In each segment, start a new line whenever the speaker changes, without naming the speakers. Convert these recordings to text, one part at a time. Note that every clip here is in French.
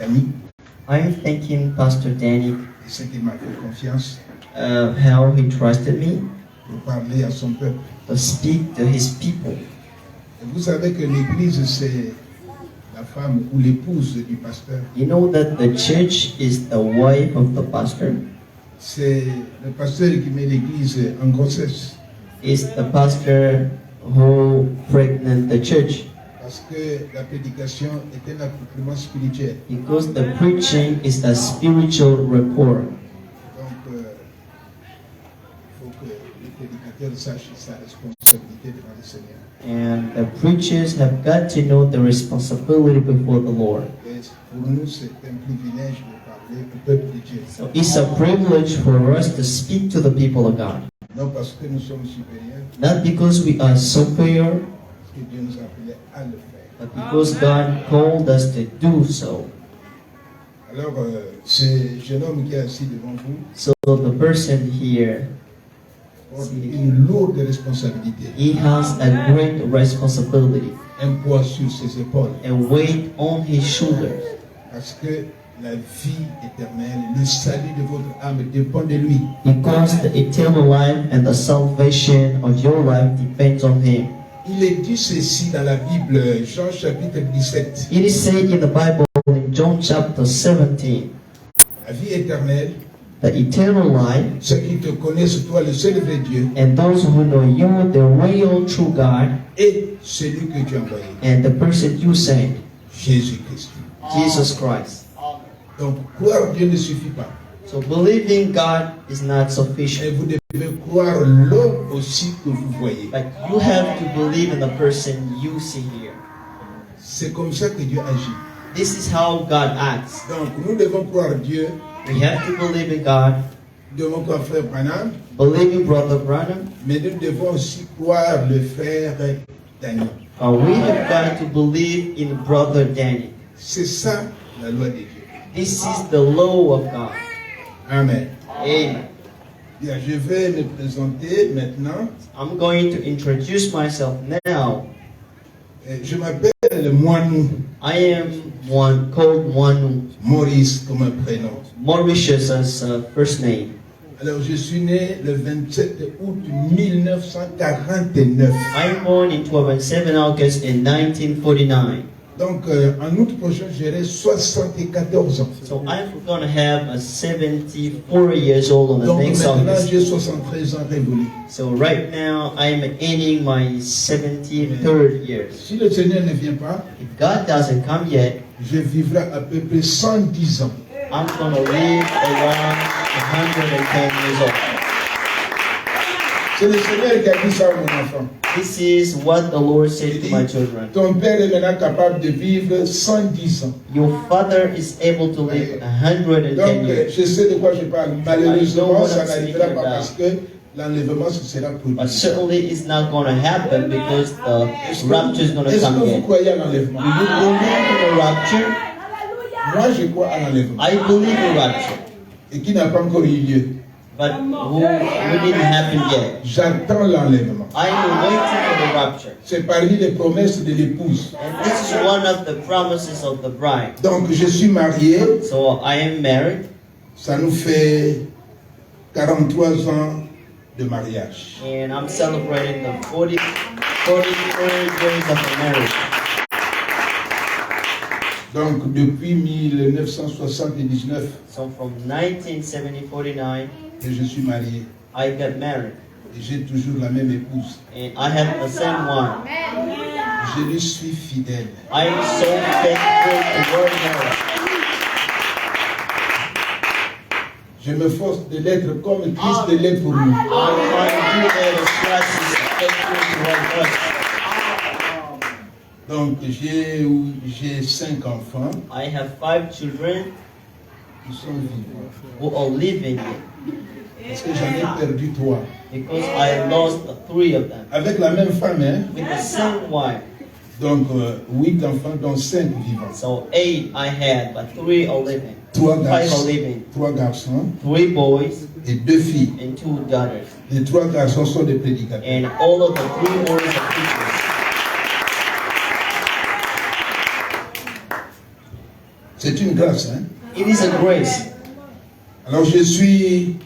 Danny.
I'm thanking Pastor Danny
Et c'est qu'il m'a fait confiance
how he trusted me
pour parler à son peuple.
to speak to his people.
Et vous savez que l'église, c'est la femme ou l'épouse du pasteur.
You know that the church is the wife of the pastor.
C'est le pasteur qui met l'église en grossesse.
It's the pastor who pregnant the church.
Parce que la prédication est un accoutrement spirituel.
Because the preaching is a spiritual rapport.
Donc, il faut que le prédicateur sache sa responsabilité devant le Seigneur.
And the preachers have got to know the responsibility before the Lord.
Et pour nous, c'est un privilège de parler au peuple de Dieu.
So it's a privilege for us to speak to the people of God.
Non parce que nous sommes supérieurs,
Not because we are superior,
parce que Dieu nous a appelés à le faire.
but because God called us to do so.
Alors, ce jeune homme qui est assis devant vous
So the person here,
porte une lourde responsabilité,
he has a great responsibility
un poids sur ses épaules,
and weight on his shoulders.
parce que la vie éternelle, le salut de votre âme dépend de lui.
Because the eternal life and the salvation of your life depends on him.
Il est dit ceci dans la Bible, Jean chapitre 17.
It is said in the Bible in John chapter 17,
La vie éternelle,
the eternal life,
ceux qui te connaissent, toi, le seul vrai Dieu,
and those who know you, the real true God,
et celui que tu as envoyé,
and the person you sent,
Jésus-Christ.
Jesus Christ.
Donc, croire Dieu ne suffit pas.
So believing God is not
Et
sufficient,
vous devez croire l'homme aussi que vous voyez.
but you have to believe in the person you see here.
C'est comme ça que Dieu agit.
This is how God acts.
Donc, nous devons croire Dieu,
We have to believe in God,
nous devons croire Frère Branham,
believe in Brother Branham,
mais nous devons aussi croire le frère Daniel.
we have got to believe in Brother Danny.
C'est ça la loi de Dieu.
This is the law of God.
Amen.
Amen.
Bien, je vais me présenter maintenant.
I'm going to introduce myself now.
Je m'appelle Moinou,
I am one called Wanu,
Maurice comme un prénom.
Mauritius as first name.
Alors, je suis né le 27 août 1949.
I'm born in 7 August in 1949.
Donc, en août prochain, j'aurai 74 ans.
So I'm going to have a 74 years old on the
Donc,
next
maintenant,
August.
j'ai 73 ans révolus.
So right now I'm ending my 73rd years.
Si le Seigneur ne vient pas,
If God doesn't come yet,
je vivrai à peu près 110 ans.
I'm going to live around 110 years old.
C'est le Seigneur qui a dit ça à mon enfant.
This is what the Lord said
Il
to
dit,
my children.
ton père est maintenant capable de vivre 110 ans.
Your father is able to live 110
Donc,
years.
je sais de quoi je parle. Malheureusement, ça n'arrivera pas parce que l'enlèvement se sera produit.
But certainly it's not going to happen because the rapture is going to
Est-ce que
come
vous
yet.
croyez à l'enlèvement?
Do you believe in the rapture?
Moi, je crois à l'enlèvement.
I believe in rapture.
Et qui n'a pas encore eu lieu.
But who didn't happen yet.
J'attends l'enlèvement.
I'm waiting for the rapture.
C'est parmi les promesses de l'épouse.
And this is one of the promises of the bride.
Donc, je suis marié.
So I am married.
Ça nous fait 43 ans de mariage.
And I'm celebrating the 43rd years of my marriage.
Donc, depuis 1979
So from 1949,
que je suis marié.
I got married.
Et j'ai toujours la même épouse.
And I have the same one.
Je lui suis fidèle.
I am so thankful to her.
Je me force de l'être comme Christ de l'être pour nous.
I'm trying to do that as Christ is faithful to us.
Donc, j'ai 5 enfants
I have 5 children
qui sont vivants.
who are living here
Parce que j'en ai perdu 3.
because I lost 3 of them
Avec la même femme, hein?
with the same wife.
Donc, 8 enfants, dont 5 vivants.
So 8 I had, but 3 are living.
3
5 are
garçons,
living.
3 garçons
3 boys
et 2 filles.
and 2 daughters.
Les 3 garçons sont des prédicateurs.
And all of the 3 boys are preachers.
C'est une grâce, hein?
It is a grace.
Alors je suis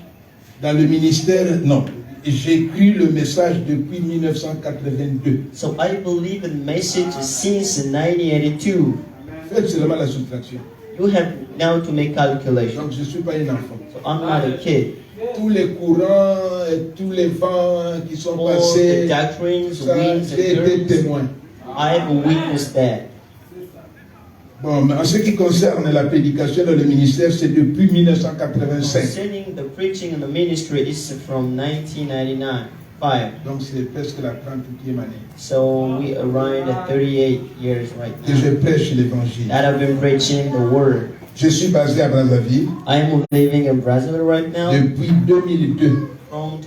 dans le ministère, non, j'écris le message depuis 1982.
So I believe in message since 1982.
Faites seulement la soustraction.
You have now to make calculation.
Donc je ne suis pas un enfant.
So I'm not a kid.
Tous les courants et tous les vents qui sont
All the
passés,
doctrines,
ça,
winds,
j'ai été
and currents,
témoin.
I have witnessed that.
Bon, mais en ce qui concerne la prédication dans le ministère, c'est depuis 1985.
Concerning the preaching and the ministry is from 1999.
Donc c'est presque la 30e année
So we arrived at 38 years right
que je
now
prêche l'évangile.
that I've been preaching the word.
Je suis basé à Brazzaville
I am living in Brazil right now
depuis 2002.
from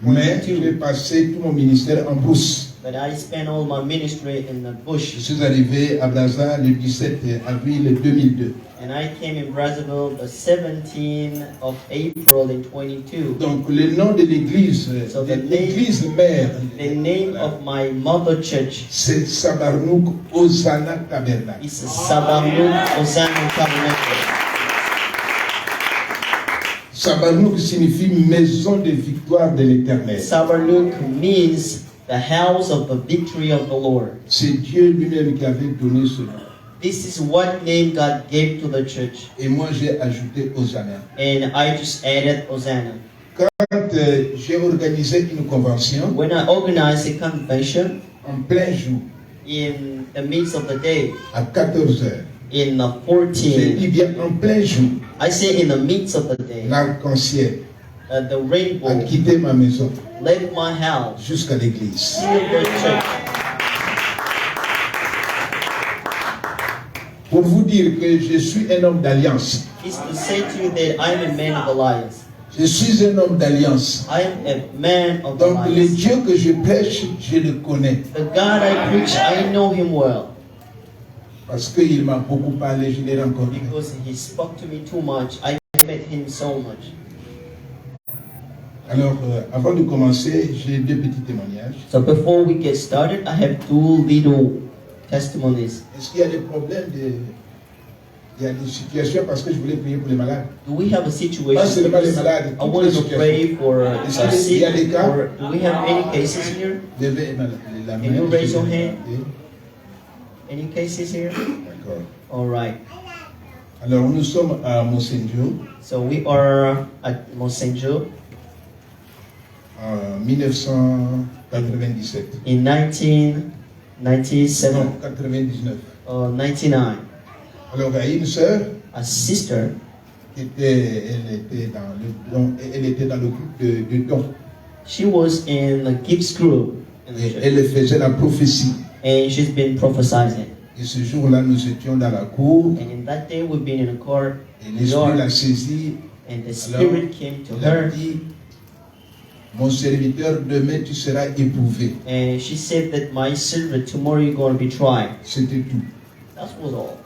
Mais
2022.
j'ai passé tout mon ministère en brousse.
But I spent all my ministry in the
Je
bush.
suis arrivé à Brazza le 17 avril 2002.
And I came in Brazzaville the 17th of April in 22.
Donc le nom de l'église,
So the
l'église mère,
The name of my mother church
c'est Sabarnouk Hosanna Tabernacle.
is Sabarnouk Hosanna Tabernacle.
Sabarnouk signifie maison de victoire de l'Éternel.
Sabarnouk means the house of the victory of the Lord.
C'est Dieu lui-même qui avait donné ce nom.
This is what name God gave to the church.
Et moi j'ai ajouté Hosanna.
And I just added Hosanna.
Quand j'ai organisé une convention
When I organized a convention
en plein jour,
in the midst of the day,
à 14 heures,
in the
j'ai
14th,
dit bien en plein jour,
I say in the midst of the day,
l'arc-en-ciel
the
a
rainbow
quitté ma maison
left my house
jusqu'à l'église.
to the church.
Pour vous dire que je suis un homme d'alliance.
It's to say to you that I am a man of alliance.
Je suis un homme d'alliance.
I am a man of
Donc le
alliance.
Dieu que je prêche, je le connais.
The God I preach, I know him well.
Parce qu'il m'a beaucoup parlé, je l'ai rencontré.
Because he spoke to me too much. I met him so much.
Alors, avant de commencer, j'ai deux petits témoignages.
So before we get started, I have two little testimonies.
Est-ce qu'il y a des problèmes il y a des situations parce que je voulais prier pour les malades.
Do we have a
Pas
situation?
seulement les malades,
I
toutes les
wanted to
situations.
pray for
Est-ce
the
qu'il y a
sick.
des cas?
Or do we have any cases here?
Levez la main.
Can you raise your
je vais
hand?
demander.
Any cases here?
D'accord.
All right.
Alors, nous sommes à Monsenjo
So we are at Monsenjo
en 1997.
in 1997,
Non, 99.
99.
Alors, il y a une sœur
A sister,
elle était dans le groupe de dons.
she was in the gifts group in the
Et
church,
elle faisait la prophétie.
and she's been prophesying.
Et ce jour-là, nous étions dans la cour.
And in that day, we've been in a court,
Et l'Esprit l'a saisie.
and the
Alors,
Spirit came to
il a
her,
dit, mon serviteur, demain tu seras éprouvé.
and she said that my servant, tomorrow you're going to be tried.
C'était tout.
That was all.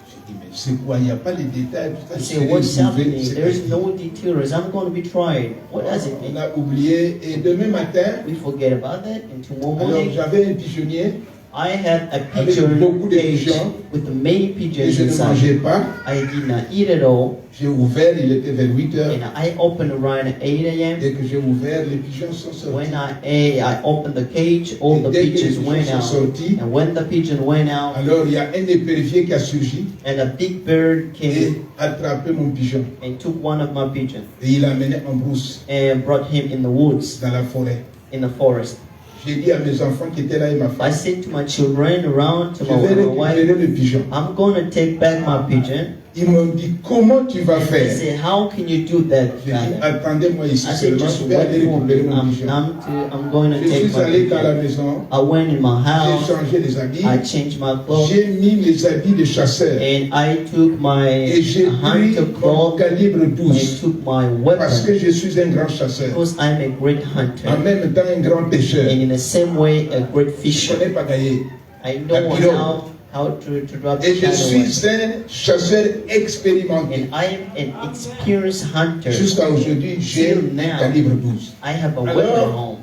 J'ai dit, mais c'est quoi? Il n'y a pas les détails.
I
Je
said,
serai
what's
éprouvé.
happening?
C'est
There's
pas
no details. I'm going to be tried. What does it
On
mean?
a oublié. Et demain matin,
We forget about that, and tomorrow
alors
morning,
j'avais un pigeonnier
I had a
Avec
pigeon
beaucoup de
cage
pigeons.
with many
et
pigeons
je ne
inside.
mangeais pas.
I did not eat at all,
J'ai ouvert, il était vers 8 heures.
and I opened around 8 a.m.
Dès que j'ai ouvert, les pigeons sont sortis.
When I opened the cage, all the
Dès que les
pigeons
pigeons
went
sont
out.
sortis,
And when the pigeon went out,
alors il y a un épervier qui a surgi
and a big bird
et
came
a attrapé mon pigeon.
and took one of my pigeons
Et il l'a amené en brousse,
and brought him in the woods,
dans la forêt.
in the forest.
J'ai dit à mes enfants qui étaient là et ma
I
femme,
said to my children around, to
je vais
my wife,
récupérer le pigeon.
I'm going to take back my pigeon.
Ils m'ont dit, comment tu vas
They
faire?
said, how can you do that,
J'ai dit,
Father?
attendez-moi ici
I said,
seulement,
just
je vais aller
wait for me.
récupérer mon pigeon.
I'm going to
Je
take
suis
my
allé dans la
pigeon.
maison,
I went in my
j'ai
house,
changé les habits,
I changed my clothes,
j'ai mis les habits de chasseur
and I took my
et j'ai pris
hunter
mon
clothes
calibre
and
12
took my
parce
weapon
que je suis un grand chasseur,
because I'm a great
en
hunter
même temps un grand pêcheur.
and in the same way a great
Je
fisher.
connais pagayer.
I know how to drop
Et
the
je
kind of weapon.
suis un chasseur expérimenté.
And I am an experienced hunter.
Jusqu'à aujourd'hui, j'ai
Till
un
now.
calibre 12.
I have a
Alors,
weapon at home.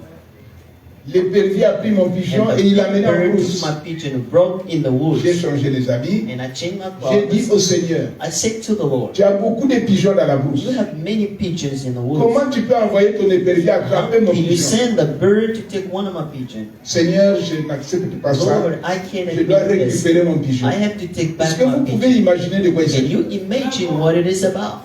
l'épervier a pris mon pigeon
And the
et il l'a
big
mené en
bird took
brousse.
my pigeon, broke in the woods,
J'ai changé les habits.
and I changed my
J'ai dit au
clothes.
Seigneur,
I said to the Lord,
tu as beaucoup de pigeons dans la brousse.
you have many pigeons in the woods.
Comment tu peux envoyer ton épervier
How
attraper mon
can you
pigeon?
send the bird to take one of my pigeons?
Seigneur, je n'accepte pas ça.
Lord, I can't
Je dois
admit this.
récupérer mon pigeon.
I have to take
Est-ce
back
que vous
my
pouvez
pigeon.
imaginer de quoi il
Can
s'agit?
you imagine what it is about?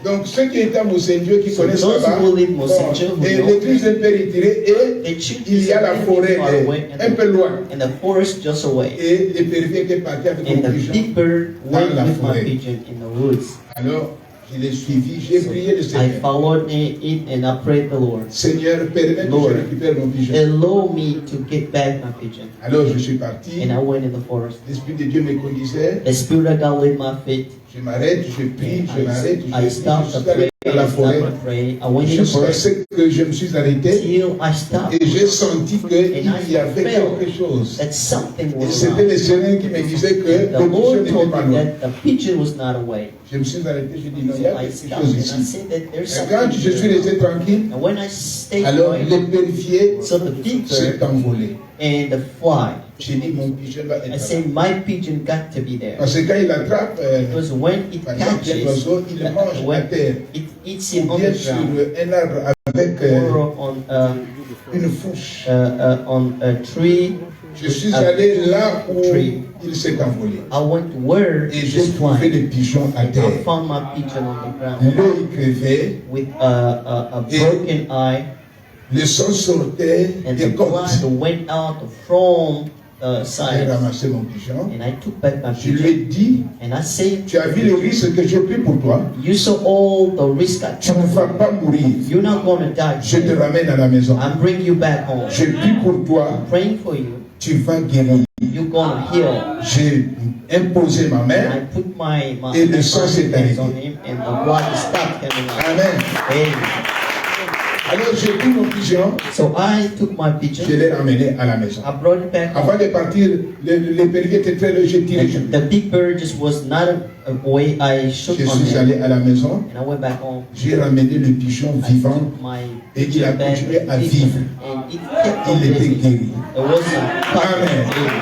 Donc, ceux qui étaient à Moussendieu, qui
So
connaissent
those
là-bas,
who live Moussendieu, who
et
know,
l'église est un peu retirée, et
the church
il
is
y a la
very
forêt
far away,
un peu loin.
and the forest just away.
Et l'épervier qui est parti avec
And
mon
the
pigeon.
big bird went
la
with my
forêt.
pigeon in the woods.
Alors, je l'ai suivi, j'ai prié le
I
Seigneur.
followed it and I prayed the Lord.
Seigneur, permets que
Lord.
je récupère mon pigeon.
Allow me to get back my pigeon.
Alors, je suis parti.
And I went in the forest.
L'Esprit de Dieu me conduisait.
The Spirit of God led my feet.
Je m'arrête, je prie, je m'arrête, je
I
prie. Je
stopped
suis
to
allé
pray,
dans la
I
forêt.
stopped to pray. I went in the
Jusqu'à
forest
ce que je me suis arrêté.
till I stopped.
Et j'ai senti qu'il y avait quelque chose.
That something
Et
was
c'était
wrong.
le Seigneur qui me disait que le
The
pigeon
Lord
n'était
told
pas
me
loin.
that the pigeon was not away.
Je me suis arrêté, je dis non, il y
So
a
I
quelque
stopped
chose
and I
ici.
said that there's
Et quand
something
je suis
here.
resté tranquille,
And when I stayed
alors
quiet,
l'épervier
so the big
s'est
bird
envolé.
and the fly,
J'ai dit mon pigeon va être
I
là.
said my pigeon got to be there.
Parce que quand il attrape,
Because when it
par exemple, un
catches,
oiseau, il le mange à
when
terre.
it eats him
Ou
on
bien
the
sur
ground,
un arbre avec
or
une fourche.
on a tree.
Je suis
a
allé là où
tree.
il s'est envolé.
I went to where
Et
it
j'ai
was
trouvé
flying.
le pigeon à
I
terre.
found my pigeon on the ground
L'œil crevé,
with a broken eye,
le sang sortait
and
des
the
côtes.
blood went out from
J'ai
sides.
ramassé mon pigeon.
And I took back my
Je lui
pigeon,
ai dit,
and I said,
tu as vu le risque que j'ai pris pour toi.
you saw all the risk I
Tu
took.
ne vas pas mourir.
You're not going to die.
Je te
today.
ramène à la maison.
I'm bringing you back home.
Je prie pour toi.
Praying for you.
Tu vas guérir.
You're going to heal.
J'ai imposé ma
And
main.
I put my
Et le sang s'est
hands
arrêté.
on him, and the blood stopped coming out.
Amen.
Amen.
Alors j'ai pris mon pigeon.
So I took my
Je
pigeon.
l'ai ramené à la maison.
I brought it back home.
Avant de partir, l'épervier était très léger. J'ai tiré.
And the big bird just was not away. I shook
Je
on
suis
him,
allé à la maison.
and I went back home.
J'ai ramené le pigeon
I
vivant.
took my
Et il a
pigeon back,
continué à
and
vivre.
it kept on
Il était
living.
guéri.
It wasn't
Amen.
Amen.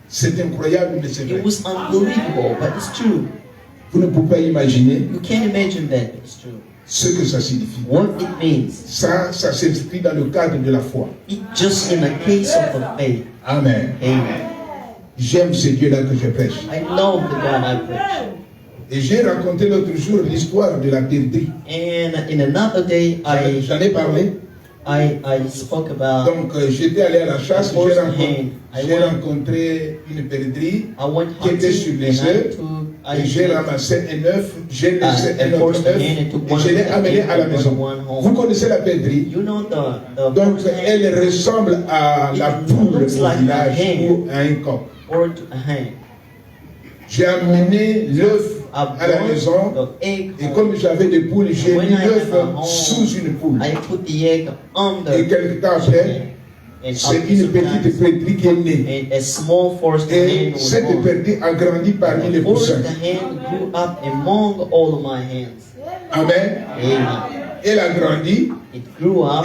C'est incroyable, mais c'est vrai.
It was unbelievable, but it's true.
Vous ne pouvez pas imaginer
You can't imagine that, but it's true.
ce que ça signifie.
What it means.
Ça s'inscrit dans le cadre de la foi.
It just in the case of the faith.
Amen.
Amen.
J'aime ce Dieu-là que je prêche.
I love the God I preach.
Et j'ai raconté l'autre jour l'histoire de la perdrix.
And in another day,
J'en ai parlé.
I spoke about.
Donc j'étais allé à la chasse, j'ai
went-
rencontré une perdrix
I went
qui était sur
hunting
les
and
œufs. Et j'ai ramassé un œuf, j'ai laissé un autre œuf et je l'ai amené à la maison. Vous connaissez la perdrix?
You know the
Donc
first hand
elle ressemble à la poule au village ou à un coq.
or to a hen.
J'ai amené l'œuf à la maison
The egg.
et comme j'avais des poules, j'ai
When
mis
I
l'œuf
have a home,
sous une poule.
I put the egg on
Et
the
quelque temps après,
and
c'est
after
une
some
petite
time,
perdrix qui est née.
and a small forest
Et
hen was
cette
born.
perdrix a grandi parmi les
The forest
poussins.
hen grew up among all of my hens.
Amen.
Amen.
Elle a grandi,
It grew up,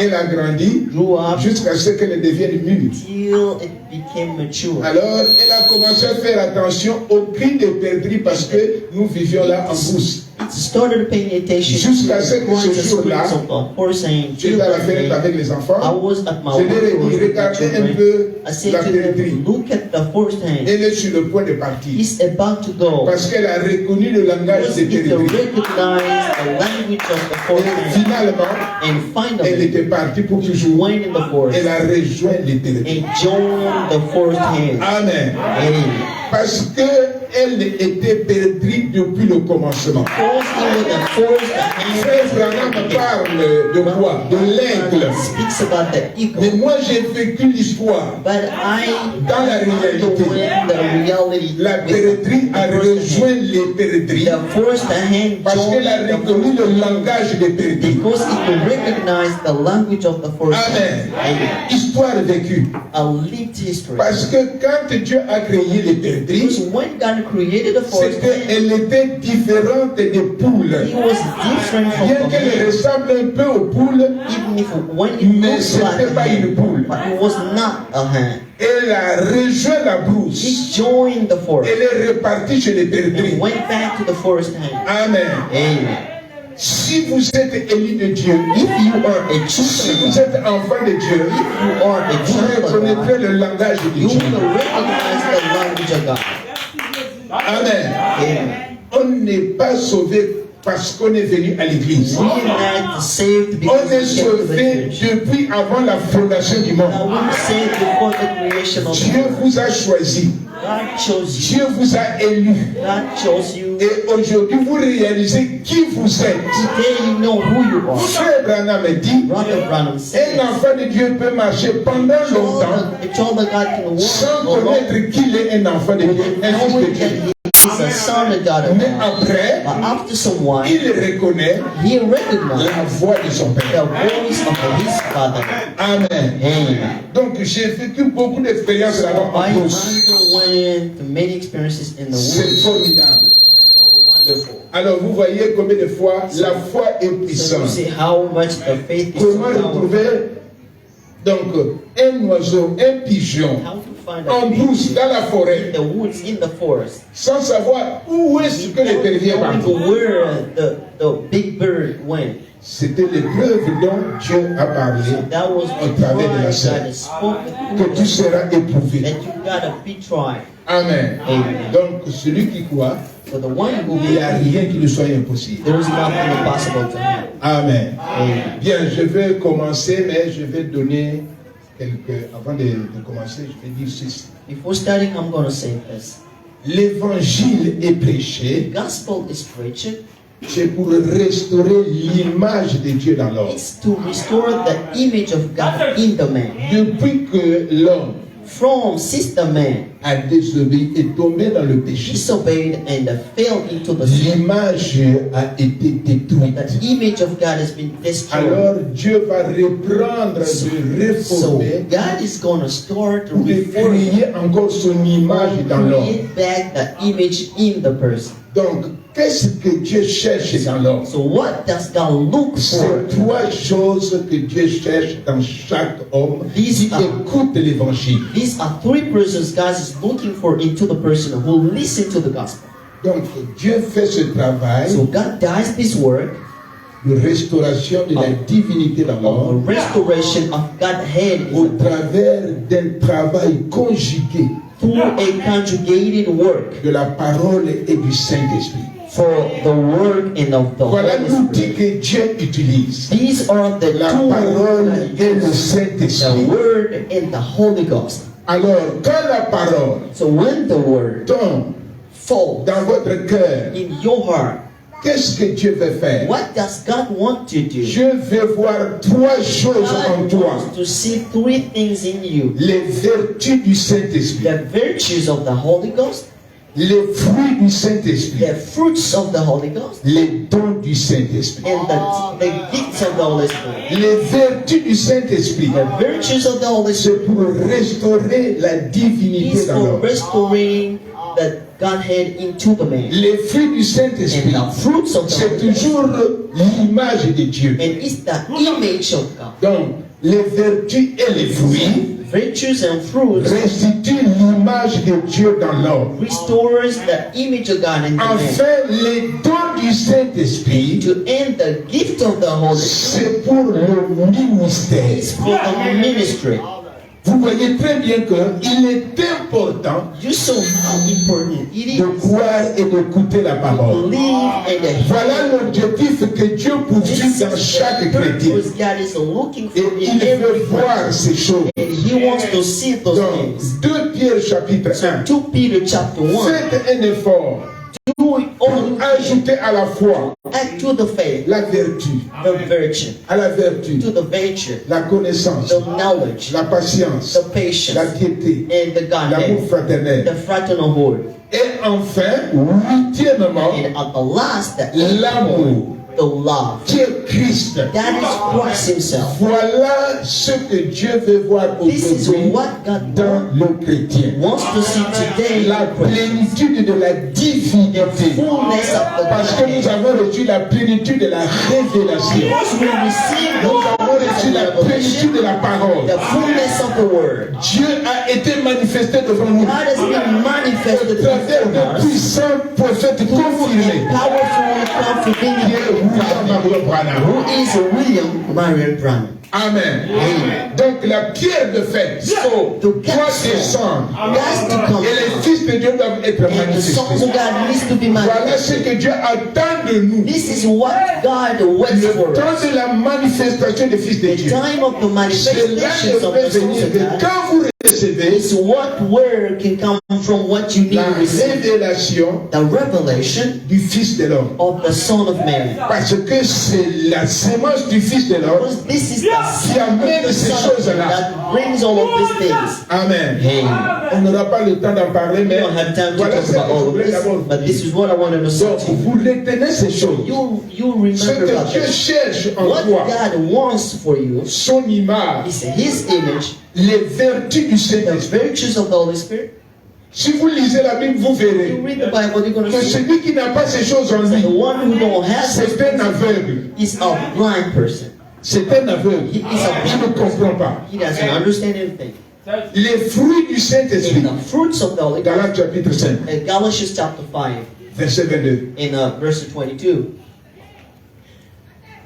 grew up
jusqu'à ce qu'elle devienne mûre.
till it became mature.
Alors, elle a commencé à faire attention aux cris des perdrix parce que nous vivions là en brousse.
It started paying attention
Jusqu'à ce
to
que ce
the
jour-là,
screams of the horse hen.
J'étais à la fenêtre avec les
I
enfants.
was at my
Je leur ai dit,
window with the
regardez un
children.
peu
I said
la
to
perdrix.
them, look at the horse hen.
Elle est sur le point de partir.
He's about to go.
Parce qu'elle a reconnu le langage
Because
des
it
perdrix.
recognized the language of the horse
Et
hen.
finalement,
And
elle
finally,
était partie pour
she
toujours.
went in the forest
Elle a rejoint les perdrix.
and joined the forest hen.
Amen.
Amen.
Parce qu'elle était perdrix depuis le commencement.
Because it was the forest hen.
Frère Branham parle de quoi? De l'aigle.
Speaks about the
Mais
eagle.
moi j'ai vécu l'histoire.
But I
Dans la réalité,
the reality
la
with
perdrix a
the forest hen.
rejoint les perdrix
The forest hen
parce qu'elle a
joined the
reconnu le langage des perdrix.
because it could recognize the language of the forest
Amen.
hen.
Histoire vécue.
A lived history.
Parce que quand Dieu a créé les perdrix, bergerie,
Because when God created the
c'est
forest,
qu'elle était différente des poules.
He was different from
Bien
the
qu'elle
man.
ressemble un peu aux poules,
Even if when it
mais
looks
ce
like
n'était
a
pas une
hen,
poule.
but it was not a hen.
Elle a rejoint la
He
brousse.
joined the forest
Elle est repartie chez les
and
perdrix.
went back to the forest hen.
Amen.
Amen.
Si vous êtes élu de Dieu,
If you are a
si
chosen
vous
God,
êtes enfant de Dieu,
you are a
vous
child of
reconnaîtrez
God,
le langage de
you
Dieu.
will recognize the language of God.
Amen.
Amen.
On n'est pas sauvé parce qu'on est venu à l'église.
We are not saved because
On est
we came to the
sauvé
church.
depuis avant la fondation du
Now
monde.
we were saved before the creation of the
Dieu
world.
vous a choisi.
God chose you.
Dieu vous a élu.
God chose you.
Et aujourd'hui, vous réalisez qui vous êtes.
Today you know who you are.
Frère Branham dit,
Brother Branham said,
un enfant de Dieu peut marcher pendant longtemps
a child of God can
sans
walk alone,
connaître qu'il est un enfant de Dieu, un fils de
knowing
Dieu.
that he is a son of God.
Mais après,
But after some while,
il reconnaît
he recognized
la voix de son
the
Père.
voice of his father.
Amen.
Amen.
Donc j'ai vécu beaucoup d'expériences là-bas
I
en Beauce.
underwent many experiences in the
C'est
woods.
formidable.
Wonderful.
Alors vous voyez combien de fois la foi est
So you
puissante.
see how much the faith is so
Comment
powerful.
retrouver donc un oiseau, un pigeon
How to find
en
a
brousse
fish
dans la
in
forêt
the woods, in the forest.
sans savoir où est-ce que le terrier est parti.
Knowing where the big bird went.
C'était l'épreuve dont Dieu a parlé
That was
au
the
travers de la
God
scène.
that spoke
Que tu seras éprouvé.
that you gotta be tried.
Amen.
Amen.
Donc celui qui croit,
For the one who
il n'y a
believes,
rien qui ne soit impossible.
there is nothing impossible to him.
Amen.
Amen.
Bien, je vais commencer, mais je vais donner avant de commencer, je vais dire ceci.
Before starting, I'm gonna say this.
L'évangile est
The
prêché,
gospel is preached.
c'est pour restaurer l'image de Dieu dans l'homme.
It's to restore the image of God in the man.
Depuis que l'homme
From since the man
a désobéi et tombé dans le péché,
disobeyed and fell into the sin,
l'image a été détruite.
the image of God has been destroyed.
Alors Dieu va reprendre,
So
de réformer,
God is going to start to
pour
reform,
créer encore son image dans l'homme.
create back the image in the person.
Donc, qu'est-ce que Dieu cherche dans l'homme?
So what does God look for?
C'est trois choses que Dieu cherche dans chaque homme qui écoute l'évangile.
These are three persons God is looking for into the person who listen to the gospel.
Donc, Dieu fait ce travail
So God does this work
de restauration de la divinité dans
of
l'homme
a restoration of Godhead
au
in the
travers d'un travail conjugué
through a conjugated work
de la parole et du Saint-Esprit.
for the work and of the
Voilà
Holy
l'outil
Spirit.
que Dieu utilise.
These are the
La
two
parole
that
et le
use, the
Saint-Esprit.
Word and the Holy Ghost.
Alors, quand la parole
So when the Word
tombe
falls
dans votre cœur,
in your heart,
qu'est-ce que Dieu veut faire?
what does God want to do?
Dieu veut voir trois choses en
God
toi.
wants to see three things in you:
Les vertus du Saint-Esprit,
the virtues of the Holy Ghost,
les fruits du Saint-Esprit,
the fruits of the Holy Ghost,
les dons du Saint-Esprit.
and the gifts of the Holy Spirit.
Les vertus du Saint-Esprit,
The virtues of the Holy Spirit
c'est pour restaurer la divinité
is
dans
for
l'homme.
restoring the Godhead into the man.
Les fruits du Saint-Esprit,
And the fruits of the
c'est
Holy Ghost,
toujours l'image de Dieu.
and it's the image of God.
Donc, les vertus et les fruits
Virtues and fruits
restituent l'image de Dieu dans l'homme.
restores the image of God in the man.
Enfin, les dons du Saint-Esprit,
To end the gift of the Holy Spirit
c'est pour le ministère.
is for the ministry.
Vous voyez très bien qu'il est important
You saw how important it
de
is
croire et d'écouter la
to
parole.
believe and to
Voilà l'objectif que Dieu poursuit
This
dans
is
chaque
the
chrétien.
purpose God is looking
Et
for
il
in
veut
every
voir
person.
ces choses.
And He wants to see those
Donc,
things.
2 Pierre chapitre 1.
2 Peter chapter 1.
Faites un effort
Do it all
pour ajouter à la foi
add to the faith,
la vertu,
the virtue,
à la vertu,
to the virtue,
la connaissance,
the knowledge,
la patience,
the patience,
la piété,
and the
l'amour
Godhead,
fraternel.
the fraternal word.
Et enfin, huitièmement,
And at the last, the
l'amour.
the love.
qui est Christ.
That is Christ himself.
Voilà ce que Dieu veut voir
This is
aujourd'hui
what God
dans le chrétien.
wants to see today.
La plénitude de la divinité.
Fullness of the
Parce que nous
Godhead.
avons reçu la plénitude de la révélation.
Because we receive the
Nous avons reçu la plénitude de la parole.
the fullness of the word.
Dieu a été manifesté devant nous.
God has been manifested
Au travers
before
de
us.
puissants prophètes confirmés.
Powerful, confident
William Marion Branham.
who is William Marion Branham.
Amen. Donc la pierre de fête
So the
doit descendre.
has to come
Et les
down.
fils de Dieu doivent être
And the sons
manifestés.
of God needs to be
Voilà
manifested.
ce que Dieu attend de nous.
This is what God waits
Le
for
temps
us.
de la manifestation des fils de
The
Dieu.
time of the
C'est là
manifestations
que
of
peut
the sons
venir
of
que
God
quand vous recevez
is what word can come from what you need
la
to receive.
révélation
The revelation
du Fils de l'homme.
of the Son of Man.
Parce que c'est la sémence du Fils de l'homme.
Because this is the
Qui
seed
amène
of the
ces
Son of
choses-là.
Man that brings all of these things.
Amen.
Amen.
On n'aura pas le temps d'en parler,
We
mais
don't have time to
voilà
talk
ce que
about
je
all of
voulais
this,
d'abord vous
but this
dire.
is what I wanted to say
Donc,
to you.
vous retenez ces choses.
You
Ce
remember
que
about
Dieu
this.
cherche en
What
toi,
God wants for you
son image,
is His image,
les vertus du
the
Saint-Esprit.
virtues of the Holy Spirit.
Si vous lisez la Bible, vous
You
verrez
read the Bible, you're going
que
to see
celui qui n'a pas ces choses en
that
lui,
the one who don't have
c'est
this
un aveugle.
is a blind person.
C'est un aveugle.
He is a
Il ne
blind person.
comprend pas.
He doesn't understand anything.
Les fruits du Saint-Esprit,
In the fruits of the Holy Spirit,
Galates chapitre 5,
Galatians chapter 5,
verset 22,
in verse 22,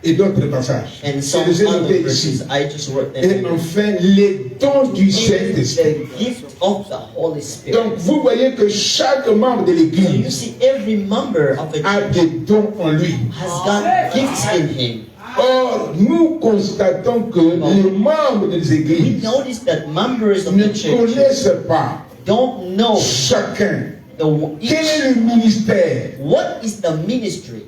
et d'autres passages.
and
Je
some
les ai
other
notés
verses.
ici.
I just wrote them
Et
down.
enfin, les dons du
Is
Saint-Esprit.
the gift of the Holy Spirit.
Donc, vous voyez que chaque membre de
So you
l'Église
see, every member of a
a
church
des dons en lui.
has got gifts in him.
Or, nous constatons que les membres des
We
églises
notice that members of
ne
the church
connaissent pas
don't know
chacun
each,
quel est le ministère
what is the ministry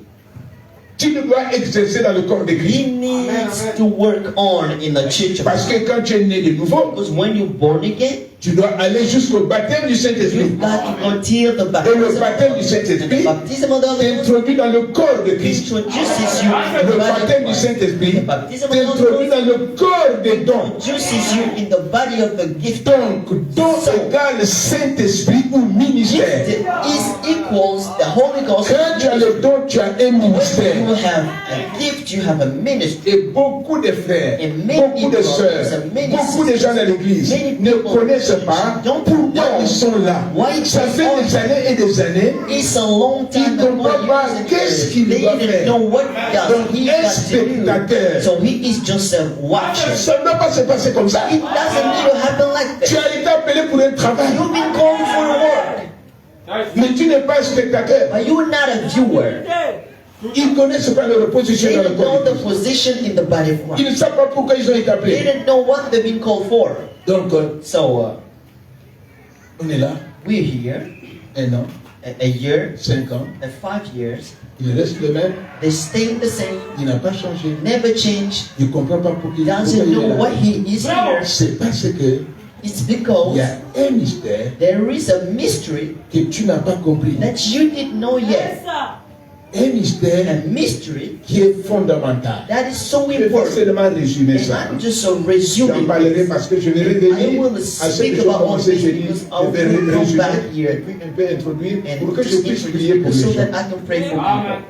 qu'il doit exercer dans le corps de
he
Christ.
needs to work on in the church of
Parce que quand tu es né de nouveau,
Because when you're born again,
tu dois aller jusqu'au baptême du Saint-Esprit.
you've got to go till the
Et le
baptism.
baptême du
And the
Saint-Esprit
baptism of the Holy Ghost
t'introduit dans le corps de Christ.
introduces you in
Le
the body
baptême
of
du
Christ.
Saint-Esprit
The baptism of the Holy
t'introduit
Ghost
dans le corps des dons.
introduces you in the body of the gift.
Donc, don égale Saint-Esprit ou ministère.
Gift is equals the Holy Ghost.
Quand tu as le don, tu as un ministère.
You have a gift, you have a ministry.
Et beaucoup de frères,
And many
beaucoup de
brothers
sœurs,
and many
beaucoup de gens dans l'église
many
ne
people
connaissent pas
don't
pourquoi
know
ils sont là.
why
Ça
they
fait
are
des années et des années.
It's a long time
Il comprend
ago,
pas
years and
qu'est-ce
years.
qu'il
They
doit
didn't
faire.
know what
Donc,
he
un
got to
spectateur.
do. So he is just a watcher.
Ça ne doit pas se passer comme ça.
It doesn't need to happen like
Tu
that.
as été appelé pour un travail,
You've been called for work,
mais tu n'es pas un spectateur.
but you're not a viewer.
Ils ne connaissent pas leur position
They
dans le
didn't know
corps.
the position in the body of
Ils
Christ.
ne savent pas pourquoi ils ont été
They
appelés.
didn't know what they've been called for.
Donc,
So
on est là,
we're here,
1 an,
a year,
5 ans,
and 5 years.
il reste le même,
They stay the same,
il n'a pas changé.
never change.
Il ne comprend pas pourquoi il
Doesn't
est
know
là.
what he is here.
C'est parce que
It's
il
because
y a un mystère
there is a mystery
que tu n'as pas compris.
that you didn't know yet.
Un mystère
A mystery
qui est fondamental.
that is so
Je vais
important.
seulement résumer
And
ça.
I'm just
J'en
resuming.
parlerai parce que je vais
I
revenir
will
à ce
speak
que j'ai
about all
commencé
this
à dire.
because I
Je vais
will come
résumer
back
et
here
puis un peu introduire pour
and
que je
just
puisse prier
introduce
pour
people
les
so that
gens.
I can pray for people.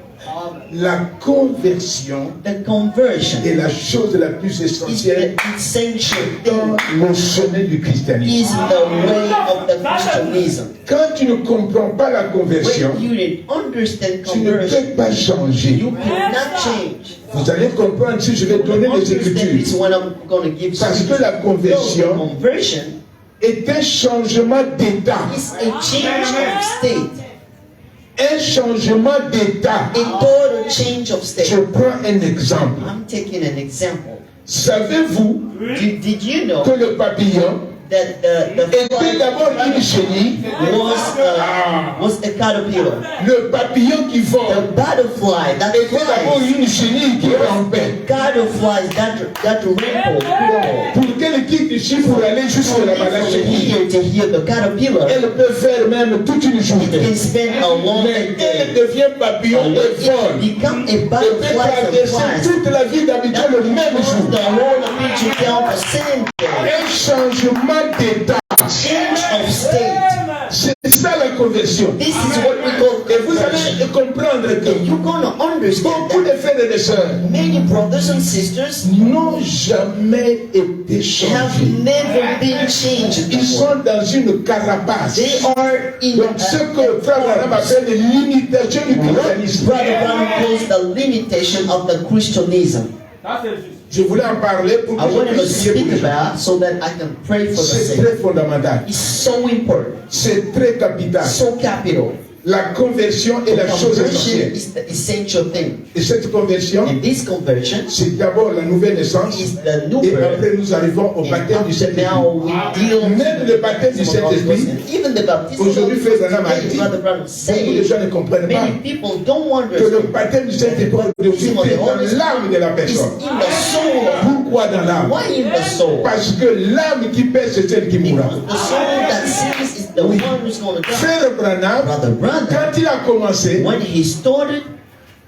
La conversion
The conversion
est la chose la plus
is
essentielle
the essential
dans
thing,
le chemin du christianisme.
is the way of the Christianism.
Quand tu ne comprends pas la conversion,
When you didn't understand
tu ne
conversion,
peux pas changer.
you cannot change.
Vous allez comprendre si je vais donner les
Understand this
écritures.
when I'm going to give
Parce
some.
que la conversion
Conversion
est un changement d'état.
is a change of state,
Un changement d'état.
a total change of
Je
state.
prends un exemple.
I'm taking an example.
Savez-vous
Did you know
que le papillon
that the
était
fly
d'abord une chenille
was a caterpillar.
Le papillon qui
The
vole
butterfly that
était d'abord
flies.
une chenille qui rampait.
Caterflies that ripple.
Pour qu'elle quitte ici pour aller jusqu'à la chenille.
Here to hear the caterpillar,
Elle peut faire même toute une
it
journée.
can spend a long
Mais elle
day.
devient papillon et vole.
Become a
Et peut
butterfly and
traverser
flies.
toute la vie d'habitude le même jour.
The whole of Egypt down the same day.
Un changement d'état.
Change of state.
C'est ça la conversion.
This is what we call
Et vous
conversion.
allez comprendre que
And you're gonna understand
beaucoup
that
de frères et de sœurs
many brothers and sisters
n'ont jamais été
have
changés.
never been changed
Ils
before.
sont dans une carapace.
They are in
Donc ce que Frère Branham appelle l'imitation du christianisme.
Brother Branham calls the limitation of the Christianism.
Je voulais en parler pour
I
que je
wanted to
puisse prier
speak
pour les gens.
about so that I can pray for the
C'est
sick.
très fondamental.
It's so important,
C'est très capital.
so capital.
La conversion est la chose
Conversion
essentielle.
is the essential thing.
Et cette conversion,
And this conversion
c'est d'abord la nouvelle naissance.
is the new
Et
birth.
après, nous arrivons au
And
baptême du
after
Saint-Esprit.
now we deal
Même le baptême du Saint-Esprit,
and even the baptism
aujourd'hui, Frère Branham a dit,
Brother Branham
beaucoup de
said,
gens ne comprennent pas
many people don't
que le
understand.
baptême du Saint-Esprit est aussi dans l'âme de la
It's
personne.
in the soul.
Pourquoi dans l'âme?
Why in the soul?
Parce que l'âme qui pèse, c'est celle qui mourra.
Because the soul that sins is the one who's going to die.
Frère Branham,
Brother Branham,
quand il a commencé
when he started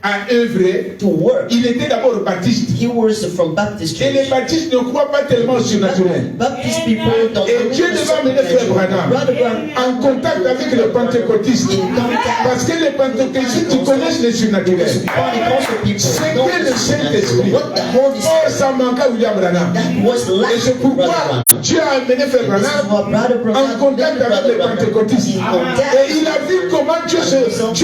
à œuvrer,
to work,
il était d'abord baptiste.
he was from Baptist
Et les
church.
baptistes ne croient pas tellement au surnaturel.
Baptist people don't
Et Dieu
believe
devait amener Frère Branham
Brother Branham
en contact avec les pentecôtistes.
in contact
Parce que les pentecôtistes, ils connaissent le surnaturel.
with Pentecostal people.
C'est
know
que le Saint-Esprit.
what the Holy
Oh,
Spirit
ça manquait à William Branham.
that was
Et
lacking
c'est
Brother
pourquoi
Branham.
Dieu a amené Frère
This is
Branham
what Brother
en
Branham
contact
did,
avec
Brother
les
Branham.
pentecôtistes.
In contact.
Et il a vu comment Dieu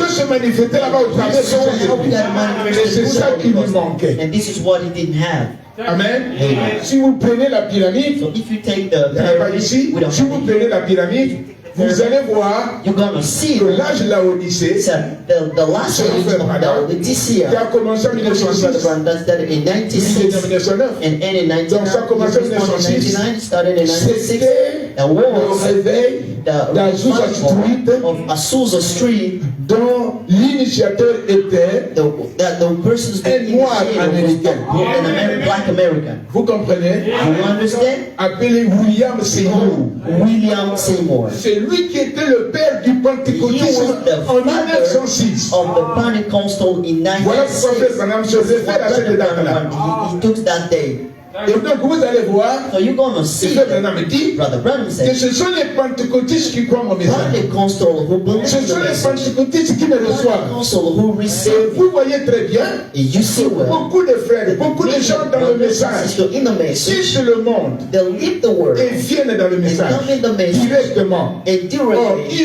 se manifestait là-bas au travers du
So how
Saint-Esprit.
God manifested
Et c'est
through
ça
the
qui
Holy
lui
Ghost.
manquait.
And this is what he didn't have.
Amen.
Amen.
Si vous prenez la pyramide,
So if you take the
il n'y en a pas
pyramid,
ici,
we don't
si vous
have it.
prenez la pyramide, vous allez voir
You're gonna see
que l'âge de la Odyssée,
it's the last
C'est
age
Frère
of
Branham,
the
qui
Laodicea.
a commencé en
Brother
1906,
Branham does that in
puis il est
96
en 1909.
and in
Donc ça a commencé en 1906.
1999, started in 96.
C'était
The
le
was
réveil
the
d'Azusa Street,
revival of Azusa Street.
dont l'initiateur était,
The persons that
Un noir américain.
an American, black American.
vous comprenez,
You understand?
appelé William Seymour.
William Seymour.
C'est lui qui était le père du
He
pentecôtisme
was the
en
father
1906.
of the Pentecostal in
Voilà pourquoi Frère
1906.
Branham se réfère à cette date-là.
He took that day.
Et donc vous allez voir,
So you're gonna
et
see
Frère
that
Branham dit
Brother Branham
que
said,
ce sont les pentecôtistes qui croient mon message.
Pentecostal who believe
Ce
in the
sont les
message,
pentecôtistes qui me reçoivent.
Pentecostal who
Et
receive
vous voyez très bien,
it. You see well,
beaucoup de frères, beaucoup de gens dans le
brothers and
message
sisters in the message,
quittent le monde
they leave the word
et viennent dans le
and
message
come in the message
directement.
and
Or,
directly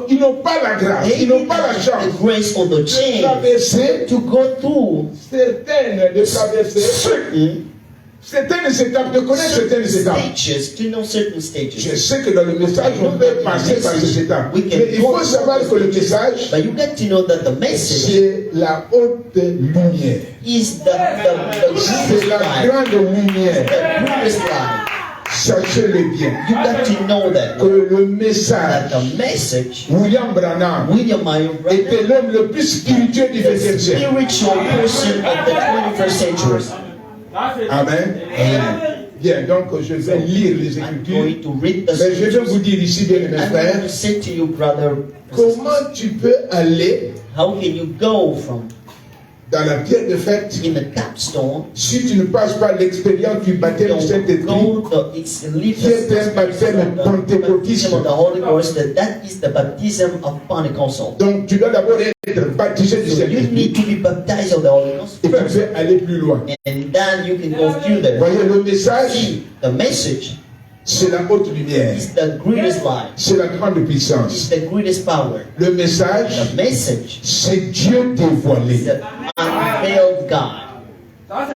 ils n'ont pas la grâce,
they
ils n'ont pas la
have
chance
the grace or the
de
chance
traverser
to go through
certaines étapes, de connaître
certain
certaines étapes.
stages, to know certain stages.
Je sais que dans le message, on peut passer par ces étapes. Mais il faut savoir que le message,
But you get to know that the message
c'est la haute lumière.
is the
C'est
greatest
la
light.
grande lumière.
The greatest light.
Sachez-le bien.
You got to know that
Que le
that
message,
the message,
William Branham
William Marion
était l'homme le plus spirituel du
the
20e siècle.
spiritual person of the 21st century.
Amen.
Amen.
Bien, donc je vais lire les
I'm
Écritures.
going to read the
Mais je vais
scriptures.
vous dire ici, bien mes
I'm
frères,
going to say to you, brother,
comment tu peux aller
how can you go from
dans la pierre de fête
in the capstone,
si tu ne passes pas l'expérience du baptême du Saint-Esprit,
go the it's leave
qui est un baptême
the baptism
pentecôtiste.
of the Holy Ghost, that is the baptism of Pentecostal.
Donc tu dois d'abord être baptisé du
So you
Saint-Esprit
need to be baptized of the Holy Ghost
et tu
first,
peux aller plus loin.
and then you can go further.
Voyez, le message,
See, the message
c'est la haute lumière,
is the greatest light,
c'est la grande
is
puissance.
the greatest power.
Le message,
The message
c'est Dieu
is
dévoilé.
the unveiled God.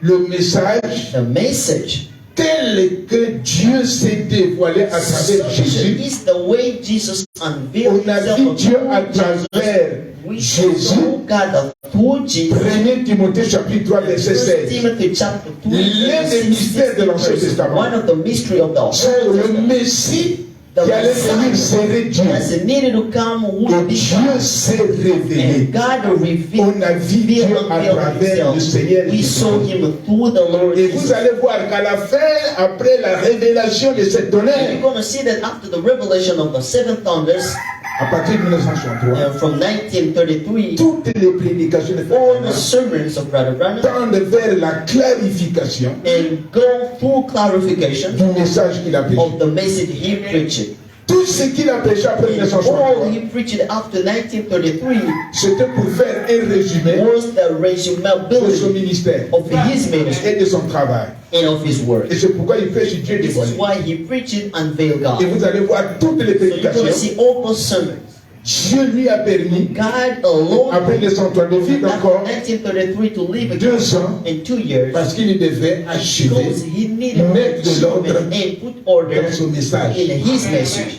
Le message,
The message
tel que Dieu s'est dévoilé à travers Jésus.
is the way Jesus unveiled
On a
himself
vu
of
Dieu à
Jesus.
travers
We
Jésus.
know God through Jesus.
1 Timothée chapitre 3 verset
1
16.
Timothy chapter 2,
L'un des mystères de l'Ancien Testament.
one of the mystery of the
C'est
Old
le
Testament
Messie
the
qui allait venir serrer Dieu.
Messiah needed to come who
Et
would be
Dieu
God.
s'est révélé.
And God revealed,
On a vu Dieu à travers le Seigneur
We
Jésus.
saw him through the Lord
Et
Jesus.
vous allez voir qu'à la fin, après la révélation de cette
And
tonnerre,
you're going to see that after the revelation of the seven thunders,
à partir de 1963,
from 1933,
toutes les prédications de
all the
Frère
sermons of Brother Branham
tendent vers la clarification
and go through clarification
du message qu'il a prêché.
of the message he preached.
Tout ce qu'il a prêché après
And
1963,
all he preached after 1933
c'était pour faire un résumé
was the
de son
resumability
ministère
of his ministry
et de son travail.
and of his word.
Et c'est pourquoi il prêche Dieu
This is
dévoilé.
why he preached unveil
Et
God.
vous allez voir toutes les
So you're going to
prédications.
see all those sermons.
Dieu lui a permis,
God alone,
après 1963, de vivre
after
encore
1933, to live again
2 ans
in 2 years
parce qu'il devait achever
because he needed
mettre de l'ordre
and put order
dans son message.
in his message.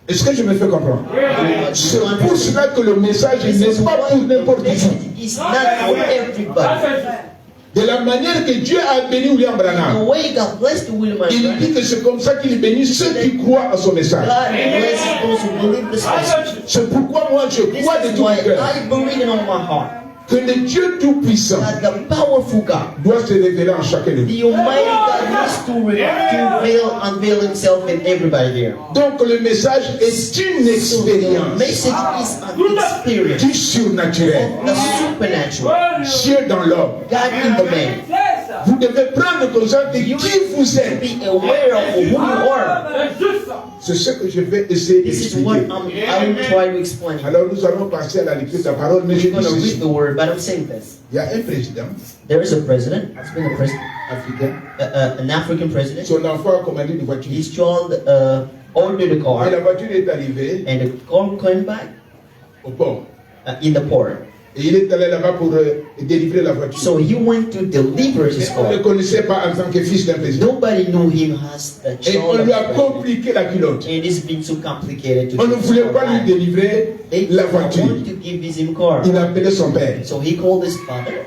Est-ce que je me fais comprendre? C'est
So
pour cela que le message
this is
n'est pas
why
pour
the
n'importe qui.
message is not for everybody.
De la manière que Dieu a béni William
The
Branham,
way God blessed William
il
Branham,
dit que c'est comme ça qu'il bénit ceux qui croient à son message.
God blesses those who believe this message.
C'est pourquoi moi je
This
crois de
is
tout
why
mon cœur
I believe in all my heart
que le Dieu Tout-Puissant
that the powerful God,
doit se révéler en chacun de nous.
the Almighty God, needs to unveil himself in everybody here.
Donc le message est une
So the
expérience
message is an experience
du surnaturel.
of the supernatural.
Dieu dans l'homme.
God in the man.
Vous devez prendre conscience de qui vous êtes.
Be aware of who you are.
C'est ce que je vais essayer
This is what
d'expliquer.
I will try to explain.
Alors nous allons passer à la lecture de la parole, mais je
We're going to
dis
read
ceci.
the word, but I'm saying this.
Il y a un président
There is a president, it's been a president,
africain.
an African president.
Son enfant a commandé une voiture.
His child ordered a
Et
car,
la voiture est arrivée
and the car came back
au port.
in the port.
Et il est allé là-bas pour délivrer la voiture.
So he went to deliver his
Mais on ne le
car.
connaissait pas en tant que fils d'un président.
Nobody knew him as the
Et
child
on
of
lui a
the president.
compliqué la culotte.
And it's been so complicated to
On ne
do
voulait
so
pas lui
bad.
délivrer
They
la
didn't
voiture.
want to give him car.
Il a appelé son père.
So he called his father.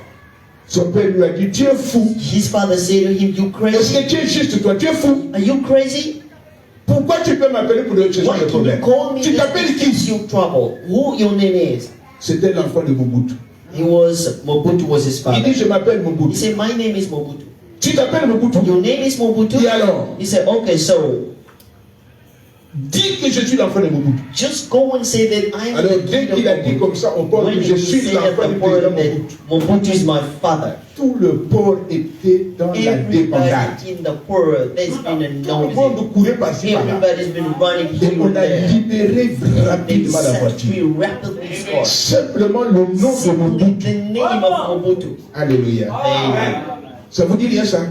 Son père lui a dit, tu es fou.
His father said to him, "You
Est-ce
crazy?
que tu es juste toi? Tu es fou.
Are you crazy?
Pourquoi tu peux m'appeler pour ce genre
Why
de
can you
problème?
call me
Tu t'appelles
this
qui?
is your trouble? Who your name is?"
C'était l'enfant de Mobutu.
Mobutu was his
Il
father.
dit, je m'appelle
He
Mobutu.
said, "My name is Mobutu."
Tu t'appelles Mobutu.
Your name is Mobutu?
Et alors?
He said, "Okay, so
Dis que je suis l'enfant de Mobutu.
just go and say that I'm
Alors
the
dès
kid of
qu'il a dit
Mobutu."
comme ça au port
When
que
he
je suis
said at
l'enfant
the
du
port
président
that
Mobutu,
Mobutu is my father,
tout le port était dans la débandade.
everybody in the port, there's been a
Tout le monde
noise.
courait par-ci par-là.
Everybody's been running
Et
here
on
and
a
there.
libéré
They
rapidement la
set
voiture.
free rapidly score.
Simplement le nom de
Simply
Mobutu.
the name of Mobutu.
Alléluia.
Amen.
Ça vous dit rien ça?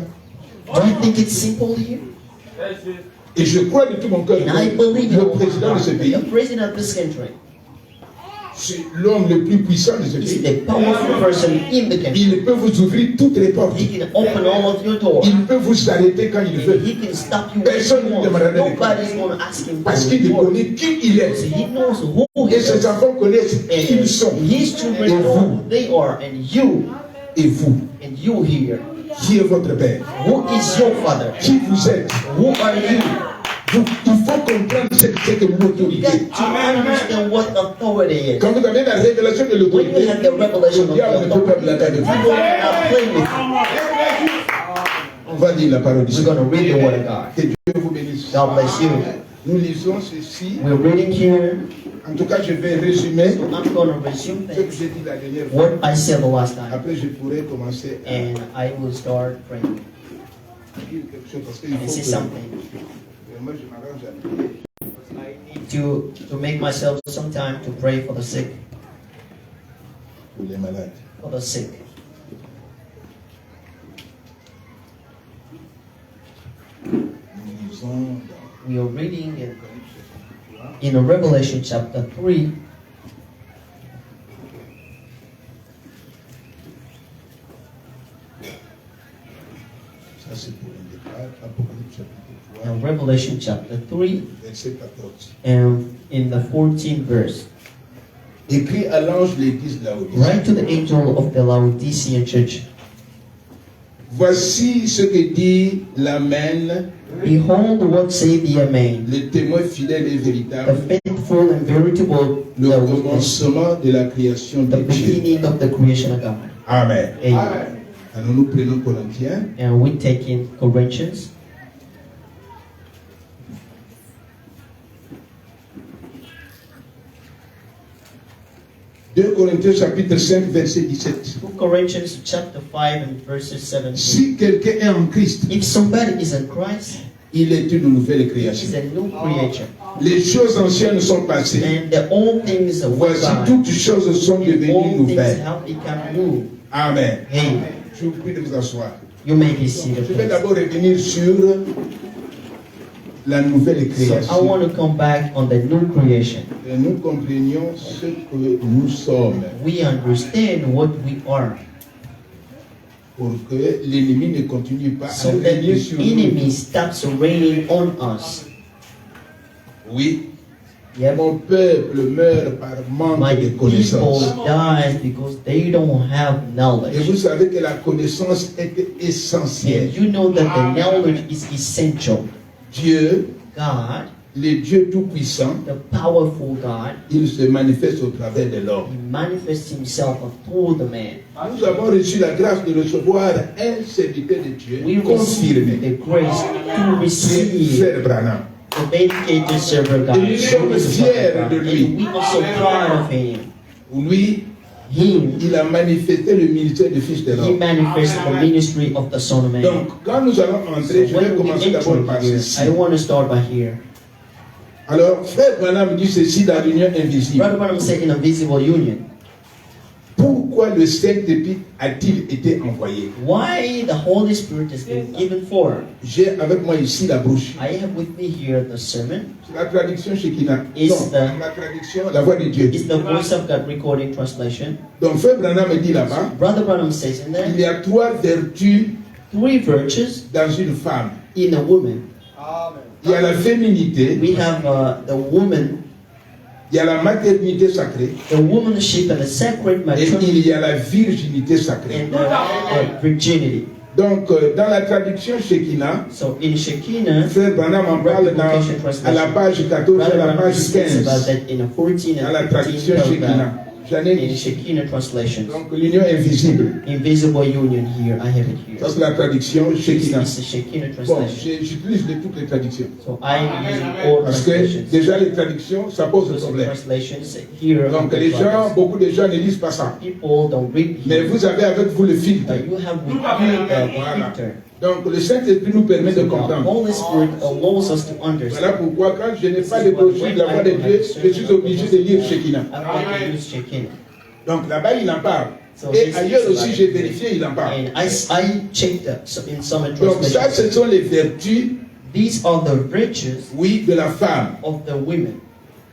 Do you think it's simple here?
Et je crois de tout mon cœur
And I
que
believe in
le
all my
président de ce
heart that
pays,
the president of this country
c'est l'homme le plus puissant de ce
is
pays.
the powerful person in the country.
Il peut vous ouvrir toutes les portes.
He can open all of your doors.
Il peut vous arrêter quand il veut.
And he can stop you when
Personne
he
ne
wants.
demandera de
Nobody's going to ask him for
Parce qu'il
it.
connaît qui il est.
So he knows who he
Et ses
is.
enfants connaissent qui ils sont.
And his children
Et
know
vous,
who they are. And you here.
qui est votre père?
Who is your father?
Qui vous êtes?
Who are you?
Il faut comprendre ce que
You
l'autorité.
got to understand what authority is.
Quand vous avez la révélation de
When
l'autorité,
you have the revelation
le
of
diable
the
ne peut pas blaguer
authority,
de
people
vous.
cannot play with you.
On va lire la parole du
We're
Seigneur.
going to read the word of God.
Que Dieu vous bénisse.
God bless you.
Nous lisons ceci.
We're reading here.
En tout cas, je vais résumer
So I'm going to resume
ce que
things.
j'ai dit la dernière fois.
What I said the last time.
Après, je pourrai commencer à
And I will start praying
dire quelque chose parce qu'il
and
faut
say
que
something.
moi je m'arrange à prier.
I need to make myself some time to pray for the sick.
Pour les malades.
For the sick.
Nous lisons
We are reading
dans
in Revelation chapter 3.
ça c'est pour un départ. Apocalypse chapitre 3,
In Revelation chapter 3
verset 14.
and in the 14th verse.
Écrit à l'ange de l'église de Laodicée.
Write to the angel of the Laodicean church.
Voici ce que dit l'Amen,
Behold what say the Amen,
le témoin fidèle et
the
véritable,
faithful and veritable,
le
the witness,
commencement de la création
the
de Dieu.
beginning of the creation of God.
Amen.
Amen.
Alors nous prenons Corinthiens,
And we take in Corinthians,
2 Corinthiens chapitre 5 verset 17.
2 Corinthians chapter 5 and verses 17.
Si quelqu'un est en Christ,
If somebody is in Christ,
il est une nouvelle
he
création.
is a new creature.
Les choses anciennes sont passées.
And the old things were
Voici
gone.
toutes choses sont
And
devenues
all things
nouvelles.
have become new.
Amen.
Amen.
Je vous prie de vous asseoir.
You may be seated.
Je vais
please.
d'abord revenir sur la nouvelle
So I
création.
want to come back on the new creation.
Et nous comprenions ce que nous sommes
We understand what we are,
pour que l'ennemi ne continue pas
so
à
that
régner
the
sur nous.
enemy stops reigning on us.
Oui,
Yep.
mon peuple meurt par manque
My
de
people
connaissance.
die because they don't have
Et
knowledge.
vous savez que la connaissance est essentielle.
And you know that the knowledge is essential.
Dieu,
God,
le Dieu Tout-Puissant,
the powerful God,
il se manifeste au travers de l'homme.
He manifests Himself through the man.
Nous avons reçu la grâce de recevoir un serviteur de Dieu
We receive
confirmé.
the grace to
C'est
receive
Frère Branham.
the dedicated server God.
Et nous sommes fiers de lui.
And we are so proud of Him.
Lui,
Him,
il a manifesté le ministère du Fils de
He
l'homme.
manifests the ministry of the Son of Man.
Donc, quand nous allons
So
entrer, je vais
when we
commencer d'abord
enter
par
here,
ceci.
I want to start by here.
Alors, Frère Branham dit ceci dans l'union invisible.
Brother Branham said in a visible union.
Pourquoi le Saint-Esprit a-t-il été envoyé?
Why the Holy Spirit has been given for?
J'ai avec moi ici la brochure.
I have with me here the sermon.
C'est la traduction Shekinah.
Is
Non,
the-
la traduction, la voix de Dieu.
It's the Voice of God recording translation.
Donc, Frère Branham dit là-bas,
Brother Branham says in
il
there,
y a 3 vertus
3 virtues
dans une femme.
in a woman.
Il y a la féminité,
We have the woman,
il y a la maternité sacrée
the womanship and the sacred
et
maternity
il y a la virginité sacrée.
and the virginity.
Donc, dans la traduction Shekinah,
So in Shekinah,
Frère Branham en parle à la page 14 et à
Brother
la
Branham
page
speaks about
15
that in a 14
dans la
and 15
traduction Shekinah.
paragraph.
J'en ai
In
ici.
Shekinah translation.
Donc, l'union invisible.
Invisible union here, I have it here.
Ça, c'est la traduction
This
Shekinah.
is the Shekinah
Bon,
translation.
j'utilise toutes les traductions.
So I use all
Parce que
translations.
déjà, les traductions, ça pose
Because the
problème.
translations here
Donc,
are
les
the
gens,
problems.
beaucoup de gens ne lisent pas ça.
People don't read
Mais
here.
vous avez avec vous le filtre.
But you have with you the
Voilà.
filter.
Donc, le Saint-Esprit nous permet de
The
comprendre.
Holy Spirit allows us to
Voilà
understand.
pourquoi, quand je n'ai pas de brochure de la voix de Dieu, je suis obligé de lire Shekinah.
I want to use Shekinah.
Donc, là-bas, il en parle.
So
Et
this
ailleurs
is
aussi,
like-
j'ai vérifié, il en parle.
And I checked that so in some
Donc, ça,
translations.
ce sont les vertus,
These are the riches
oui, de la femme.
of the women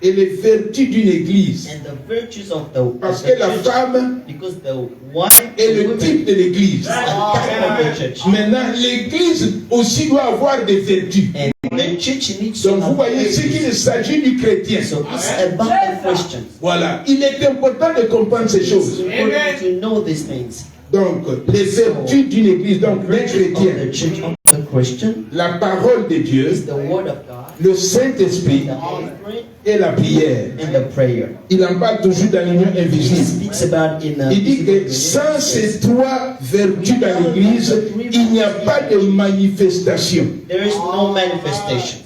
Et les vertus d'une église.
and the virtues of the,
Parce
of
que
the
la
church.
femme
Because the wife
est
the
le
women
type de l'église.
is a type of the church.
Maintenant, l'église aussi doit avoir des vertus.
And the church needs to
Donc, vous
have
voyez, ce
virtues.
qu'il s'agit du chrétien.
So it's about the Christians.
Voilà. Il est important de comprendre ces
It's
choses.
important to know these things.
Donc, les vertus d'une église, donc des
Virtues of
chrétiens.
the church of the Christian
La parole de Dieu,
is the word of God,
le Saint-Esprit
the Holy Spirit,
et la prière.
and the prayer.
Il en parle toujours dans l'union
He
invisible.
speaks about in
Il dit que sans ces 3 vertus dans l'église, il n'y a pas de manifestation.
there is no manifestation.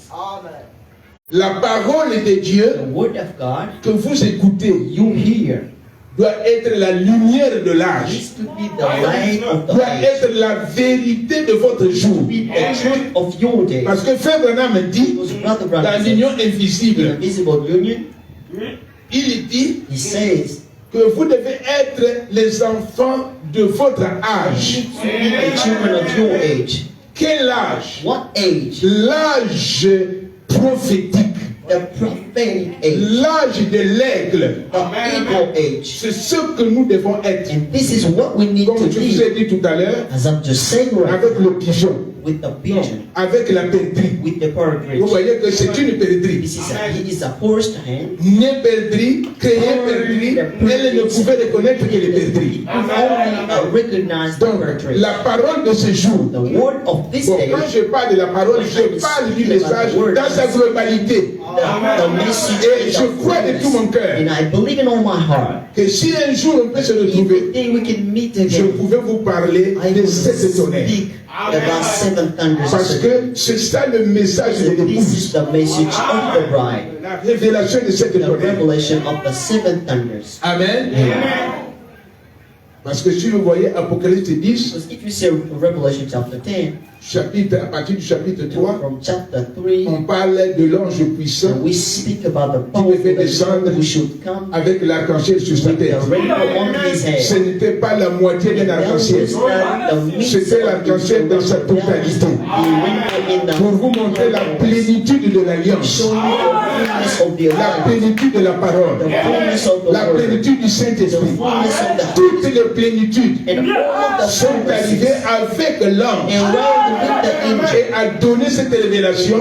La parole de Dieu
The word of God
que vous écoutez
you hear
doit être la lumière de l'âge,
needs to be the light of the
doit
age,
être la vérité de votre jour.
be the truth of your day.
Parce que Frère Branham dit,
Because Brother
dans
Branham
l'union
says, in a
invisible,
visible union,
il dit
he says,
que vous devez être les enfants de votre
you
âge.
need to be the children of your age.
Quel âge?
What age?
L'âge prophétique,
The prophetic age.
l'âge de l'aigle.
The eagle age.
C'est ce que nous devons être.
And this is what we need
Comme
to
je vous ai
be.
dit tout à l'heure,
As I'm just saying right
avec le pigeon.
with the pigeon,
avec la perdrix.
with the
Vous
partridge.
voyez que c'est une perdrix.
It is a horse hen.
Né perdrix, créé perdrix, elle ne pouvait reconnaître que les perdrix.
Only recognize the
Donc,
partridge.
la parole de ce jour,
The word of this
bon,
day,
quand je parle de la parole, je parle du message dans sa globalité.
the message
Et
is
je
of
crois de tout mon cœur
and I believe in all my heart.
que si un jour on peut se
If
retrouver,
the day we can meet
je
again,
pouvais vous parler
I
de
will
sept tonnerres.
speak about 7 thunders.
Parce que c'est ça le message de
This
l'épouse.
is the message of the bride,
La révélation de sept
the
tonnerres.
revelation of the 7 thunders.
Amen. Parce que si vous voyez Apocalypse 10,
Because if you see Revelation chapter 10,
chapitre, à partir du chapitre 3,
from chapter 3,
on parle de l'ange puissant
and we speak about the powerful angel who should come
avec l'arc-en-ciel sur sa
with
tête.
the rainbow on his
Ce
head.
n'était pas la moitié d'un
That
arc-en-ciel.
was not the midst
C'était
of
l'arc-en-ciel dans sa
the rainbow.
totalité.
The rainbow in
Pour
the
vous montrer la plénitude de l'alliance,
showing the fullness of the
la
alliance,
plénitude de la
the
parole,
fullness of the
la
word,
plénitude du
the
Saint-Esprit.
fullness of the
Toutes les plénitudes
and all of the
sont arrivées
fullness.
avec l'ange
And round with the angel
et a donné cette révélation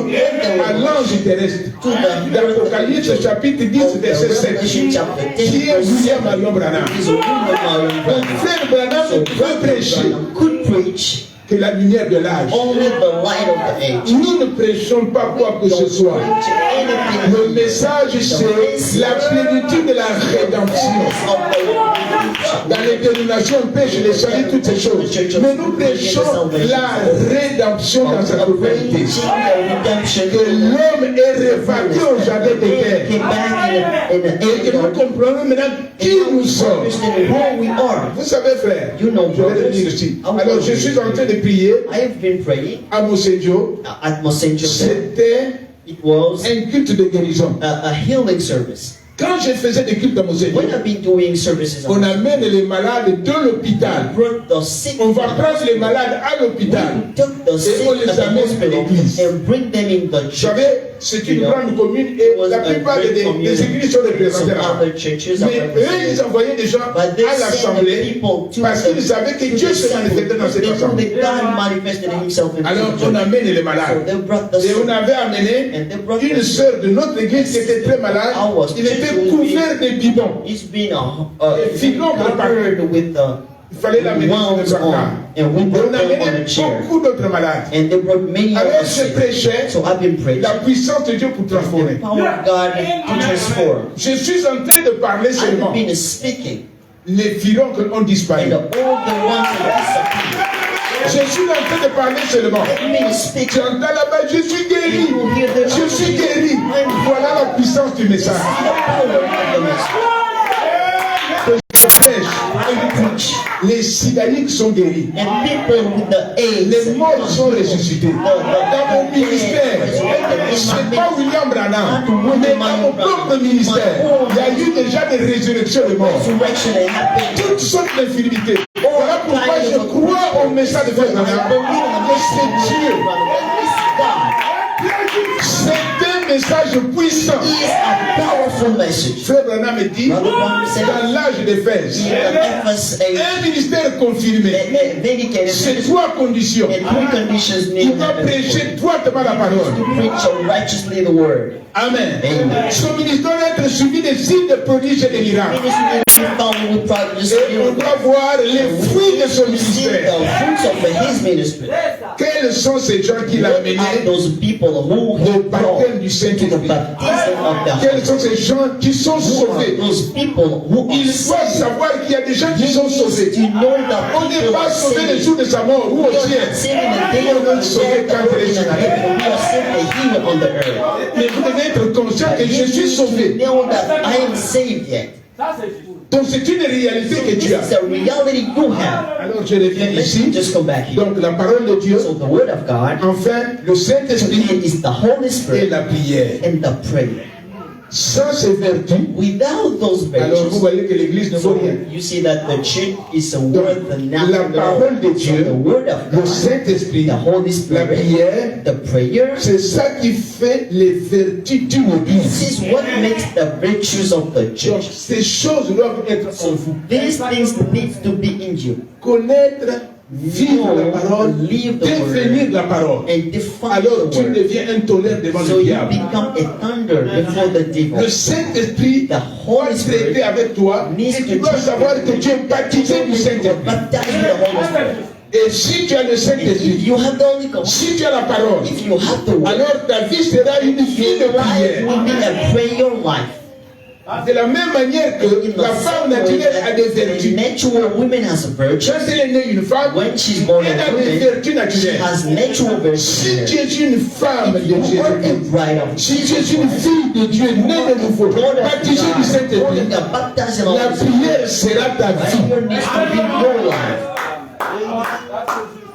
à l'ange terrestre.
to the
L'Apocalypse chapitre 10 verset 7.
Revelation chapter 10
Qui est William Marion Branham?
is a William
Mon frère Branham
So
peut
Brother
prêcher
Branham could preach
que la lumière de l'âge.
only the light of the age.
Nous ne prêchons pas quoi que ce
Don't
soit.
preach anything.
Le message, c'est la plénitude de la rédemption.
Of the redemption.
Dans les dénominations, on prêche les saluts, toutes ces choses. Mais nous prêchons la rédemption dans sa totalité.
Preaching the redemption.
Que l'homme est réparti au jardin d'Éden.
Came back in
Et que nous
the
comprenons maintenant qui nous sommes.
understand who we are.
Vous savez, frère,
You know,
je vais le
brothers.
dire ici. Alors, je suis en train de prier
I have been praying
à Monsenjo.
at St. Joseph.
C'était
It was
un culte de guérison.
a healing service.
Quand je faisais des cultes à Monsenjo,
When I've been doing services,
on amène les malades de
I
l'hôpital.
brought the sick.
On va prendre les malades à l'hôpital.
We took the sick
on les
at the
amène à
hospital
l'église.
and bring them in the
Vous
church.
savez, c'est une grande commune et la plupart des églises sont représentées
Some
là.
other churches are
Mais eux,
represented.
ils envoyaient des gens
But they
à
send the
l'assemblée
people to
parce qu'ils savaient que Dieu se manifestait dans cette
They knew
assemblée.
that God manifested himself in
Alors,
the
on
church.
amène les
So
malades.
they brought the
Et on
sick.
avait amené
And they brought
une
the sick.
sœur de notre église qui était très malade. Il était couvert de bidons.
It's been
covered
with the
Il fallait l'amener sur
wounds
le brancard.
on, and we
Et
brought
on a
them on a
amené
chair.
beaucoup d'autres malades.
And they brought many
Alors,
other
je
sick.
prêchais
So I've been praying.
la puissance de Dieu pour
The
transformer.
power of God to transform.
Je suis en train de parler
I've
seulement.
been speaking,
Les furoncles ont disparu.
and all the ones that disappeared.
Je suis en train de parler seulement.
I've been speaking.
Tu entends là-bas, je suis guéri. Je suis guéri. Voilà la puissance du message.
The power of the message.
Je prêche.
I preach,
Les sidaïques sont guéris.
and people with the AIDS,
Les morts sont ressuscités. Dans mon ministère, c'est pas William Branham, mais dans mon propre ministère, il y a eu déjà des résurrections de morts.
resurrection that happened.
Toutes sortes d'infirmités. Voilà pourquoi je crois au message de Frère Branham. Que c'est Dieu. C'est un message puissant.
Is a powerful message.
Frère Branham me dit, dans l'âge d'Éphèse, un ministère confirmé,
Dedicated
c'est trois conditions.
and three conditions
Il
needed
doit
to
prêcher droitement la parole.
preach righteously the word.
Amen.
Amen.
Son ministère doit être suivi des signes, de prodiges et des miracles.
Ministry to be found with prodigies
Et on doit voir les fruits de son
to see the
ministère.
fruits of his ministry.
Quels sont ces gens qui l'ont
What
amené
are those people who
au
have brought
baptême du
to the
Saint-Esprit?
baptism of the
Quels
Holy
sont ces gens qui sont
Who are
sauvés?
those people who are
Il doit
saved?
savoir qu'il y a des gens qui sont sauvés.
To know that
On n'est
people
pas
are
sauvé le
saved.
jour de sa mort ou au
We are
ciel.
not saved in the day of the dead, the Lord in the heaven. We are saved and healed on the earth.
Mais vous devez être conscient que je suis sauvé.
Know that I am saved yet.
Donc c'est une réalité que
This
tu as.
is a reality you have.
Alors je reviens
Let's
ici.
just go back here.
Donc la parole de Dieu,
So the word of God,
enfin le Saint-Esprit
it is the Holy
et
Spirit
la prière.
and the prayer.
Sans ces vertus,
Without those
alors vous
virtues,
voyez que l'Église ne vaut
so
rien.
you see that the church is
Donc,
worth
la
nothing.
parole de
So
Dieu,
the word of
le
God,
Saint-Esprit,
the Holy
la
Spirit,
prière,
the prayer,
c'est ça qui fait les vertus d'une Église.
this is what makes the virtues of the
Donc
church.
ces choses doivent être en vous.
These things need to be in you.
Connaître vivre la parole,
live the
définir
word,
la parole,
and define
alors
the
tu
word.
deviens un tolère devant
So
le
you
diable.
become a thunder before the devil.
Le Saint-Esprit
The
doit
Holy
traiter
Spirit
avec toi
needs
et
to
tu dois
treat
savoir
you.
que tu es baptisé du Saint-Esprit.
Baptized with the Holy Spirit.
Et si tu as le
If
Saint-Esprit,
you have the Holy Ghost,
si tu as la parole,
if you have the word,
alors ta vie sera une vie de
your life
prière.
will be a prayer life.
De la même manière que
In
la
the
femme
same way
naturelle a des
that a
vertus.
natural woman has a virtue,
Quand elle est née une femme,
when she's born
elle
a
a des
woman,
vertus
she
naturelles.
has natural virtues.
Si tu es une femme
If
de
you are a
Jésus,
bride of
si tu es
Jesus
une
Christ,
fille de Dieu, née de nouveau,
born of
baptisée du
God, born
Saint-Esprit,
of God, baptized in the
la
Holy Spirit,
prière sera ta vie.
prayer needs to be your life.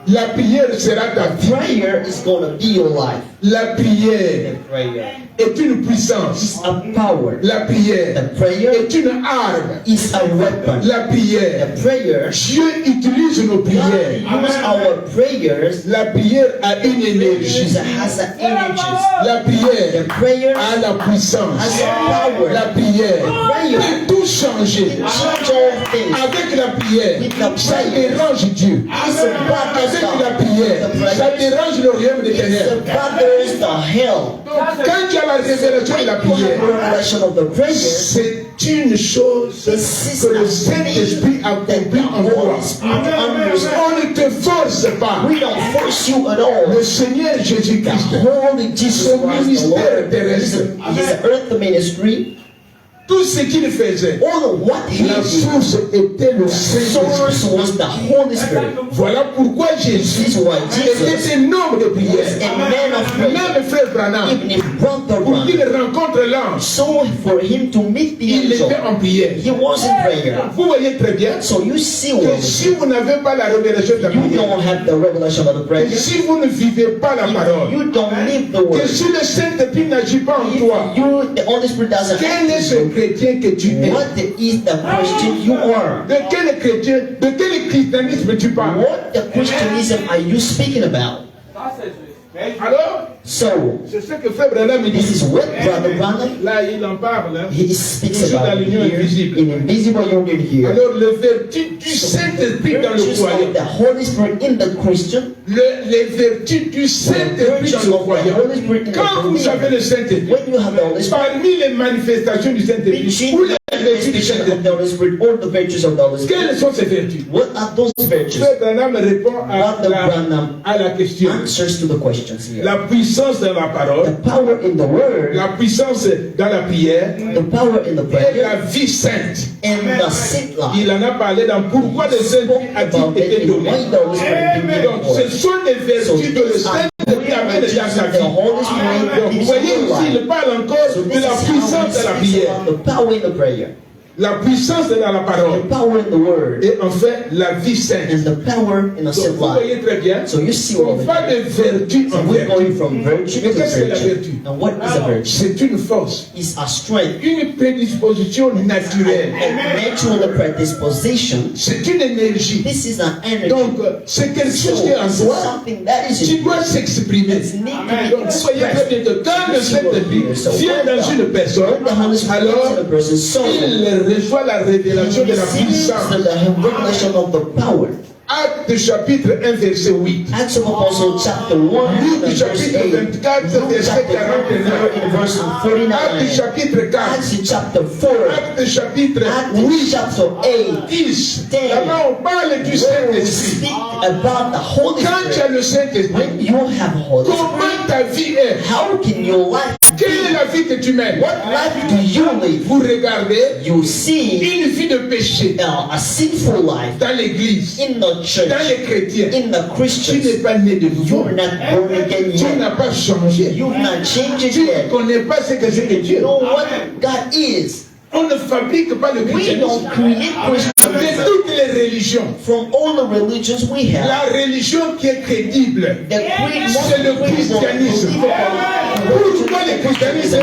La prière sera ta vie.
Prayer is going to be your life.
La prière
The prayer
est une puissance.
is a power.
La prière
The prayer
est une arme.
is a weapon.
La prière,
The prayer,
Dieu utilise nos
God
prières.
uses our prayers.
La prière a une énergie.
Jesus has an energy.
La prière
The prayer
a la puissance.
has a power.
La prière peut tout changer.
Change all things.
Avec la prière, ça dérange Dieu.
It's a bothers
Avec la
God.
prière, ça dérange le royaume des
It's
ténèbres.
a bothers the hell.
Quand tu as la révélation de la
You have
prière,
the revelation of the prayer.
c'est une chose que le Saint-Esprit accomplit en toi. On ne te force pas.
We don't force you at all.
Le Seigneur
The
Jésus-Christ,
Holy Jesus
son
Christ, the
ministère
Lord,
terrestre,
His earth ministry,
tout ce qu'il faisait,
all of what He
la
did,
source était le
the
Saint-Esprit.
source was the Holy Spirit.
Voilà pourquoi Jésus
This is why Jesus
était un homme de
was
prière.
a man of prayer.
Même frère Branham,
Even if brother
pour qu'il
Branham,
rencontre l'ange,
so for him to meet the
il était
angel,
en prière.
he was in prayer.
Vous voyez très bien
So you see
que
what
si vous n'avez pas la révélation de la
you
prière,
don't have the revelation of the prayer.
que si vous ne vivez pas la parole,
You don't live the
que
word.
si le Saint-Esprit n'agit pas en toi,
You, the Holy Spirit doesn't
quel est
act
ce
in you.
chrétien que tu es?
What is the Christian you are?
De quel chrétien, de quel christianisme tu parles?
What the Christianism are you speaking about?
Alors,
So,
c'est ce que frère Branham me
this
dit.
is what Brother Branham,
Là, il en parle. Hein.
he speaks
Toujours dans
about
l'union
here,
invisible.
in invisible union here.
Alors, le vertu du Saint-Esprit dans le
Virtues of
croyant.
the Holy Spirit in the Christian,
Les vertus du Saint-Esprit dans le croyant. Quand vous avez le Saint-Esprit,
when you have the Holy Spirit,
parmi les manifestations du Saint-Esprit,
between
ou
the
les vertus du
manifestation of
Saint-Esprit,
the Holy Spirit or the virtues of the Holy Spirit,
quelles sont ces vertus?
what are those virtues?
Frère Branham répond
Brother Branham
à la question.
answers to the questions here.
La puissance dans la parole,
The power in the word,
la puissance dans la prière
the power in the
et
prayer,
la vie sainte.
and the sick
Il
life.
en a parlé dans pourquoi le Saint-Esprit
About
a-t-il
it
été
in
donné.
why the Holy Spirit been
Donc,
given
ce
for.
sont les
So
vertus que le
these are
Saint-Esprit amène dans
virtues
sa
that the
vie.
Holy Spirit
Donc, vous
gives
voyez
to
ici,
life.
il parle encore
So
de
this
la
is how
puissance
he
de la
speaks
prière.
about the power in the prayer,
La puissance est dans la
the
parole.
power in the word,
Et enfin, la vie sainte.
and the power in a
Donc,
sick
vous
life.
voyez très bien.
So you see
On
all of
va
it.
de vertu
So
en
we're
vertu.
going from virtue
Mais
to
qu'est-ce que la
virtue.
vertu?
And what is a virtue?
C'est une force,
It's a strength,
une prédisposition naturelle.
a natural predisposition.
C'est une énergie.
This is an energy.
Donc, c'est quelque
So
chose qui est en
it's
toi.
something that is
Tu
in
dois s'exprimer.
It's need to be
Donc, vous voyez très bien que quand le Saint-Esprit vient dans une personne,
when the Holy Spirit
alors
is in a person's soul,
il reçoit la révélation de la
receives
puissance.
the revelation of the power.
Acte chapitre 1, verset 8.
Acts of Apostles chapter 1
Luc
verse
chapitre
8.
24,
Luke
verset
chapter
49.
24 in verse
Acte
49.
chapitre 4.
Acts chapter 4.
Acte chapitre
Acts
8,
chapter 8.
10.
10.
Là-bas, on parle du
Where we
Saint-Esprit.
speak about the Holy
Quand tu as
Spirit.
le Saint-Esprit,
When you have Holy Spirit,
comment ta vie est?
how can your life
Quelle est la vie que tu mènes?
What life do you live?
Vous regardez
You see
une vie de péché
a sinful life
dans l'église,
in the
dans
church,
les chrétiens.
in the
Tu
Christians.
n'es pas né de nouveau.
You're not born again
Tu
yet.
n'as pas changé.
You've not changed
Tu ne
yet.
connais pas ce que c'est que
You
Dieu.
know what God is.
On ne fabrique pas le
We
christianisme
don't create
de
Christianism
toutes les religions.
from all the religions we have.
La religion qui est crédible,
The creed
c'est le christianisme. Pourquoi le christianisme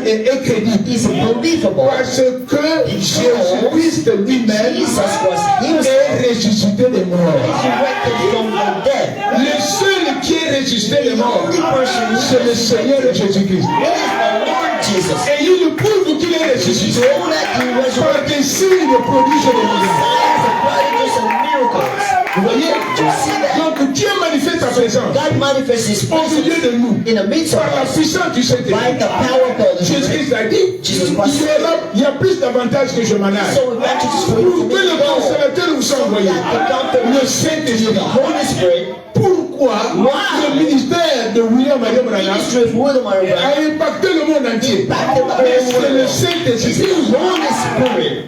est crédible?
is believable.
Parce que Jésus-Christ lui-même
Jesus was himself
est ressuscité des morts.
resurrected from the dead.
Le seul qui est ressuscité des morts, c'est le Seigneur Jésus-Christ.
It is the Lord Jesus.
Et il prouve qu'il est ressuscité
So that he
par
resurrected
des signes, des prodiges et des miracles.
signs and prodigies and miracles.
Vous voyez?
You see that?
Donc Dieu manifeste sa présence
God manifests His
au milieu
presence
de nous
in the midst of
par la
us
puissance du
by
Saint-Esprit.
the power of the Holy
Jésus-Christ
Spirit.
a dit,
Jesus Christ.
il y a plus d'avantages que je m'en aille.
So advantages for you
Pour
to
que le
go.
consolateur vous soit envoyé. Le Saint-Esprit.
The Holy Spirit,
Pourquoi le ministère de William Mariam Branham
ministry of William Mariam
a impacté le monde entier?
impacted the
Mais
whole
c'est le
world.
Saint-Esprit.
The Holy Spirit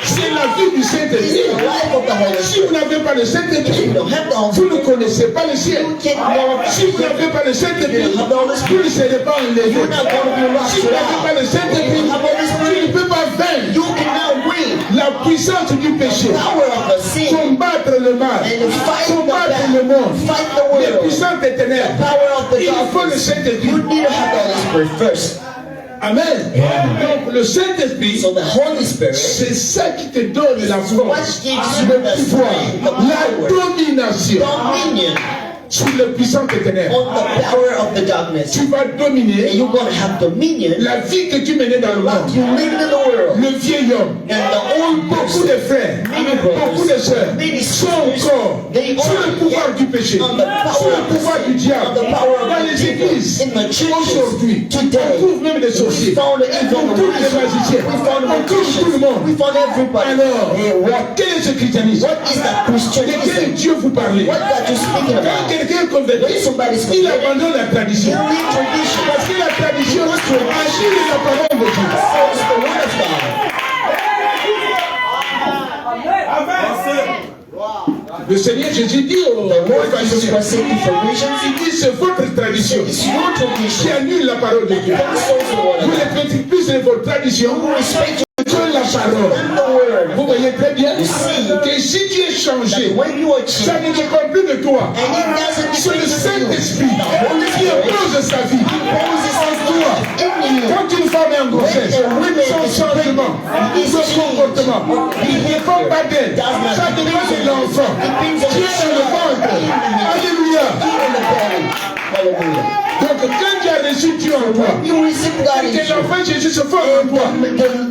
C'est la vie du
is
Saint-Esprit.
the life of the Holy
Si vous
Spirit.
n'avez pas le
If
Saint-Esprit,
you don't have the Holy
vous ne
Spirit,
connaissez pas le ciel.
you can't know
Si vous n'avez pas le Saint-Esprit, vous ne serez pas enlevé.
You're not going to be locked
Si vous n'avez pas le Saint-Esprit, tu ne peux pas vaincre
You cannot win
la puissance du péché,
the power of the sin
combattre le mal,
and fight the
combattre le
battle,
monde,
fight the
les
world,
puissances des ténèbres.
power of the
Il faut le
darkness.
Saint-Esprit.
You need to have the Holy Spirit first.
Amen. Donc le Saint-Esprit,
So the Holy Spirit,
c'est ça qui te donne la
what
force,
gives you
le
the
pouvoir,
strength, the
la
power,
domination
dominion
sur les puissances des ténèbres.
on the power of the darkness.
Tu vas
And
dominer
you're going to have dominion
la vie que tu menais dans le
like
monde.
you live in the world.
Le vieil homme,
And the old
beaucoup
person,
de frères,
many
beaucoup de
brothers,
sœurs
many
sont
sisters,
encore
they
sous le
are
pouvoir
yet
du péché,
on the power
sous le
of the
pouvoir
sin,
du diable.
on the power of
Dans
the
les
devil.
églises,
In the churches,
aujourd'hui,
today,
on trouve même des sorciers,
we found
on
even
trouve des magiciens,
we found
on trouve tout le monde.
we found everybody.
Alors,
Hey, what
quel est ce christianisme?
is that
De
Christianism?
quel Dieu vous parlez?
What that you speaking
Quand
about?
quelqu'un est converti,
When somebody's
il
converted,
abandonne la tradition.
you leave tradition.
Parce que la tradition agit de la parole de Dieu.
So it's the word of God.
Le Seigneur Jésus dit aux
The Lord Jesus
pharisiens,
Christ said to Pharisees,
il dit c'est votre tradition
it's your
qui
tradition
annule la parole de Dieu.
that cancels the word
Vous
of God.
ne faites plus de votre tradition
You respect
que la parole.
and the word.
Vous voyez très bien
You see
que si tu es changé,
that when you are
ça
changed,
ne dépend plus de toi.
and it doesn't
C'est le
depend on you,
Saint-Esprit
the Holy
qui
Spirit
impose sa vie
imposes
en toi.
in you.
Quand une femme est en grossesse, son changement, son comportement, il ne dépend pas d'elle. Ça dépend de l'enfant. Qui est dans le ventre. Alléluia.
In the belly. Hallelujah.
Donc quand tu as reçu Dieu en toi,
You receive God in
que
you.
l'enfant Jésus se forme en toi,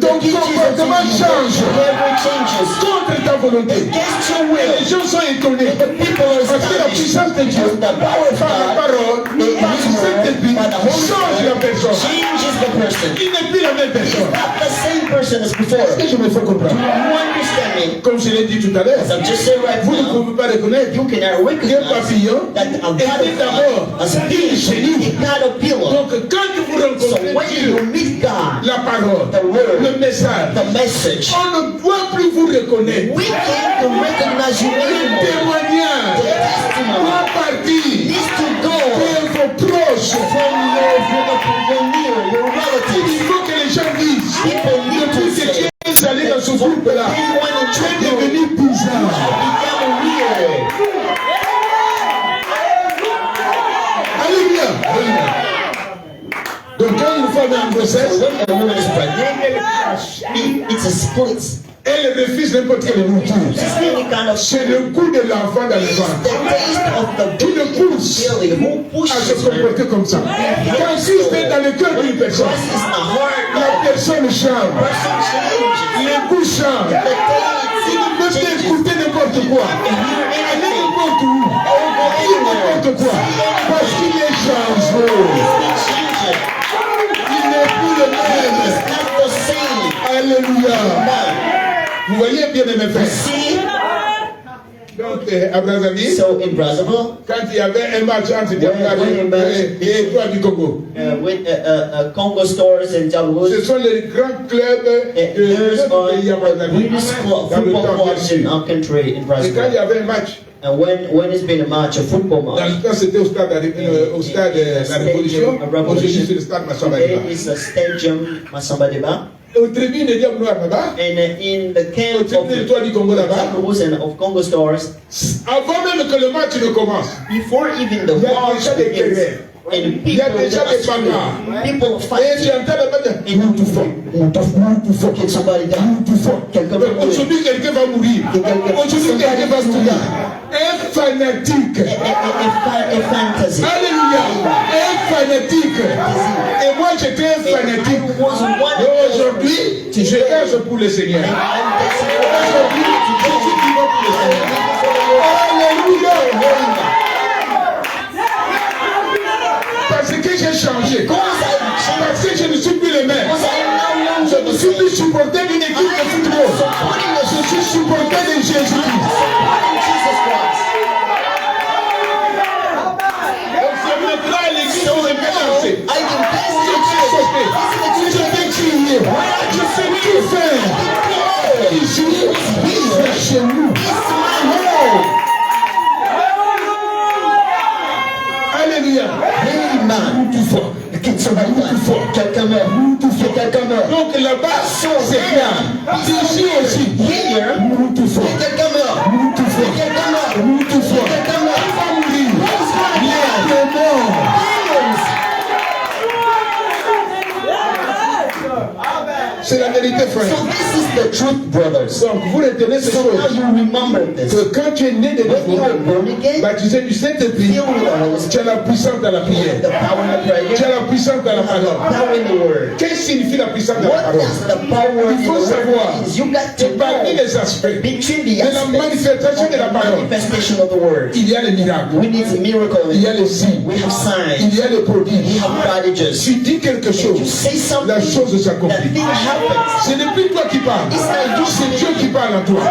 ton comportement change
Never changes.
contre ta volonté.
Against your
Et
will.
les gens sont étonnés.
People are
Parce que la puissance de Dieu,
The power of
par la
God
parole, par le Saint-Esprit,
by the Holy
change la
Spirit
personne.
changes the person.
Il n'est plus la même personne.
Not the same person as
Est-ce
before.
que je me fais comprendre?
You understand me?
Comme je l'ai dit tout à l'heure,
As I've just said right
vous ne
now,
pouvez pas reconnaître
you cannot
qu'un
recognize
papillon
that a
était d'abord
butterfly as a
une
bee,
chenille.
not a pillow.
Donc quand vous
So
rencontrez
when you
Dieu,
meet God,
la parole,
the word,
le message,
the message,
on ne doit plus vous reconnaître.
we can recognize you
Le
anymore.
témoignage
The testimony
doit partir
needs to go
de vos proches.
from your near, your
Il
relatives.
faut que les gens disent,
People need
depuis
to
que tu
say,
es allé dans ce groupe-là, tu es devenu
I
bizarre.
become weird.
Alléluia. Donc quand une femme est en grossesse,
When a woman is pregnant, it's a split.
elle refuse n'importe quelle nourriture.
It's any kind of
C'est le goût de l'enfant dans le
the
ventre
taste of the
qui le pousse
belly. Who
à
pushes
se
her?
comporter comme ça. Quand Christ est dans le cœur d'une personne,
Christ is in the heart.
la personne change,
Person changes.
les goûts changent.
The taste
Il ne peut plus
changes.
écouter n'importe quoi. Aller n'importe où. Dire n'importe quoi. Parce qu'il est changé. Il n'est plus le même.
It's not the same.
Alléluia. Vous voyez bien mes frères.
See?
Donc à Brazzaville,
So in Brazzaville,
quand il y avait un match entre Diablotard et Étoile du Congo,
with Congo stores and Jabuti,
ce sont les grands clubs de
there's
notre pays à
a
Brazzaville.
British club,
Dans le
football
temps, bien
clubs in
sûr.
our country in
Et quand il y
Brazzaville.
avait un match,
And when it's been a match, a football
dans
match,
le temps c'était au stade La Révolution, aujourd'hui c'est le stade Massamba
today
Débat.
is a stadium Massamba Deba,
Au tribune des Diables Noirs là-bas,
and in the
au
camp
tribune de
of
l'Étoile du Congo là-bas,
Jabuti and of Congo stores,
avant même que le match ne commence,
before even the
il y a
match
déjà des
begins,
guerriers.
and
Il y a
people
déjà des bagarres.
people
Et tu
fighting.
entends là-bas dire, nous tout fort.
Can somebody die? Quelqu'un va mourir.
Aujourd'hui, quelqu'un va mourir. Aujourd'hui, quelqu'un va mourir. Un fanatique.
A fantasy.
Alléluia. Un fanatique. Et moi, j'étais un fanatique.
I was one
Et
of
aujourd'hui, je gage pour le Seigneur.
I'm
Aujourd'hui, je suis vivant pour le Seigneur. suis plus supporter d'une équipe de football. Je suis supporter de Jésus-Christ. Donc c'est maintenant à l'église que je vais danser. Je vais crier. Je sais tout faire. Ici, chez nous. Alléluia.
Amen.
Tout fort.
Quelqu'un meurt. Quelqu'un meurt.
Donc là-bas, c'est clair. Ici aussi.
Here,
Tout fort.
quelqu'un meurt.
Tout fort.
Quelqu'un meurt.
Tout fort.
Quelqu'un meurt.
Il va mourir. Il est mort. C'est la vérité,
So
frère.
this is the truth, brothers.
Donc, vous retenez ces
So now
choses.
you remember this.
Que quand tu es né de
When you are
nouveau,
born again,
baptisé du Saint-Esprit,
filled with the Holy
tu
Spirit,
as la puissance dans la
you have
prière.
the power in the
Tu as
prayer,
la puissance dans la
you have the
parole.
power in the word.
Qu'est-ce que signifie la puissance dans la
What
parole?
does the power in
Il
the
faut savoir
word means? You got to
que parmi
know
les aspects
between the
de la
aspects
manifestation
of
de la
the
parole,
manifestation of the word.
il y a les miracles,
We need a miracle.
il y a les signes,
We have signs.
il y a les
We
prodiges.
have prodigies.
Tu dis quelque
You
chose,
say something,
la chose
that
s'accomplit.
thing happens.
Ce n'est plus toi qui parles, c'est Dieu qui parle en toi.
God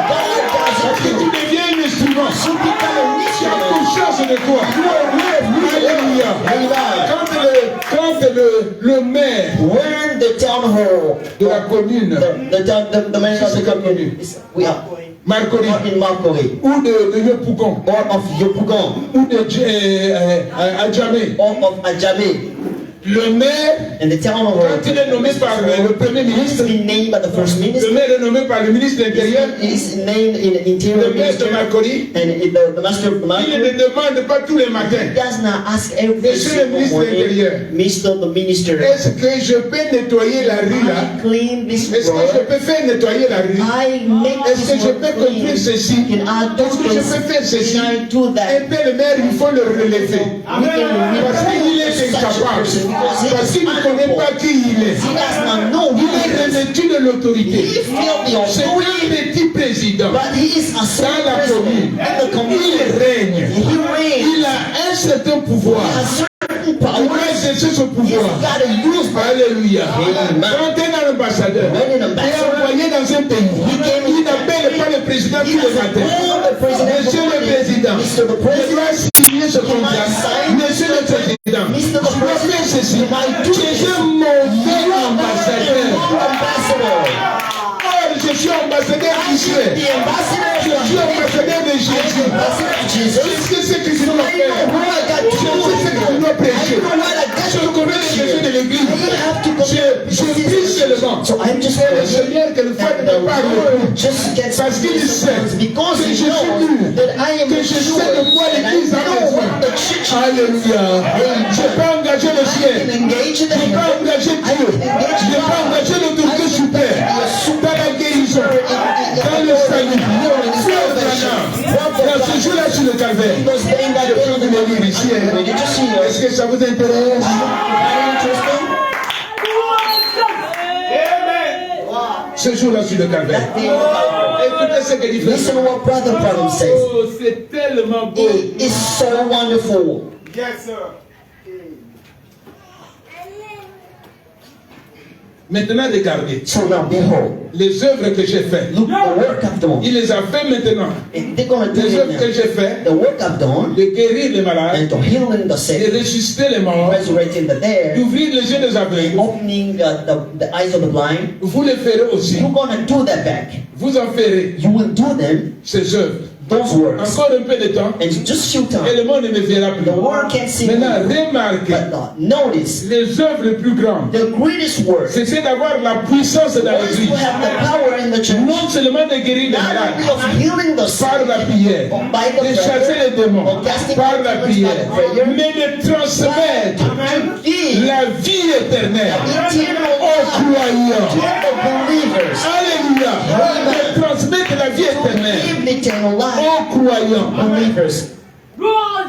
does
Tu
it.
deviens un instrument.
You become a
Tu as
missionary.
conscience de toi. Alléluia. Quand le maire
When the town hall,
de la commune,
the man of the community, we are
Marconi,
in Marcory,
ou de Yopougon,
or of Yopougon,
ou de Adjamé,
or of Ajame,
le maire,
and the town hall,
quand il est nommé par le Premier
he's
ministre,
been named by the first
le
minister,
maire est nommé par le ministre de l'Intérieur,
he's named in the interior
le maire de
minister,
Marconi,
and the master of the
il
Marcory.
ne demande pas tous les matins,
He does not ask every
Monsieur le
single
ministre
morning,
intérieur,
Mr. the Minister,
est-ce que je peux nettoyer la rue là?
I clean this
Est-ce que je
road.
peux faire nettoyer la rue?
I make
Est-ce que
this
je
road
peux
clean.
construire ceci?
Can I do
Est-ce que je peux faire
this?
ceci?
Can I do that?
Un peu le maire, il faut le relever. Parce qu'il est incapable. Parce qu'il ne connaît pas qui il est.
He does not know who
Il est
he is.
revêtu de l'autorité.
He felt the
C'est
authority,
un petit président.
but he is a
Dans la
president
commune,
in the
il
community.
règne.
He reigns.
Il a un certain pouvoir.
He has certain
Il doit
powers.
exercer ce
He's
pouvoir.
got to use that.
Alléluia.
Amen.
Quand un ambassadeur
When an
est
ambassador,
envoyé dans un pays, il n'appelle pas le président
he
tous les
doesn't
matins.
call the president.
Monsieur le Président,
Mr. the
je
President,
dois signer ce contrat. Monsieur le Président, je dois faire ceci. Tu es un mauvais ambassadeur.
ambassador.
Or, je suis ambassadeur d'Israël.
The ambassador
Je suis ambassadeur de Jésus.
ambassador of Jesus.
Je sais ce que je dois faire. Je sais ce que je dois prêcher. Je connais les besoins de l'église. Je prie seulement.
So I'm just
Et le Seigneur, que le Père ne me parle plus.
just get
Parce qu'il sait
because
que
he
je suis
knows
nul,
that I am
que je sais de quoi
and I
l'église a
know
besoin.
what the church
Alléluia. Je peux engager le
can
ciel.
engage in
Je peux
the
engager Dieu. Je peux engager l'autorité suprême dans la guérison, dans le salut. Frère Branham, dans ce jour-là sur le calvaire, je peux vous le lire ici. Hein. Est-ce que ça vous intéresse? Ce jour-là sur le calvaire. Écoutez ce que dit Frère.
Listen to what Brother Branham says.
Oh, c'est tellement beau.
It is so wonderful.
Yes, sir. Maintenant, regardez.
So now behold,
Les œuvres que j'ai faites.
look the work I've done.
Il les a fait maintenant.
And they're gonna do
Les
it
œuvres que
now.
j'ai faites,
The work I've done,
de guérir les malades,
and to healing the
de
sick,
ressusciter les morts,
resurrecting the dead,
d'ouvrir les yeux des aveugles,
opening the eyes of the blind.
vous les ferez aussi.
You're gonna do that back.
Vous en ferez
You will do them,
ces œuvres.
those works,
Encore un peu de temps,
and just few
et
times.
le monde ne me verra plus.
The world can't see me.
Maintenant, remarquez,
But notice,
les œuvres les plus grandes,
the greatest work
c'est d'avoir la puissance dans
is
l'église.
to have the power in the church.
Non seulement de guérir les
Not
malades,
only of healing the sick,
par la prière,
or by the
de chasser
prayer,
les démons,
or casting
par
out
la
demons
prière,
by the prayer,
mais de transmettre
to give
la vie éternelle
eternal
aux
life
croyants.
to the believers.
Alléluia. De transmettre la vie éternelle
Give eternal life
aux croyants.
believers.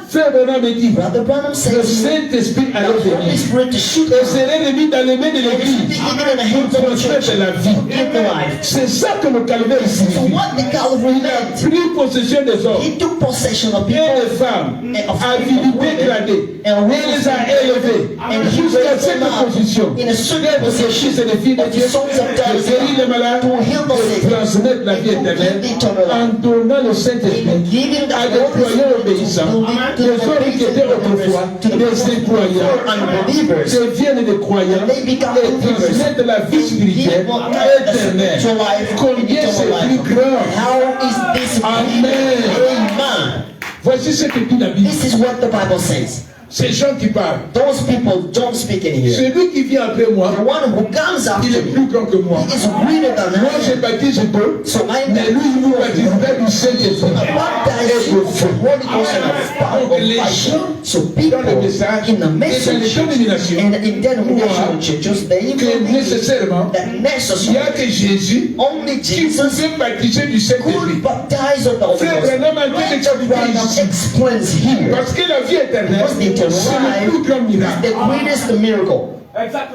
Frère Branham me dit,
Brother Branham
le
says
Saint-Esprit allait
the Holy
venir
Spirit to shoot
et serait remis dans les mains de
and
l'Église
be given in the hands
pour
of the church.
transmettre la vie.
Give the life.
C'est ça que le calvaire
So
signifie.
what the Calvary
Il a
meant,
pris possession des hommes
he took possession of
et
people
des femmes,
and of
a
people,
dégradé,
and
et les a élevés
and he
jusqu'à
raised
cette
them up
position.
in a certain
D'être des
position
fils et des filles de
of
Dieu,
the sons of God,
de guérir les malades,
to heal the
de
sick,
transmettre la vie
and to
éternelle
give the eternal
en
life.
donnant le
In
Saint-Esprit
giving the
à des
Holy
croyants
Spirit
obéissants.
to
Les hommes qui étaient autrefois
to the
des incroyants
unbelievers,
deviennent des croyants
they become
et
believers.
transmettent la vie spirituelle éternelle.
Spiritual life,
Combien c'est
eternal
plus
life.
grand.
How is this?
Amen.
Amen.
Voici ce que dit la Bible.
This is what the Bible says.
Ces gens qui parlent.
Those people don't speak in here.
Celui qui vient après moi,
The one who comes after
il est
me
plus grand que moi.
is greater than
Moi, je
I.
baptise peu,
So I
mais lui, il nous baptisera du Saint-Esprit.
baptize you with the Holy Ghost and of fire.
Donc, les gens
So
dans
people
le message
in the
et dans les
message
dénominations
and in denominational churches, they
que
believe
nécessairement,
that
il n'y a
necessarily
que Jésus
only
qui
Jesus
pouvait baptiser du Saint-Esprit.
could baptize of the Holy
Frère
Ghost.
Branham a été expliqué
Branham
ici.
explains here
Parce que la vie éternelle,
Because the eternal
c'est le
life
plus grand
is
miracle.
the greatest miracle.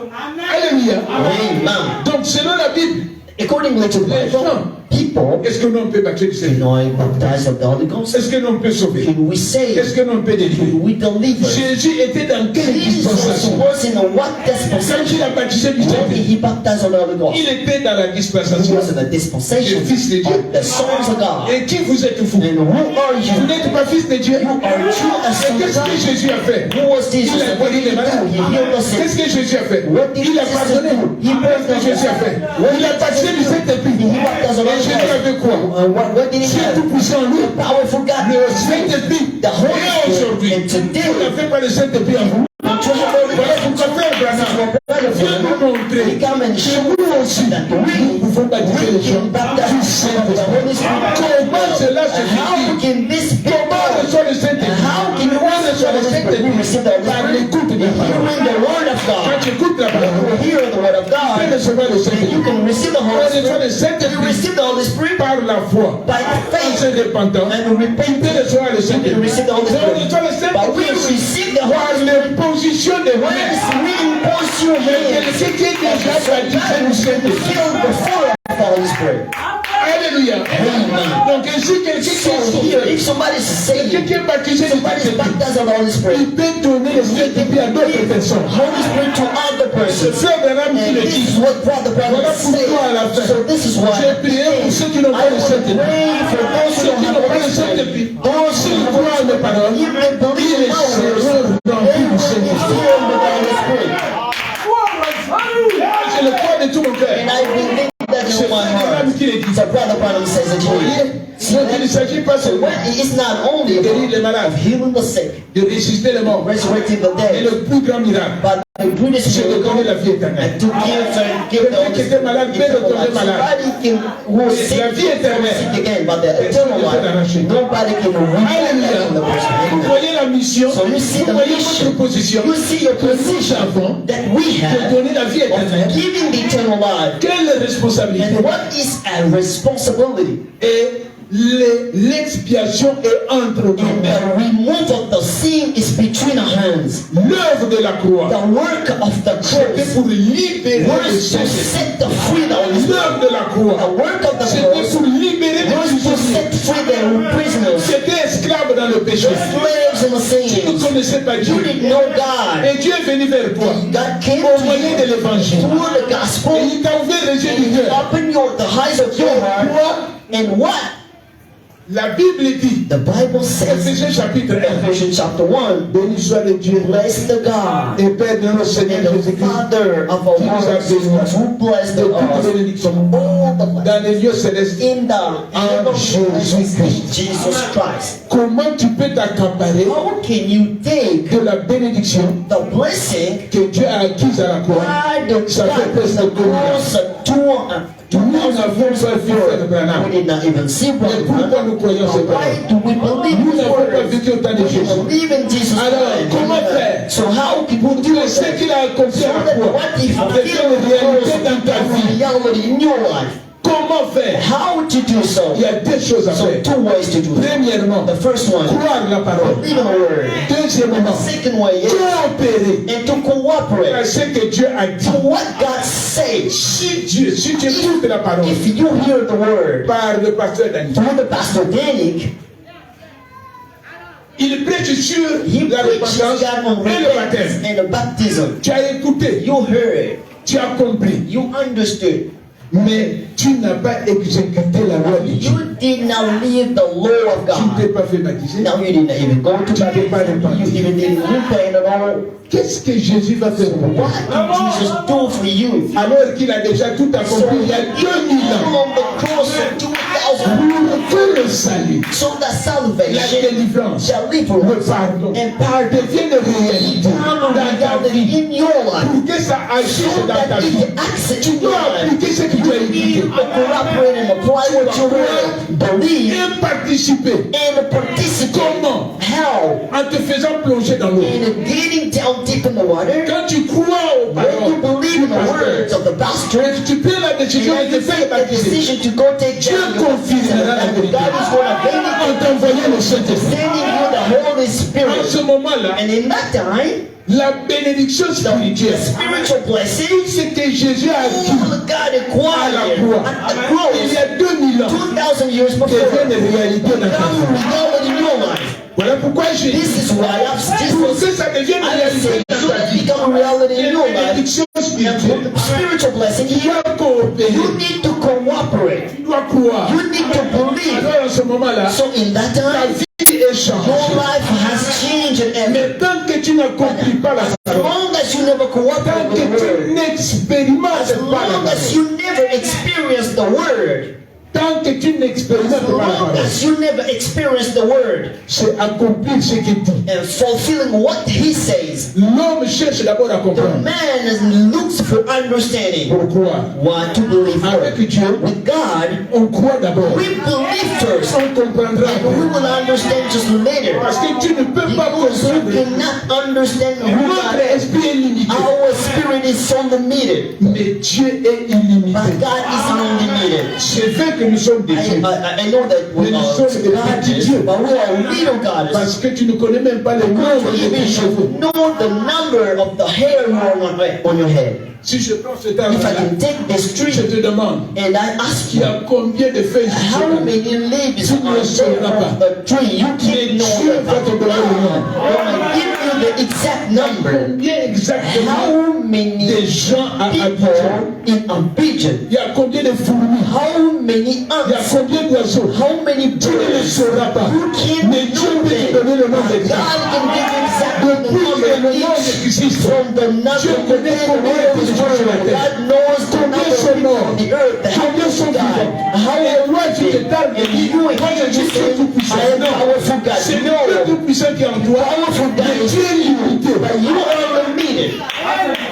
Alléluia.
Amen.
Donc, selon la Bible,
Accordingly to the
les
Bible,
gens,
people
est-ce que l'on peut baptiser du Saint-Esprit?
can I baptize of the Holy Ghost?
Est-ce que l'on peut sauver?
Can we save?
Est-ce que l'on peut délivrer?
Can we deliver?
Jésus était dans quelle
Jesus
dispensation?
was in a what
Quand
dispensation?
il a baptisé du
When
Saint-Esprit,
he baptized of the Holy Ghost,
il était dans la
he
dispensation.
was in a dispensation
Le Fils de Dieu.
of the sons of God.
Et qui vous êtes vous?
And who are
Vous
you?
n'êtes pas fils de Dieu?
You are true as
Et
son
qu'est-ce que
God.
Jésus a fait?
Who was Jesus?
Il a
And what
guéri
did
les
he
malades.
do? He healed the
Qu'est-ce
sick.
que Jésus a fait?
What did
Il a
Jesus
pardonné.
do? He
Qu'est-ce que Jésus a fait? Il a baptisé du Saint-Esprit.
He baptized of the
Et
Holy
Jésus
Ghost.
avait quoi?
What did he
C'est
have?
tout puissant en lui.
Powerful God.
Le Saint-Esprit.
The Holy
Et
Spirit.
aujourd'hui,
And today,
vous n'avez pas le Saint-Esprit en vous. Voilà pourquoi Frère Branham vient nous montrer
we come and
que
show
nous aussi, nous pouvons baptiser les gens du Saint-Esprit. Comment cela se
How
fait?
can this be
Comment
done?
reçoit le Saint-Esprit?
How can you
Comment reçoit le Saint-Esprit? Par l'écoute de la parole.
Hearing the word of
Quand
God.
tu écoutes la
You
parole,
hear the word of
tu peux
God.
recevoir le
And you
Saint-Esprit.
can receive the
On
Holy
reçoit le
Spirit. You
Saint-Esprit
receive the Holy Spirit
par la foi.
by
En
faith
se dépentant,
and
tu peux
repentance.
recevoir le
You can
Saint-Esprit.
receive the Holy
Mais on
Spirit.
reçoit le
But we
Saint-Esprit aussi
receive the
par
Holy Spirit
l'imposition des
when
mains.
it's reimpose your hands.
Quelqu'un qui est déjà baptisé du Saint-Esprit.
Filled before the Holy Spirit.
Alléluia. Donc ici, quelqu'un qui est
So here,
sauvé,
if somebody's
quelqu'un
saved,
qui est baptisé du
somebody's
Saint-Esprit,
baptized of the Holy Spirit,
il peut donner le Saint-Esprit à d'autres personnes.
Holy Spirit to other
C'est
persons.
Frère Branham qui
And
le
this
dit.
is what Brother Branham
Voilà
said.
pourquoi à la fin,
So this is why
j'ai prié pour ceux qui n'ont
I
pas le
will
Saint-Esprit.
pray for those who
Ceux
don't
qui
have
n'ont
the
pas le
Holy Spirit.
Saint-Esprit,
Those
s'ils
who
croient en mes paroles,
if they believe
ils
in my words,
seront
they
remplis du
will be
Saint-Esprit.
filled with the Holy Spirit.
Je le crois de tout mon cœur.
And I believe that
C'est
in my
Frère Branham
heart.
qui le dit.
So Brother Branham says it
Voyez,
here. See
donc il ne
that?
s'agit pas
So
seulement
it's not only
de guérir les
about
malades,
healing the sick,
de ressusciter les morts,
resurrecting the
et
dead,
le plus grand miracle,
but the greatest
c'est de donner
miracle
la vie éternelle.
and to give the
Quelqu'un qui était malade peut
eternal
retourner
life.
malade.
Somebody can who is sick,
La vie éternelle.
sick again, but the eternal life, nobody can remove that from the
Vous
person.
voyez la mission,
So you see
vous
the
voyez
mission.
votre position,
You see your
que nous
position
avons
that we
de
have
donner la vie éternelle.
of giving the eternal life.
Quelle responsabilité
And what is a responsibility?
et l'expiation est entre nos
And
mains.
the remove of the sin is between our hands.
L'œuvre de la croix,
The work of the
c'était
cross
pour libérer le
was to
Saint-Esprit.
set the free the Holy Spirit.
L'œuvre de la
The
croix,
work of the
c'était
cross
pour libérer les
was to
prisonniers
set free the prisoners,
C'était esclave dans le péché.
the slaves and the
Tu ne
saints.
connaissais pas Dieu.
You didn't know God.
Et Dieu est venu vers toi
God came
au
to
moyen de
you
l'évangile.
through the gospel
Et il t'a ouvert les yeux
and
du
He
cœur.
opened the eyes of your heart. And what?
La Bible dit,
The Bible says
Ephésiens chapitre 1,
Ephesians chapter 1,
béni soit le Dieu
bless the God
et Père de notre Seigneur
and the
Jésus-Christ,
Father of our Lord Jesus, who blessed
de toute
us
bénédiction
all the blessings
dans les lieux célestes.
in the
Jésus-Christ.
Jesus Christ.
Comment tu peux t'accaparer
How can you take
de la bénédiction
the blessing
que Dieu a acquise à la croix?
God
Ça fait presque 2000 ans. Nous n'avons pas vu Frère Branham.
We did not even see
Et pourquoi
Brother.
nous croyons ces
Why
paroles?
do we believe
Nous
His
n'avons pas
words?
vécu au temps de
We
Jésus.
believe in Jesus
Alors,
Christ.
comment faire
So how can
pour
we
dire
do
ce
that?
qu'il a accompli
So
à la
that
croix
what He
devient
fulfilled
une réalité dans ta vie?
reality in your life.
Comment faire?
How to do so?
Il y a deux choses à
So
faire.
two ways to do it.
Premièrement,
The first one,
croire la parole.
believe in the word.
Deuxièmement,
Second way is
coopérer
and to
à
cooperate
ce que Dieu a dit.
to what God says.
Si tu écoutes la parole
If you hear the word
par le pasteur Daniel,
through the Pastor Danik,
il prêche sur
he
la
preaches
repentance
God on
et le
repentance
baptême.
and the baptism.
Tu as écouté,
You heard,
tu as compris,
you understood.
mais tu n'as pas exécuté la loi de Dieu.
You did not live the law of
Tu ne t'es
God.
pas fait baptiser.
Now you did not even go to
Tu n'avais pas
baptism. You
répandu.
even didn't repent at all.
Qu'est-ce que Jésus va faire pour toi?
What did Jesus do for you?
Alors qu'il a déjà tout accompli il y a 2000 ans.
On the cross for 2,000
Pour que le salut,
so that
la
salvation
délivrance,
shall live for
le
us
pardon,
and pardon
devienne réalité dans ta vie.
in your life.
Pour que ça agisse
So
dans ta
that
vie,
it acts
tu
in your
dois
life.
appliquer ce que tu as
You need
écouté.
to cooperate and apply what you read, believe,
Et participer.
and participate.
Comment?
How?
En te faisant plonger dans l'eau.
In getting down deep in the water,
Quand tu crois aux
when you
paroles
believe in
du
the
pasteur,
words of the pastor,
et tu prends la décision
and
de
you
te faire
take the
baptiser,
decision to go take
Dieu
down your
confirmera la
baptism, and
vérité.
God is going to vindicate
En t'envoyant le Saint-Esprit.
sending you the Holy
En ce
Spirit.
moment-là,
And in that time,
la bénédiction
the
spirituelle,
spiritual blessings
c'est que Jésus a acquis
all God acquired
à la croix,
at the
il
cross
y a 2000 ans,
2,000 years before
devienne réalité dans ta
become
vie.
reality in your life.
Voilà pourquoi j'ai dit,
This is why I've
pour
just
que ça devienne
I
réalité
said,
dans
so
ta
that
vie,
become reality in your
la
life.
bénédiction
And
spirituelle,
the spiritual blessing
tu
here,
dois coopérer,
you need to cooperate.
tu dois croire.
You need to believe.
Alors en ce moment-là,
So in that
ta
time,
vie est changée.
your life has changed and ever.
Mais tant que tu n'accomplis pas la
As
parole,
long as you never cooperate
tant
with the
que
word,
tu n'expérimentes
as
pas la
long as
parole,
you never experience the word,
tant que tu n'expérimentes
as
pas la
long
parole,
as you never experience the word
c'est accomplir ce qu'il dit.
and fulfilling what he says,
L'homme cherche d'abord à
the
comprendre.
man looks for understanding.
Pourquoi?
What to believe
Avec
for.
Dieu,
With God,
on croit d'abord.
we believe first,
On comprendra
and we will understand just later.
parce que tu ne peux pas
Because you
comprendre.
cannot understand who God
Notre
is.
esprit est limité.
Our spirit is so limited,
Mais Dieu est illimité.
but God is unlimited.
C'est vrai que nous sommes des dieux.
I know that we
Nous
are
sommes des petits dieux.
but we are little gods.
Parce que tu ne connais même pas le nombre de tes cheveux.
Even know the number of the hair on your head.
Si je prends ce temps
If I
là,
can take this
je
tree
te demande,
and I ask
il y
you,
a combien de feuilles sur
how
ce
many leaves
Tu ne
are
sauras
there
pas.
on the tree? You
Mais
can't know
Dieu
them.
va te donner le nom.
When I give you the exact number,
Combien exactement
how
des
many
gens à Abidjan?
people in Abidjan?
Il y a combien de fourmis?
How many
Il y a
ants?
combien d'oiseaux?
How many
Tu ne le
birds?
sauras pas.
You can't
Mais Dieu
know
peut te
them.
donner le nom
God
exact.
can give you exactly the
Depuis que le
number
monde
each
existe,
from the number
Dieu
of
connaît combien de
the
gens sur la
world.
terre.
God knows the number
Combien
of
sont
people
morts?
on the earth. The
Combien sont vivants?
How
Et toi, tu te tardes de
and
dire,
you
moi je suis Dieu tout-puissant.
I am
Non,
powerful God.
c'est le
No.
Dieu tout-puissant qui est en toi.
Powerful God
Mais
is
Dieu est limité.
but you are limited.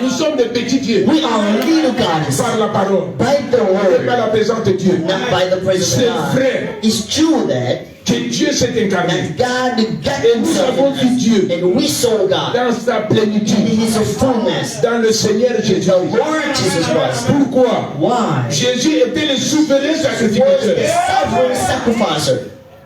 Nous sommes des petits dieux.
We are little gods
Par la parole.
by the
Et par
word,
la présence de Dieu.
not by the presence
C'est
of God.
vrai
It's true that
que Dieu s'est incarné.
God got
Et nous
himself
avons
in
vu
us,
Dieu
and we saw God
dans sa plénitude.
in his fullness.
Dans le Seigneur Jésus.
The Lord Jesus Christ.
Pourquoi?
Why?
Jésus était le souverain
Was
sacrificateur.
the sovereign sacrificer.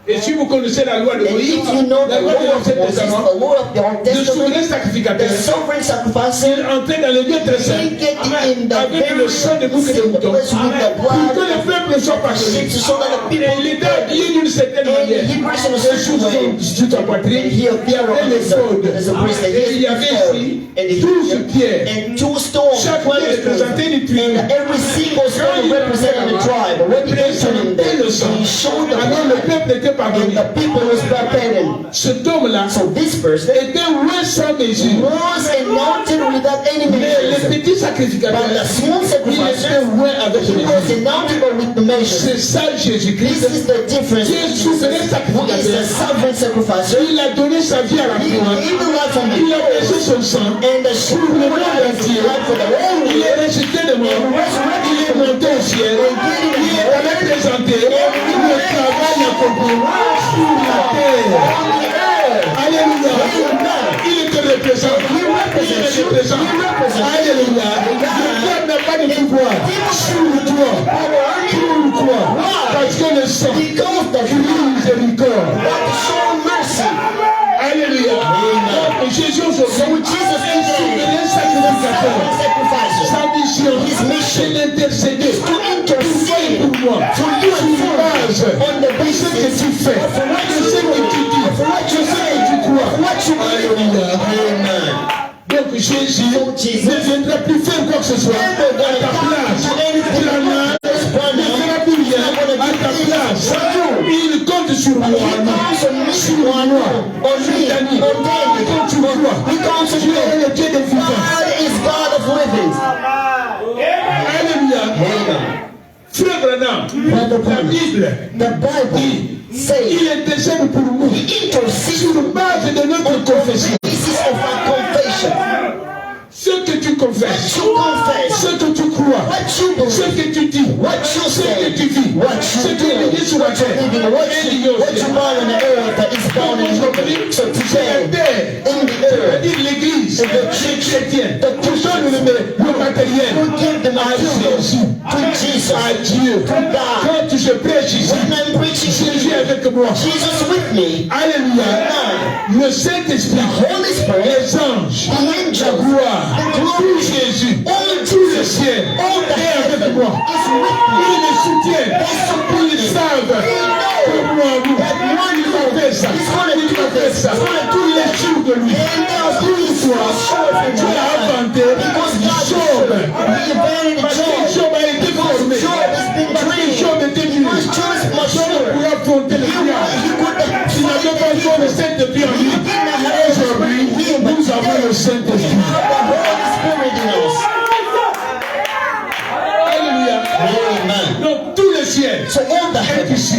Et si vous connaissez la loi de
And
Moïse,
if you know
la
the
loi
law
de
of
l'Ancien
Moses,
Testament,
the law of the Old
le souverain
Testament,
sacrificateur,
the sovereign sacrificer,
il entrait dans le lieu très saint
he get in the
avec
very
le sang de bouc et de
secret
mouton
place with the
pour que
blood
le peuple soit pardonné.
so that the
Et
people
il était habillé d'une certaine
and
manière.
he dressed in a
Et
certain way.
sur sa poitrine,
And he
il y avait les codes.
as a priest, and
Et il y avait ici 12 pierres.
and two stones,
Chaque pierre représentait une tribu.
and every single stone represented a tribe. But when he entered in there, he showed the
Alors le
blood,
peuple était
and
pardonné.
the people was prepared.
Cet homme-là
So this person
était loin sans mesure.
was anointed without any
Mais le
measures.
petit sacrificateur,
But the small
il
sacrificer,
était loin avec
he
les
was
mesures.
anointed but with the measures.
C'est ça
This
Jésus-Christ.
is the difference.
Qui est souverain
Who is the
sacrificateur.
sovereign sacrificer?
Il a donné sa vie à la
He
croix.
gave the life on the
Il a versé
cross,
son sang.
and the sheep
Pour le
were
monde entier.
life for the whole
Il est
world.
ressuscité de mort. Il est monté au ciel. Il est allé présenter le travail accompli sur la terre. Alléluia. Il te représente. Il te représente. Alléluia. Le diable n'a pas de pouvoir sur toi. le sang,
because the
crie miséricorde.
blood to show mercy.
Alléluia. Et Jésus
So
aujourd'hui
Jesus
est
today
souverain
is
sacrificateur.
the sacrifice.
Sa mission,
His mission
c'est d'intercéder
is to
pour toi et
intercede
pour moi.
for you and
Sur
for
base
me on the
de ce que
basis
tu fais,
of what
de
you
ce que tu
do,
dis,
of what
de
you
ce
say,
que tu crois.
of what you believe. Amen.
Donc Jésus
So Jesus
ne viendra plus faire quoi que ce soit
never
à
gonna
ta
come
place.
to anything
Branham
Branham
ne fera plus rien
is not gonna
à
do
ta
anything
place.
for you.
Il compte sur moi,
He counts on me,
sur moi,
on me,
Dani.
on David.
Il compte sur toi.
He counts on
Dieu est
you.
le Dieu des vivants.
God is God of living.
Alléluia. Frère Branham,
Brother
la
Branham,
Bible
the Bible says
il intercède pour nous
He intercedes
sur base de notre confession.
basis of our confession.
Ce que tu confesses,
You confess
ce que tu crois,
what you
ce
believe,
que tu dis,
what you
ce que
say,
tu vis,
what
ce
you
qui est
do,
dit sur la terre.
living, what
Et
you bound on the earth that is bound in heaven. So
C'est la
today,
terre,
in the earth,
c'est-à-dire l'église, les chrétiens, tu donnes le matériel
you give the
à Jésus,
material to Jesus.
à Dieu.
God.
Quand je prêche ici,
When I'm preaching
Jésus
here,
est avec moi.
Jesus with me,
Alléluia. Le Saint-Esprit,
Holy Spirit,
les anges,
the
la
angels,
gloire,
the glory,
tout Jésus, tout le ciel
all the
est avec
heaven
moi.
is with me.
Ils me soutiennent.
They support
Ils
me.
savent
They know
que moi, nous,
that one
il m'a fait ça.
is gonna
Il
do
m'a fait
this.
ça.
He's gonna do
Tous les
that.
jours de lui.
And they'll do this for sure for
Dieu a inventé
because God is
Job.
He abandoned
Parce que
Job.
Job a été formé.
Job has been
Parce que
trained.
Job était dur.
Because Job is
Job
mature.
pouvait affronter le diable. Tu n'avais pas encore le Saint-Esprit en lui. Aujourd'hui, nous avons le Saint-Esprit. Alléluia.
Amen.
Donc tout le ciel
So all the
est
heaven
ici.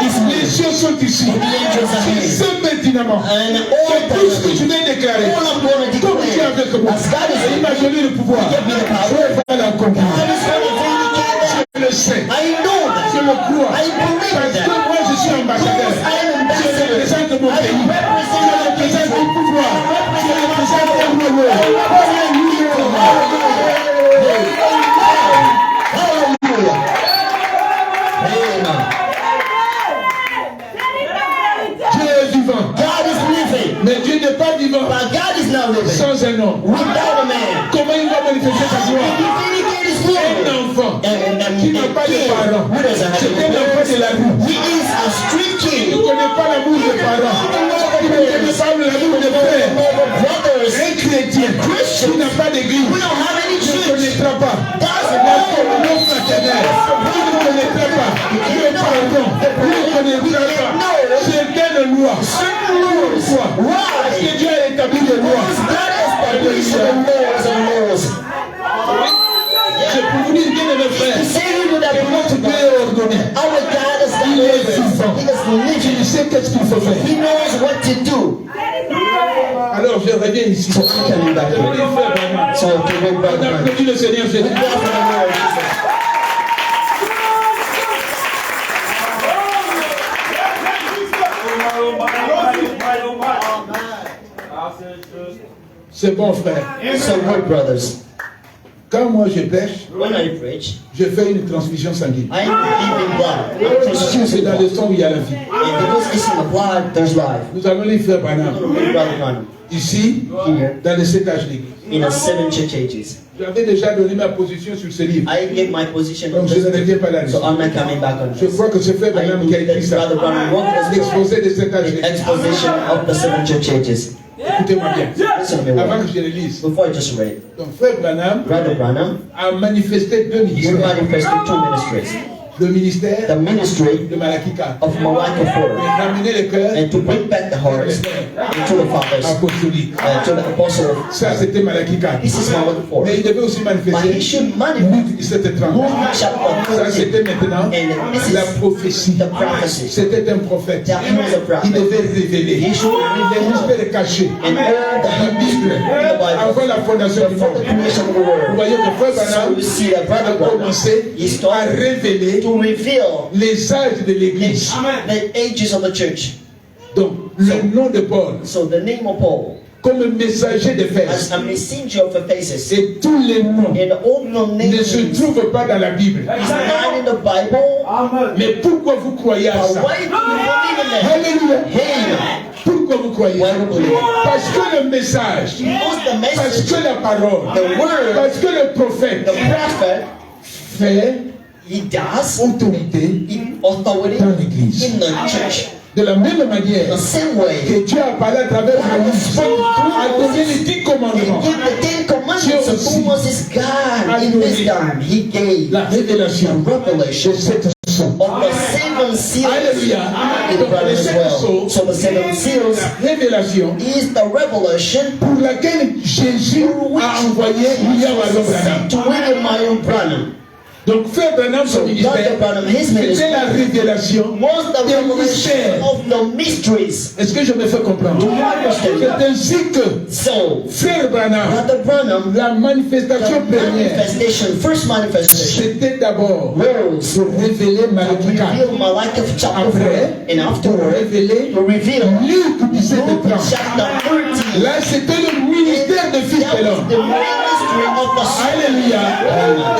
is
Les cieux sont ici.
here.
C'est maintenant.
And
C'est
all
tout ce que
the
tu viens déclarer.
all I'm going to
Comme tu es
declare,
avec moi.
as God is with me,
Imaginez le pouvoir.
give me the power.
Je vais l'accomplir.
God is going to vindicate that.
Je le sais.
I know
Je
that.
le crois.
I believe
Parce
that.
que moi je suis ambassadeur.
Because I am
Je
ambassador.
représente mon
I
pays. Je
represent
représente le pouvoir. Je représente le royaume.
Hallelujah. Amen.
Dieu est vivant.
God is living.
Mais Dieu n'est pas vivant
But God is not living
sans un homme.
without a man.
Comment il va manifester sa gloire?
He vindicated his glory.
Un enfant
And
qui n'a pas de parents.
who doesn't have
C'est
any
un enfant de la rue.
He is a street
Il
king.
ne connaît pas l'amour des parents. Il ne connaît pas l'amour des frères.
Brothers,
Un chrétien qui n'a pas d'église
we don't have any
ne
church.
connaîtra pas
Doesn't
la
know.
communion fraternelle. Il ne connaîtra pas le pardon. Il ne connaîtra pas certaines lois.
Certain laws.
Pourquoi? Parce que Dieu a établi des lois.
God established the laws and laws.
C'est pour vous dire, bien aimé frère,
To say to you that
que notre Dieu est ordonné.
our God is
Il est
living.
vivant.
He is living.
Il sait qu'est-ce qu'il faut faire.
He knows what to do.
Alors je reviens ici.
So I'm coming back
Applaudis,
here.
frère Branham.
So to go back
On
here.
applaudit le Seigneur Jésus.
God for the Lord Jesus.
C'est bon, frère.
So good, brothers.
Quand moi je prêche,
When I preach,
je fais une transfusion sanguine.
I believe in blood.
Parce que c'est dans le sang où il y a la vie.
And because it's in the blood, there's life.
Nous allons lire frère Branham.
Brother Branham,
Ici,
here,
dans les 7 âges d'église.
in the 7 church ages.
J'avais déjà donné ma position sur ce livre.
I gave my position on
Donc je ne
this,
reviens pas là-dessus.
so I'm not coming back on
Je
this.
crois que c'est frère
I
Branham qui a
believe that
écrit ça.
Brother Branham wrote this book,
L'exposé des 7 âges
the
d'église.
exposition of the 7 church ages.
Écoutez-moi bien.
Listen to me
Avant
well.
que je le lise.
Before I just read,
Donc frère Branham
Brother Branham,
a manifesté 2
you
ministères.
manifested 2 ministries.
Le ministère
The ministry
de Malachi 4.
of Malachi 4,
Ramener le cœur
and to bring back the hearts into the fathers,
apostolique.
to the apostle.
Ça, c'était Malachi 4.
This is Malachi 4.
Mais il devait aussi
But he
manifester
should manifest
Luc 17 et 30.
Luke chapter
Ça,
13.
c'était maintenant
And this
la
is
prophétie.
the prophecy.
C'était un prophète.
That he was a
Il
prophet.
devait révéler.
He should
Il
reveal
devait le cacher.
and all the
La Bible,
in the Bible
avant la fondation du
before
monde.
the creation of the
Vous
world.
voyez que frère
So
Branham
you see that Brother
a
Branham,
commencé
he
à
started
révéler
to reveal
les âges de l'Église.
the ages of the church.
Donc, le nom de Paul,
So the name of Paul,
comme messager de Fès.
as a messenger of Ephesus.
Et tous les noms
And all your
ne
names
se
is
trouvent pas dans la Bible.
not in the Bible.
Mais pourquoi vous croyez à
But
ça?
why do you believe in that?
Alléluia.
Hey,
Pourquoi vous croyez?
why do you believe?
Parce que le message,
Because the
parce
message,
que la parole,
the word,
parce que le prophète
the prophet,
fait
he does
autorité
in authority
dans l'Église.
in the church.
De la même manière
The same way,
que Dieu a parlé à travers Moïse, a donné les 10
he
commandements.
gave the 10 commandments to Moses. God, in this time, he gave
La révélation
the revelation
de cette son.
of the 7 seals
Alléluia.
in the
Donc
Bible
les
as
7
well.
sceaux,
So the 7 seals
la révélation
is the revelation
pour laquelle Jésus a envoyé William Branham.
to William Marion Branham.
Donc Frère Branham, son
So
ministère,
Dr. Branham, his
c'était
ministry
la révélation
was the
des
revelation
mystères.
of the mysteries.
Est-ce que je me fais comprendre? C'est ainsi que
So,
Frère Branham,
Brother Branham,
la manifestation
the
première,
manifestation, first manifestation,
c'était d'abord
was
pour révéler
to
Malachi 4.
reveal Malachi chapter 4,
Après,
and
pour
afterward,
révéler
to reveal
Luc 17 et
Luke
30.
chapter 13.
Là, c'était le ministère de Fils
That
de
was
l'homme.
the ministry of the Son.
Alléluia.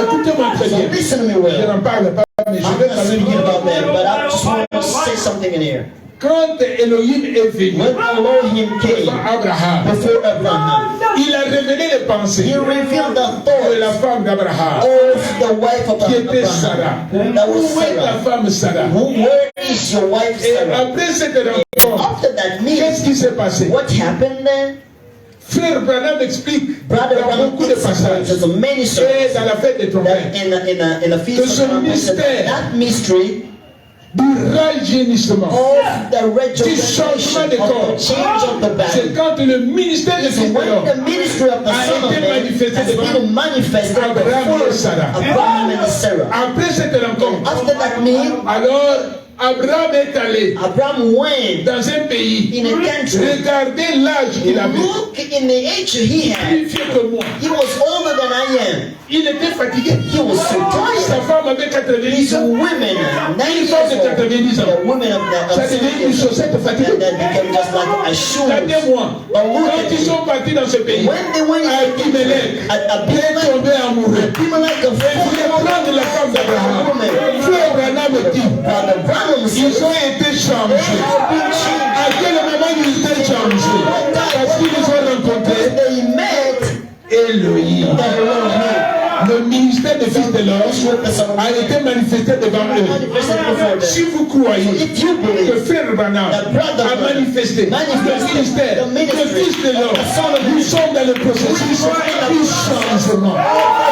Écoutez-moi très
So
bien.
listen to me
Je
well.
n'en parle pas, mais je
I'm
vais
not
quand même
speaking
dire.
about that, but I just want to say something in here.
Quand Elohim est venu
When Elohim came
devant Abraham,
before Abraham,
il a révélé les pensées
he revealed the
de la
thoughts
femme d'Abraham,
of the wife of
qui était
Abraham.
Sarah.
That was
Où est la
Sarah.
femme Sarah?
Where is your wife
Et
Sarah?
après cette rencontre,
After that meeting,
qu'est-ce qui s'est passé?
what happened then?
Frère Branham explique
Brother
dans
Branham
beaucoup de passages.
there's a many
Et
stories
dans la fête des
that
trompettes,
in a feast
Que
of
ce
trumpets,
mystère
that mystery
du rajeunissement,
of the
du changement
regeneration
de
of
corps,
the change of the
c'est
body.
quand le ministère de
It's
Fils de
when
l'homme
the ministry of the
a
Son of
été
Man
manifesté
has
devant
been manifested
Abraham
before
et Sarah.
Abraham and Sarah.
Après cette rencontre,
After that meeting,
alors Abraham est allé
Abraham went
dans un pays,
in a country.
regardez l'âge qu'il avait,
Look in the age he had.
plus vieux que moi.
He was older than I am.
Il était fatigué.
He was so
Sa
tired.
femme avait 90
These
ans.
women, 90
Une femme de
years
90
old,
ans.
the women of that
Ça devient une chaussette fatiguée.
that became just like a shoe.
Regardez-moi. Quand ils sont partis dans ce pays,
When they went
Abimelech
at
il est tombé amoureux.
Abimelech, a
Il voulait prendre la femme d'Abraham.
woman,
Frère Branham dit,
Brother Branham said,
ils ont été
they
changés.
have been changed.
À quel moment ils étaient changés? Parce qu'ils ont rencontré
They met
Elohim.
the Elohim.
Le ministère des Fils de l'homme a été manifesté devant eux.
Manifested before them.
Si vous croyez
If you
que
believe
Frère Branham a manifesté le ministère des Fils de l'homme, nous sommes dans le processus du changement.
a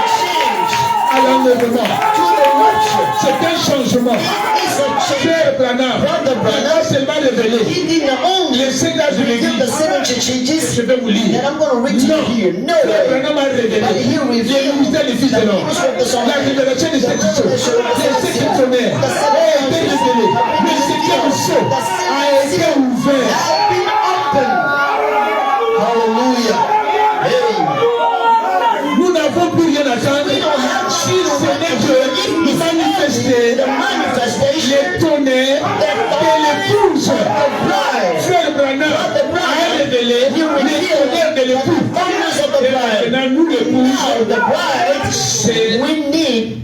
change
À l'enlèvement.
to the rapture,
C'est un changement.
it's a change.
Frère Branham n'a pas seulement révélé
He didn't only
les 7 âges de
reveal the
l'Église.
7 changes
Je vais vous lire.
that I'm going to read to you here. No
Frère
way.
Branham a révélé
But he
le
revealed
ministère des Fils de l'homme. La révélation des 7 sceaux, des 7 tonnerres a été révélée. Le 7e sceau a été ouvert.
Have been opened. Hallelujah. Amen.
Nous n'avons plus rien à attendre. Si ce n'est que manifester
The manifestation
les tonnerres de l'épouse. Frère Branham a révélé les tonnerres de l'épouse. Et maintenant, nous,
Now
l'épouse,
the bride
c'est
we need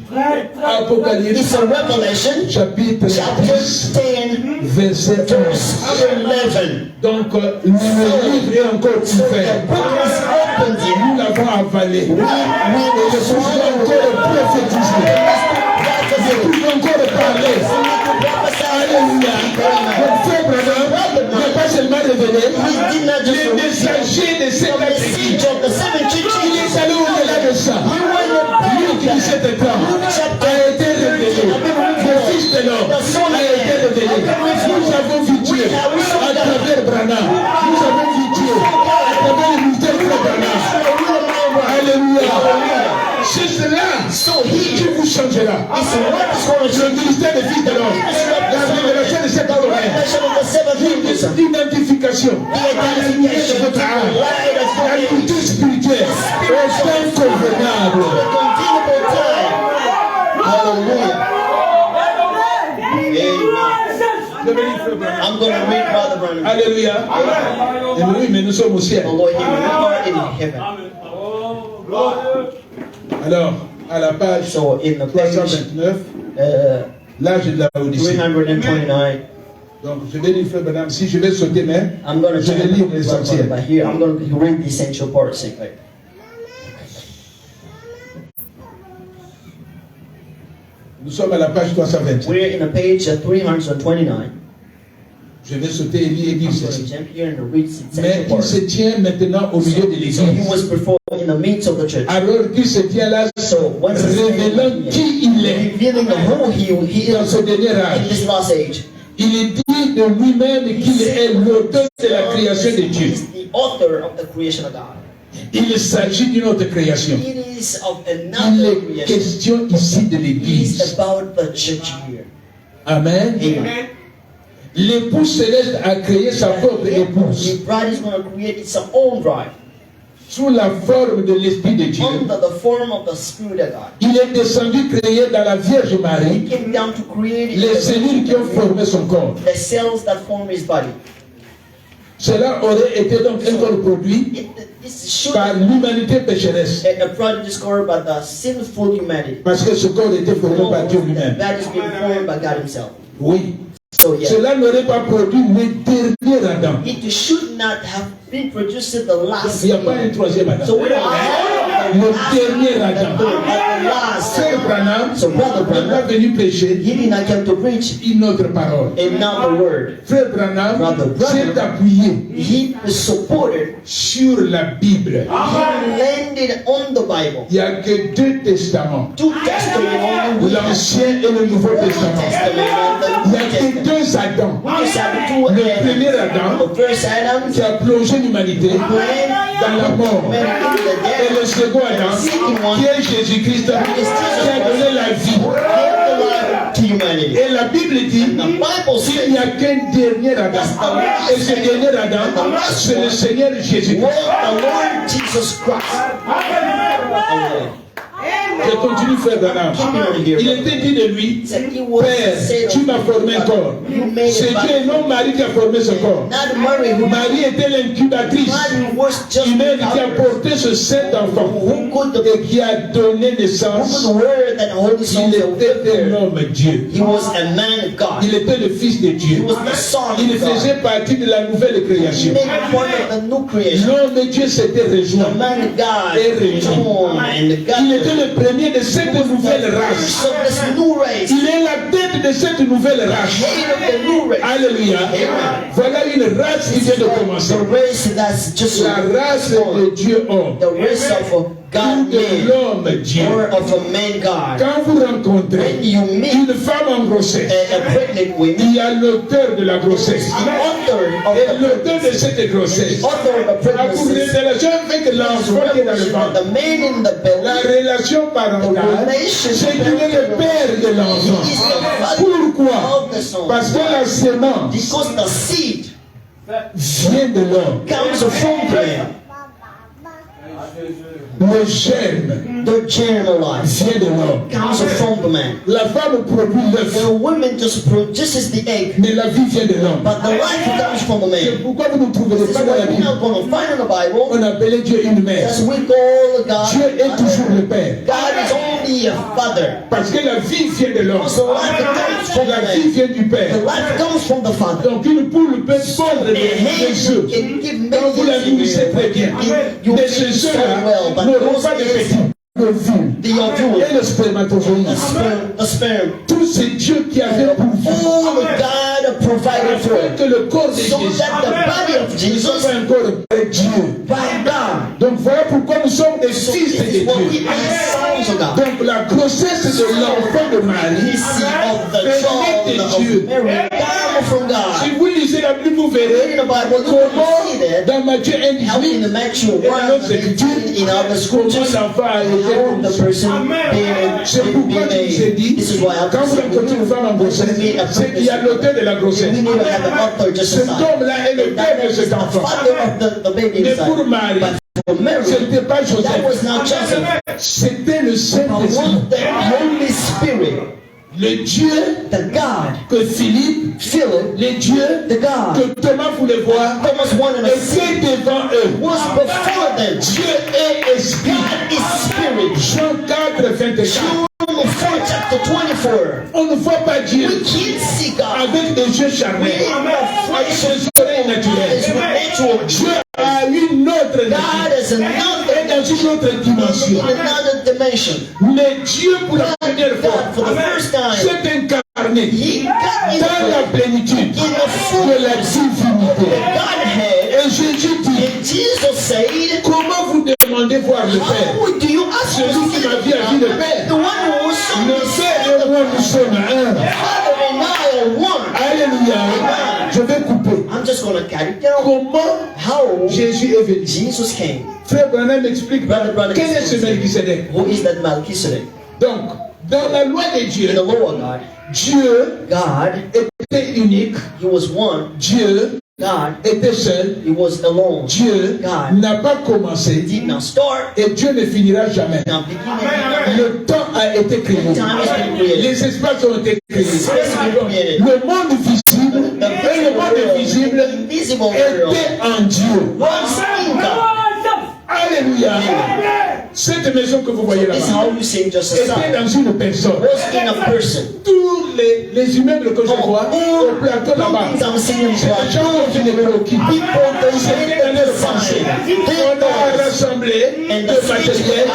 Apocalypse
is a revelation
chapitre
chapter
10,
10
verset 11.
verse 11.
Donc, le livre est encore
The
ouvert.
book is opened here.
Nous l'avons avalé. Et je suis encore prophétisé. Je peux encore parler. Alléluia. Donc, Frère Branham n'a pas seulement révélé les messagers de cette église. Il est allé au-delà de ça. Luc 17 ans a été révélé. Le Fils de l'homme a été révélé. Nous avons vu Dieu à travers Branham. Nous avons vu Dieu à travers le ministère de Branham. Alléluia. C'est cela qui vous changera. Le ministère des Fils de l'homme. La révélation de cette homme. L'identification à la lumière de votre âme. La nourriture spirituelle au temps convenable. Je vais lire Frère Branham.
I'm going to read Brother Branham.
Alléluia. Et oui, mais nous sommes au ciel.
The Lord, He remembered in heaven.
Alors, à la page
So in the page
329, l'âge de la Odyssée.
329,
Donc, je vais lire Frère Branham. Si je vais sauter même,
I'm going to
je vais lire l'essentiel.
but here I'm going to read the essential parts.
Nous sommes à la page 329.
We're in the page 329.
Je vais sauter et lire
I'm going
ceci.
to jump here and read the
Mais
essential
il
parts.
se tient maintenant au milieu de
So he
l'église.
was before in the midst of the church.
Alors qu'il se tient là,
So once
révélant qui il est
revealing who he
dans
is
ce dernier
in
âge.
this last age.
Il est dit de lui-même qu'il est l'auteur de la création de Dieu.
He's the author of the creation of God.
Il s'agit d'une autre création.
It is of
Il
another
est
creation.
question ici de
It is
l'église.
about the church here.
Amen.
Amen.
L'époux céleste a créé sa propre
The
épouse
bride is going to create its own bride
sous la forme de l'Esprit de Dieu.
under the form of the Spirit of God.
Il est descendu créer dans la Vierge
He
Marie
came down to create
les cellules qui ont formé son corps.
the cells that form his body.
Cela aurait été donc un corps produit
This should
par l'humanité pécheresse.
a product discovered by the sinful humanity.
Parce que ce corps était formé par Dieu lui-même.
That is being formed by God Himself.
Oui.
So yeah,
Cela n'aurait pas produit le dernier Adam.
it should not have been produced the last.
Il n'y a pas un troisième Adam.
So we don't have
Le dernier Adam.
the last.
Frère Branham
So Brother
n'est pas
Branham,
venu prêcher
he did not come to preach
une autre parole.
another word.
Frère Branham
Brother Branham.
s'est appuyé
He supported.
sur la Bible.
He landed on the Bible.
Il n'y a que deux testaments,
Two testaments only.
l'Ancien et le Nouveau
Old
Testament.
Testament and
Il
the
n'y a
New
que
Testament.
deux Adams.
We just have two
Le premier Adam
The first Adam
qui a plongé l'humanité dans la mort. Et le second Adam qui est Jésus-Christ qui a donné la vie.
to humanity.
Et la Bible dit
The Bible
qu'il
says
n'y a qu'un dernier Adam. Et ce dernier Adam, c'est le Seigneur Jésus-Christ.
the Lord Jesus Christ.
Je continue, frère Branham. Il était dit de lui,
Said he was
Père,
said
tu m'as formé un corps. C'est Dieu et non Marie qui a formé ce corps.
not Mary who
Marie était l'incubatrice
was just
humaine qui a porté ce saint enfant et qui a donné naissance.
the word that the Holy
Il
Spirit
était un homme Dieu.
He was a man of God.
Il était le fils de
He
Dieu.
was the son
Il
of God.
faisait partie de la nouvelle
He
création.
made part of the new creation.
L'homme de Dieu s'était
The
rejoint.
man of God
Et réuni.
joined and
Il
God
était le premier de cette nouvelle race.
so this new race,
Il est la tête de cette nouvelle race.
head of the new race.
Alléluia. Voilà une race qui vient de commencer.
The race that's just
La race de Dieu homme.
the race of a
Ou
God
de
man
l'homme Dieu.
or of a man God.
Quand vous rencontrez
When you meet
une femme en grossesse,
a pregnant woman,
il y a l'auteur de la grossesse.
the author of
Et
the
l'auteur de cette grossesse
author of the
a pour
pregnancy
relation avec l'enfant qui est dans le
is
ventre.
the man in the
La
belly.
relation parentale, c'est qu'il est le père de l'enfant.
He is the father
Pourquoi?
of the son.
Parce que la sémence
Because the seed
vient de l'homme.
comes from man.
Le germe
The germ life
vient de l'homme.
comes from the man.
La femme produit l'œuf,
The woman just produces the egg,
mais la vie vient de l'homme.
but the life comes from the
C'est
man.
pourquoi vous ne trouverez
This is
pas dans
why
la
we're
Bible.
not going to find in the Bible.
On appelait Dieu une mère.
As we call God,
Dieu est toujours le Père.
God is only a father.
Parce que la vie vient de l'homme.
Because the life comes from the
La vie
man.
vient du
The
Père.
life comes from the father.
Donc une poule peut pondre
The
des œufs.
hand can give
Quand vous la nourrissez très bien.
You
Mais
feed
ces
so
œufs-là
well, but
n'auront
those
pas de
eggs,
petits. Le ovule
the ovule,
et le spermatozoïde.
the sperm,
Tout c'est Dieu qui avait pourvu.
all God provided for
Afin
it.
que le corps de
So
Jésus
that the body of
ne
Jesus
soit pas un corps de Dieu.
by God.
Donc voilà pourquoi nous sommes des
So
fils
this
de
is what we
Dieu.
are sons of God.
Donc la grossesse de l'enfant de Marie
This of the
venait
child
de
of
Dieu.
Mary come from
Si
God.
vous lisez la Bible, vous verrez
In the Bible, you
comment
can see that
dans Matthieu
how in
1,18,
the Matthew
et dans notre
1,
écriture,
in other
comment
scriptures,
l'enfant a été
how the
conçu.
person
C'est pourquoi je vous ai dit,
This is why I
quand vous rencontrez une femme en grossesse, c'est qu'il y a l'auteur de la grossesse.
we need to have an author just
Cet
aside.
homme-là est le
That
père de
is
cet
the
enfant.
father of the baby
Mais pour
inside.
Marie,
But for Mary,
ce n'était pas
that was
Joseph,
not Joseph.
c'était le
But
Saint-Esprit.
was the Holy Spirit.
Le Dieu
the God,
que Philippe,
Philip,
le Dieu
the God,
que Thomas voulait voir,
Thomas wanted to see,
était devant eux.
was before them.
Dieu est esprit.
God is spirit.
Jean 4, 21.
John 4, chapter 24.
On ne voit pas Dieu
We can't see God
avec des yeux charnels, avec ses oreilles
as
naturelles.
with natural.
Dieu a une autre
God
nature
is another
et dans une autre dimension.
in another dimension.
Mais Dieu, pour la première
God,
fois,
for the first time,
s'est incarné
He got in
dans la plénitude
the full
de la divinité.
Godhead.
Et Jésus dit,
And Jesus said,
comment vous demandez voir le Père?
how do you ask
Celui
to
qui
see
m'a vu a vu le Père.
the one who was so
Le Père et moi, nous sommes un.
Father and I are one.
Alléluia. Je vais couper.
I'm just going to carry it down.
Comment
How
Jésus est venu?
Jesus came.
Frère Branham explique
Brother
quel est ce Melchisedec.
Who is that Melchizedek?
Donc, dans la loi de Dieu,
In the law of God,
Dieu
God,
était unique.
He was one.
Dieu
God,
était seul.
He was alone.
Dieu
God
n'a pas commencé
did not start.
et Dieu ne finira jamais.
Now beginning.
Le temps a été créé.
Time has been created.
Les espaces ont été créés.
Space has been created.
Le monde visible et le monde invisible
Invisible world
étaient en Dieu.
was in God.
Alléluia. Cette maison que vous voyez
This is
là-bas
how you sing just a
était
song.
dans une personne.
Was in a person.
Tous les immeubles que je vois au plateau là-bas,
Buildings I'm seeing
c'est des gens qui ne préoccupent. C'était dans leur pensée. On a rassemblé le matériel,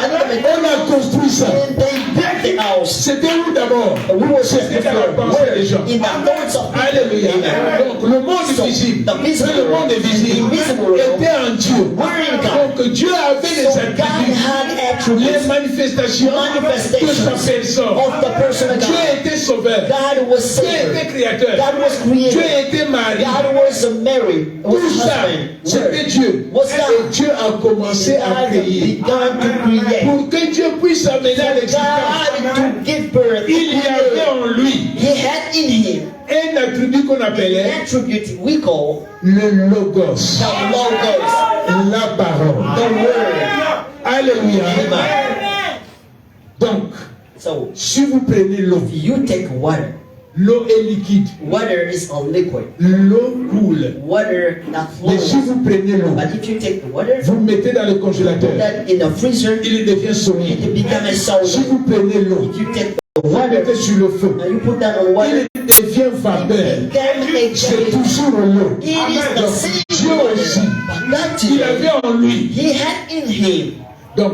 on a construit ça.
And they built the house.
C'était où d'abord? C'était dans la pensée des gens.
In the thoughts of people.
Alléluia. Donc le monde visible, le monde invisible était en Dieu. Donc Dieu avait les
So God
attributs,
had
les
attributes
manifestations de sa personne.
of the person of
Dieu
God.
était sauveur.
God was
Dieu était
Savior.
créateur.
God was
Dieu
creator.
était mari.
God was married. Was
Tout ça,
husband.
c'était Dieu.
Was
Et
God.
Dieu a commencé à
God
créer.
began to create.
Pour que Dieu puisse amener à l'existence,
God to give birth.
il y avait en lui
He had in him
un attribut qu'on
an
appelait
attribute we call
le logos,
the logos,
la parole.
the word.
Alléluia.
Amen.
Donc,
So
si vous prenez l'eau,
if you take water,
l'eau est liquide,
water is a liquid.
l'eau coule.
Water that
Mais si
flows.
vous prenez l'eau,
But if you take the water,
vous mettez dans le congélateur,
that in the freezer,
il devient solide.
it becomes
Si
solid.
vous prenez l'eau,
If you take the
vous
water,
mettez sur le feu,
and you put that on water,
il devient vapeur.
it can make
C'est
it.
toujours l'eau.
It is the
Donc,
same
Dieu aussi,
water. But that
il avait en lui.
he had in him
Donc,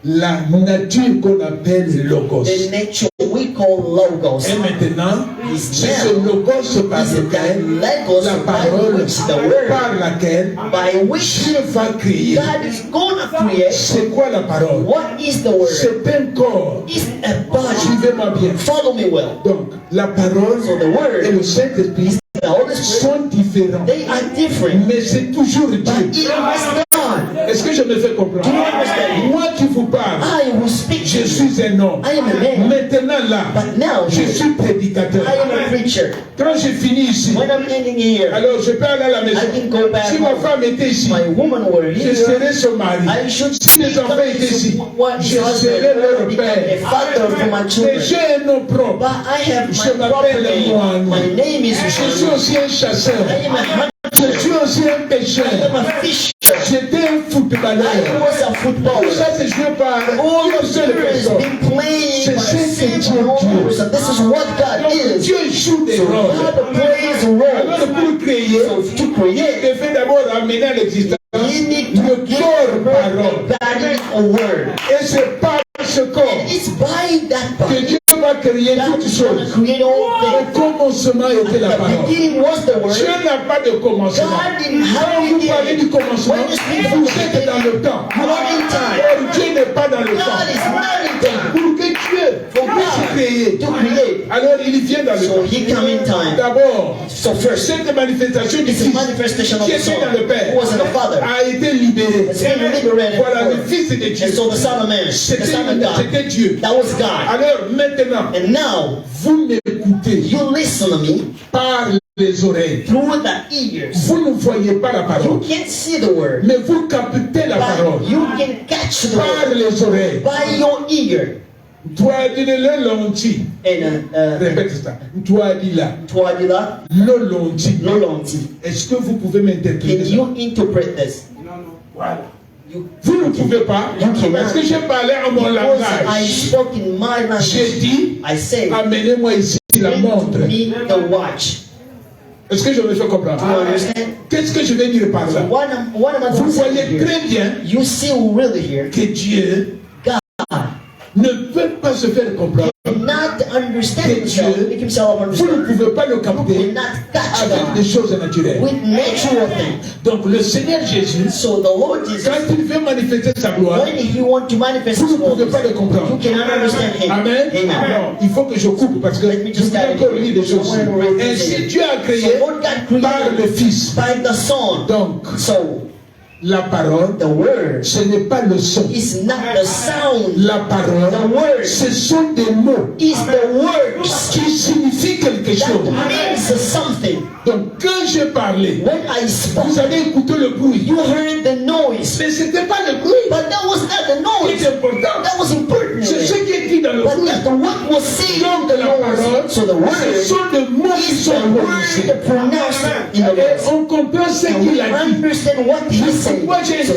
la nature qu'on appelle logos.
the nature we call logos.
Et maintenant, c'est ce logos par
Is
lequel
that logos
la
by
parole
which the word
par laquelle
by which
Dieu va créer.
God is gonna create.
C'est quoi la parole?
What is the word?
C'est un corps.
It's a body.
Suivez-moi bien.
Follow me well.
Donc, la parole
So the word
et le Saint-Esprit
the Holy Spirit,
sont différents.
they are different,
Mais c'est toujours
but
Dieu.
it was God.
Est-ce que je me fais comprendre?
Do you understand?
Moi qui vous parle,
I will speak
je
to you.
suis un homme.
I am a man,
Maintenant là,
but now
je suis prédicateur.
I am a preacher.
Quand j'ai fini ici,
When I'm ending here,
alors je peux aller à la maison.
I can go back
Si ma
home.
femme était ici,
My woman were
je
here.
serai son mari.
I should
Si mes enfants étaient ici,
what
je
husband
serai leur
become a
père.
father for my
Mais
children.
j'ai un nom propre.
But I have
Je
my proper
m'appelle
name.
Mohamed.
My name is
Je suis
Mohamed.
aussi un chasseur.
I am a
Je
hunter.
suis aussi un pêcheur.
I am a fisher.
J'étais un
I
footballeur.
was a
Tout
footballer.
ça, c'est joué par
All
une
the
seule
years
personne.
been playing
C'est
by
ce que
same
Dieu
roles,
dit.
and this is what God
Donc,
is.
Dieu joue des
So
rôles.
God plays
Alors,
roles.
pour créer,
So to create,
il devait d'abord amener à l'existence
you need
le
to give
corps
birth
parole.
a body a word.
Et c'est par ce corps
It's by that
que
body
Dieu va créer
that
toutes
is going to
choses.
create all
Au
things.
commencement était la
The
parole.
beginning was the word.
Dieu n'a pas de commencement.
God didn't
Quand
have
vous parlez
beginning.
du commencement,
When you speak
vous
of
êtes dans le temps.
You are in time.
Or Dieu n'est pas dans le
God
temps.
is not in time.
Pour que Dieu
For
puisse
God
créer,
to create.
alors il vient dans le
So
temps.
he come in time.
D'abord,
So first,
cette manifestation du
it's a
Fils
manifestation of
qui
the
était
Son
dans le Père
who was in the Father.
a été libéré.
It's been liberated.
Voilà le Fils de Dieu.
And so the Son of Man, the
C'était
Son of God,
c'était Dieu.
that was God.
Alors maintenant,
And now,
vous m'écoutez
you listen to me
par les oreilles.
through the ears.
Vous ne voyez pas la
You
parole,
can't see the word,
mais vous captez la parole
but you can catch the
par
word
les oreilles.
by your ear.
Toi, dis-le lonti. Répète ça. Toi, dis-la. Le lonti. Est-ce que vous pouvez m'interpréter?
Can you interpret this?
Voilà. Vous ne pouvez pas. Parce que j'ai parlé en mon langage.
I spoke in my language.
J'ai dit,
I say,
amenez-moi ici la montre.
me the watch.
Est-ce que je me fais comprendre?
Do you understand?
Qu'est-ce que je vais dire par là?
What am I
Vous
saying
voyez
here?
très bien
You see really here,
que Dieu
God
ne peut pas se faire comprendre.
cannot understand
Que
himself,
Dieu,
make himself
vous ne
understand.
pouvez pas le
You
capter
cannot touch
avec des
God
choses naturelles.
with natural things.
Donc le Seigneur Jésus,
So the Lord Jesus,
quand il veut manifester sa gloire,
when He wants to manifest
vous
His
ne pouvez
glory,
pas le comprendre.
you cannot understand Him.
Amen.
Amen.
Non, il faut que je coupe parce que
Let me
je
just
voudrais
add
encore lire des
it.
choses.
I want to read
Ainsi
it.
Dieu a créé
So Lord God
par le
created
Fils.
by the Son.
Donc
So
la parole,
the Word
ce n'est pas le son.
is not the sound.
La parole,
The Word
ce sont des mots
is the words
qui signifient quelque
that
chose.
means something.
Donc quand j'ai parlé,
When I spoke,
vous avez écouté le bruit.
you heard the noise,
Mais ce n'était pas le bruit
but that was not the
qui
noise.
est important.
That was important.
C'est ce qui est dit dans le
But
bruit.
that's what was said in the
La parole,
noise. So the
ce
word
sont des mots qui
is
sont
the
prononcés.
word pronounced in the
Et
words.
on comprend ce
And
qu'il
we
a dit.
understand what he said.
Moi, j'ai
So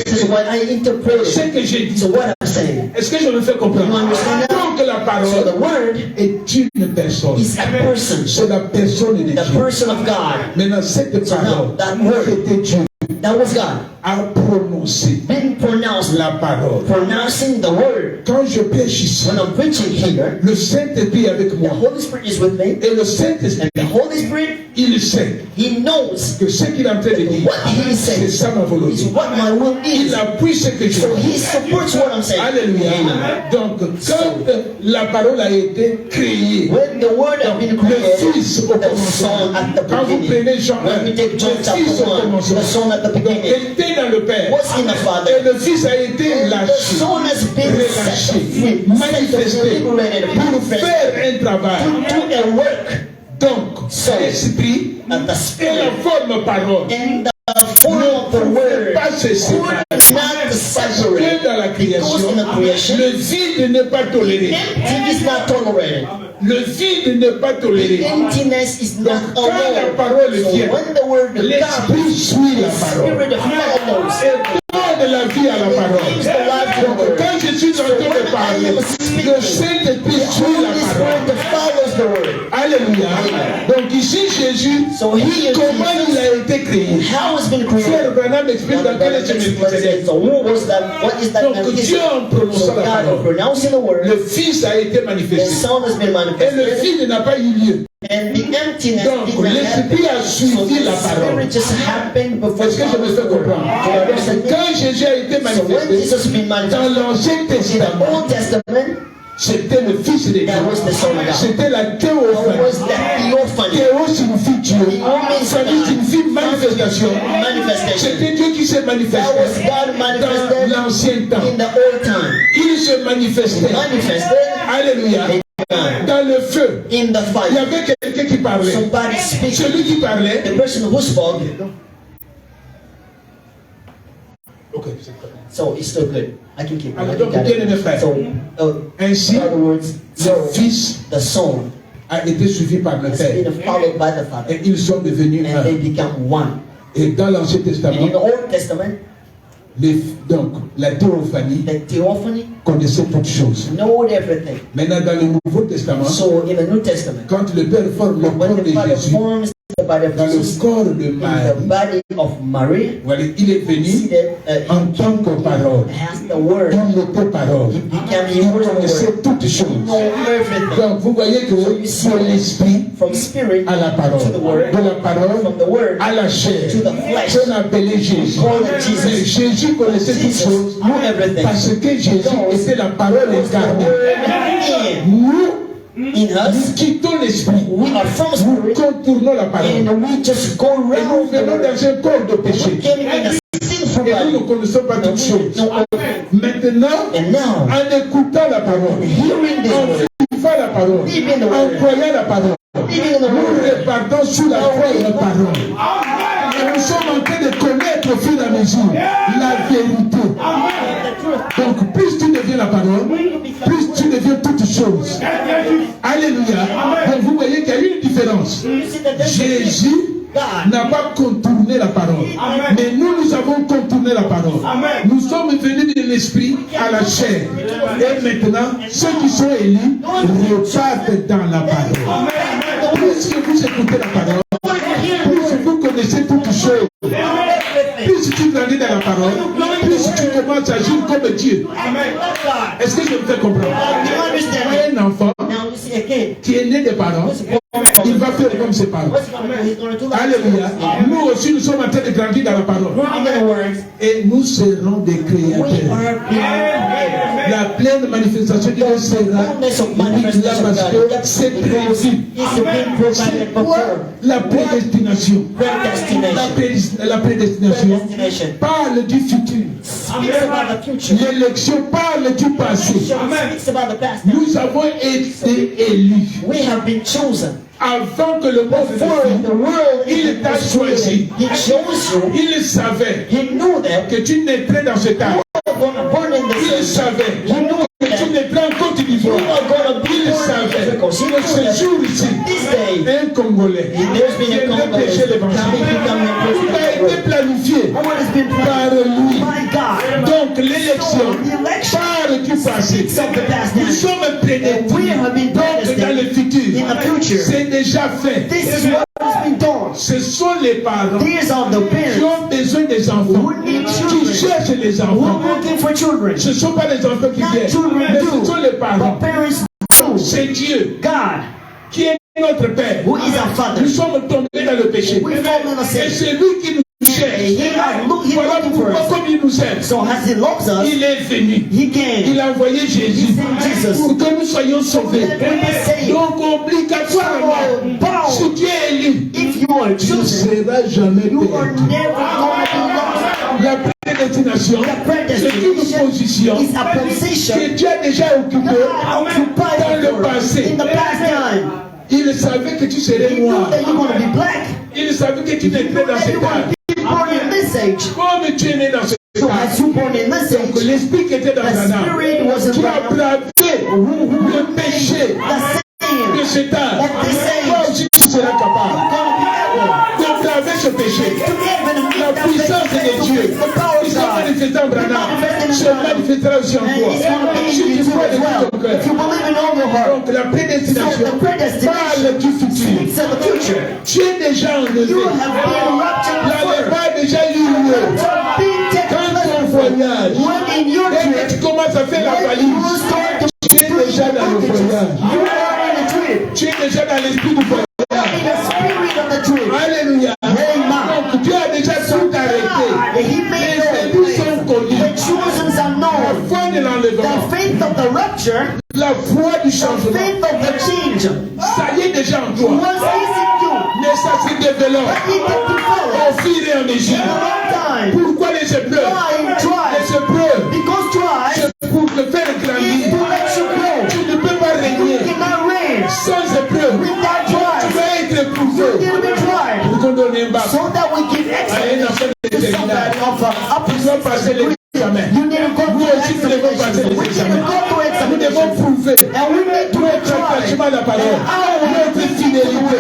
this is what I
Ce
interpreted.
que j'ai dit.
So what I'm saying.
Est-ce que je me fais comprendre?
You understand that?
Donc la
So the
parole
word
est une personne.
is a person.
C'est la personne de
The
Dieu.
person of God.
Maintenant, cette parole,
that word.
c'était Dieu,
That was God.
a prononcé
Been pronounced.
la parole.
Pronouncing the word.
Quand je prêche ici,
When I'm preaching here,
le Saint-Esprit est avec
the
moi.
Holy Spirit is with me.
Et le Saint-Esprit,
And the Holy Spirit,
il sait
He knows
que ce qu'il est en train de dire,
what He
c'est
says
ça ma
is
volonté.
what my will
Il
is.
appuie ce que je
So
dis.
He supports what I'm saying.
Alléluia. Donc, quand la parole a été créée,
When the word has been
le
created,
Fils au
the Son
commencement,
at the
quand vous
beginning.
prenez Jean
When
1,
we take John
le
chapter
Fils au
1,
commencement,
the Son at the
donc
beginning
était dans le Père,
was in the
et
Father.
le Fils a été
And the
lâché,
Son has been set
relâché,
free,
manifesté
liberated,
pour
manifested
faire un travail.
to do a work.
Donc,
So,
l'Esprit
And the
et
Spirit
la forme parole
and the form of the
ne
word
pas se séparer.
could not
Parce que
separate.
dans la création,
Because in the creation,
le vide n'est pas toléré.
empty is not tolerated.
Le vide n'est pas toléré.
Emptiness is
Donc,
not
quand la
allowed.
parole
So
vient,
when the word of
l'Esprit
God,
suit la
the
parole.
Spirit follows.
Et donne la vie à la parole.
Gives the life to the
Donc,
word.
quand je suis en train de parler, le Saint-Esprit suit la
Holy
parole.
Spirit follows the word.
Alléluia. Donc ici, Jésus,
So he is
comment il a été créé?
how it's been created.
Frère Branham explique dans quel est ce Melchizedek.
So who was that? What is that?
Donc Dieu
Melchizedek?
en prononçant
So
la
God
parole,
pronouncing the word,
le Fils a été
the
manifesté.
Son has been
Et le
manifested,
vide n'a pas eu lieu.
and the emptiness
Donc,
did not
l'Esprit a
happen. So
suivi
the
la parole.
Spirit just happened before
Est-ce que je me fais
the word.
comprendre?
Do you understand?
Quand Jésus a été
So when
manifesté,
Jesus been
dans
manifested
l'Ancien
in the
Testament,
Old Testament,
c'était le Fils de Dieu.
that was the Son of God.
C'était la
That
théophanie.
was the theophany.
Théo signifie Dieu. Famille signifie manifestation.
Manifestation.
C'était Dieu qui s'est
That was
manifesté
God
dans
manifested
l'ancien temps.
in the old time.
Il se manifestait.
Manifested
Alléluia. Dans le feu.
in the
Il y
fire.
avait quelqu'un qui parlait.
Somebody speaking.
Celui qui parlait.
The person who spoke.
Ok, c'est très bien.
So it's still good. I can keep it.
Alors
I
donc,
can
bien
get
aimé
it.
frère.
So,
Ainsi,
in other words,
le
so
Fils
the Son
a été suivi par le
has
Père.
been followed by the Father,
Et ils sont devenus
and they
un.
become one.
Et dans l'Ancien
And in
Testament,
the Old Testament,
donc la théophanie
the theophany
connaissait toutes choses.
knowed everything.
Maintenant, dans le Nouveau Testament,
So in the New Testament,
quand le Père forme le corps
when
de
the Father
Jésus,
forms the body of
dans le
Jesus
corps de
in the
Marie,
body of Mary,
voilà, il est venu
seated
en tant que parole.
has the Word.
Il était parole.
He became
Il
the Word of the
connaissait
Word.
toutes
He
choses.
knows everything.
Donc, vous voyez que de l'esprit
From spirit
à la parole,
to the Word,
de la parole
from the Word
à la chair,
to the flesh.
qu'on appelait Jésus.
Called Jesus.
Mais Jésus connaissait toutes
Jesus
choses
knew everything.
parce que Jésus était la parole
Was the
incarnée.
Word
Nous,
in us.
nous quittons l'esprit,
We are from
nous
spirit,
contournons la parole.
and we just go
Et nous
around the
venons
Word.
dans un corps de péché.
We came in a sinful
Et nous ne
body.
connaissons pas toutes choses.
No,
Maintenant,
and now,
en écoutant la parole,
hearing this
en
word,
vivant la parole,
Living the
en
word.
croyant la parole,
living in the
nous
Word,
repartons sous la foi de la parole. Et nous sommes en train de connaître au fur et à mesure la vérité. Donc, plus tu deviens la parole, plus tu deviens tout chose. Alléluia. Donc vous voyez qu'il y a une différence.
You see that there's a difference.
Jésus
God
n'a pas contourné la parole. Mais nous avons contourné la parole. Nous sommes venus de l'esprit à la chair. Et maintenant, ceux qui sont élus repartent dans la parole. Plus que vous écoutez la parole, plus vous connaissez toutes choses. Plus tu grandis dans la parole, plus tu commences à agir comme Dieu. Est-ce que je me fais comprendre? Un enfant
Now you see a kid.
qui est né des parents, il va faire comme ses parents.
What's going to do? He's going to do like
Alléluia. Nous aussi, nous sommes en train de grandir dans la parole.
In other words,
Et nous serons des
we
créateurs.
are being
La pleine manifestation de Dieu sera parce que c'est prévu. C'est quoi la prédestination? La prédestination parle du futur.
speaks about the future.
L'élection parle du passé.
Speaks about the past.
Nous avons été élus.
We have been chosen.
Avant que le monde
For
ne
the world
il t'a choisi.
He chose you.
Il savait
He knew that
que tu naîtrais dans cet âge.
you were going to born in
Il
this.
savait
He knew
que tu
that
naîtrais en Côte
you
d'Ivoire.
were going to be
Il
born in
savait
Africa. He
que
knew
ce
that
jour ici,
this day
un Congolais
there's been a
viendrait
Congolese
prêcher
coming
l'évangile.
becoming a
Tout a été
person.
planifié
What has been
par
planned
lui.
by God.
Donc l'élection
So the election
parle du passé.
speaks of the past.
Nous sommes
And we
prédestinés.
have been
Donc dans le
predestined
futur,
in the future.
c'est déjà fait.
This is what has been done.
Ce sont les parents
These are the
qui
parents
ont besoin des enfants, qui cherchent les
who
enfants.
are looking for children.
Ce ne sont pas les enfants qui
Not
viennent,
children
mais ce
do,
sont les parents.
but parents do.
C'est Dieu
God,
qui est notre Père.
who is our Father.
Nous sommes tombés dans le péché.
We fall in the
Et
sin.
c'est lui qui nous
And
cherche.
He's
Voilà
looking for
pourquoi,
us.
comme il nous aime,
So as He loves us,
il est venu.
He came.
Il a envoyé Jésus
He sent Jesus.
pour que nous soyons sauvés.
That we be saved.
Donc obligatoirement,
Bound.
si tu es élu,
If you are
tu ne
chosen,
seras jamais
you are
perdu.
never going to be lost.
La prédestination, c'est une position
Is a position
que Dieu a déjà occupée
God occupied
dans le
before.
passé.
In the past time,
Il savait que tu serais
He knew
noir.
that you're going to be black.
Il savait que tu
He
naîtrais
knew
dans
that
cet
you're going
âge.
to be born in this age.
Comme tu es né dans cet
So
âge,
as you born in this
donc
age,
l'esprit qui était dans
the
ta âme,
spirit was in
tu as
Abraham.
bravé le péché
The
de
sin.
cet âge.
Of this age.
Toi aussi tu seras capable
You're going to be able
de braver ce péché.
to live and
La
meet that
puissance de
faith,
Dieu
the power
qui
of
s'est
God.
manifestée en Branham se manifestera aussi en
And
toi.
it's going to be
Si
in
tu
you
crois
as
de tout
well.
ton cœur.
If you believe in all your heart,
Donc la prédestination
So the predestination
parle du futur.
speaks of the future.
Tu es déjà enlevé.
You have been raptured before.
L'enlèvement a déjà eu lieu.
So being taken
Quand
place
ton
before.
voyage,
When in your
dès que
trip,
tu commences à faire la
when you
valise,
start to
tu es déjà dans le voyage.
you are in the trip.
Tu es déjà dans l'esprit du voyage.
In the spirit of the trip.
Alléluia. Donc Dieu a déjà tout arrêté.
God, He made
Les
no
élus sont connus.
The chosen are
La
known.
foi de l'enlèvement,
The faith of the rapture,
la foi du
the
changement,
faith of the change,
ça y est déjà en toi.
was in you.
Mais ça se développe
But it did before.
au fur et à
In
mesure.
a long time.
Pourquoi les épreuves?
Try.
Les épreuves,
Because try
c'est pour te faire
is
grandir.
to let you grow.
Tu ne peux pas
You
régner
cannot reign
sans épreuve.
without
Tu
try.
vas être éprouvé.
You will be tried.
Pour qu'on donne un bac.
So that we give
À un
excellence
enfant de
to somebody
terminale.
of
Tu dois passer les examens.
You need to go
Nous
through
aussi, nous devons passer
examination.
les
We need to
examens.
go through
Nous devons
examination.
prouver
And we need to
notre
try.
attachement à la parole, notre fidélité,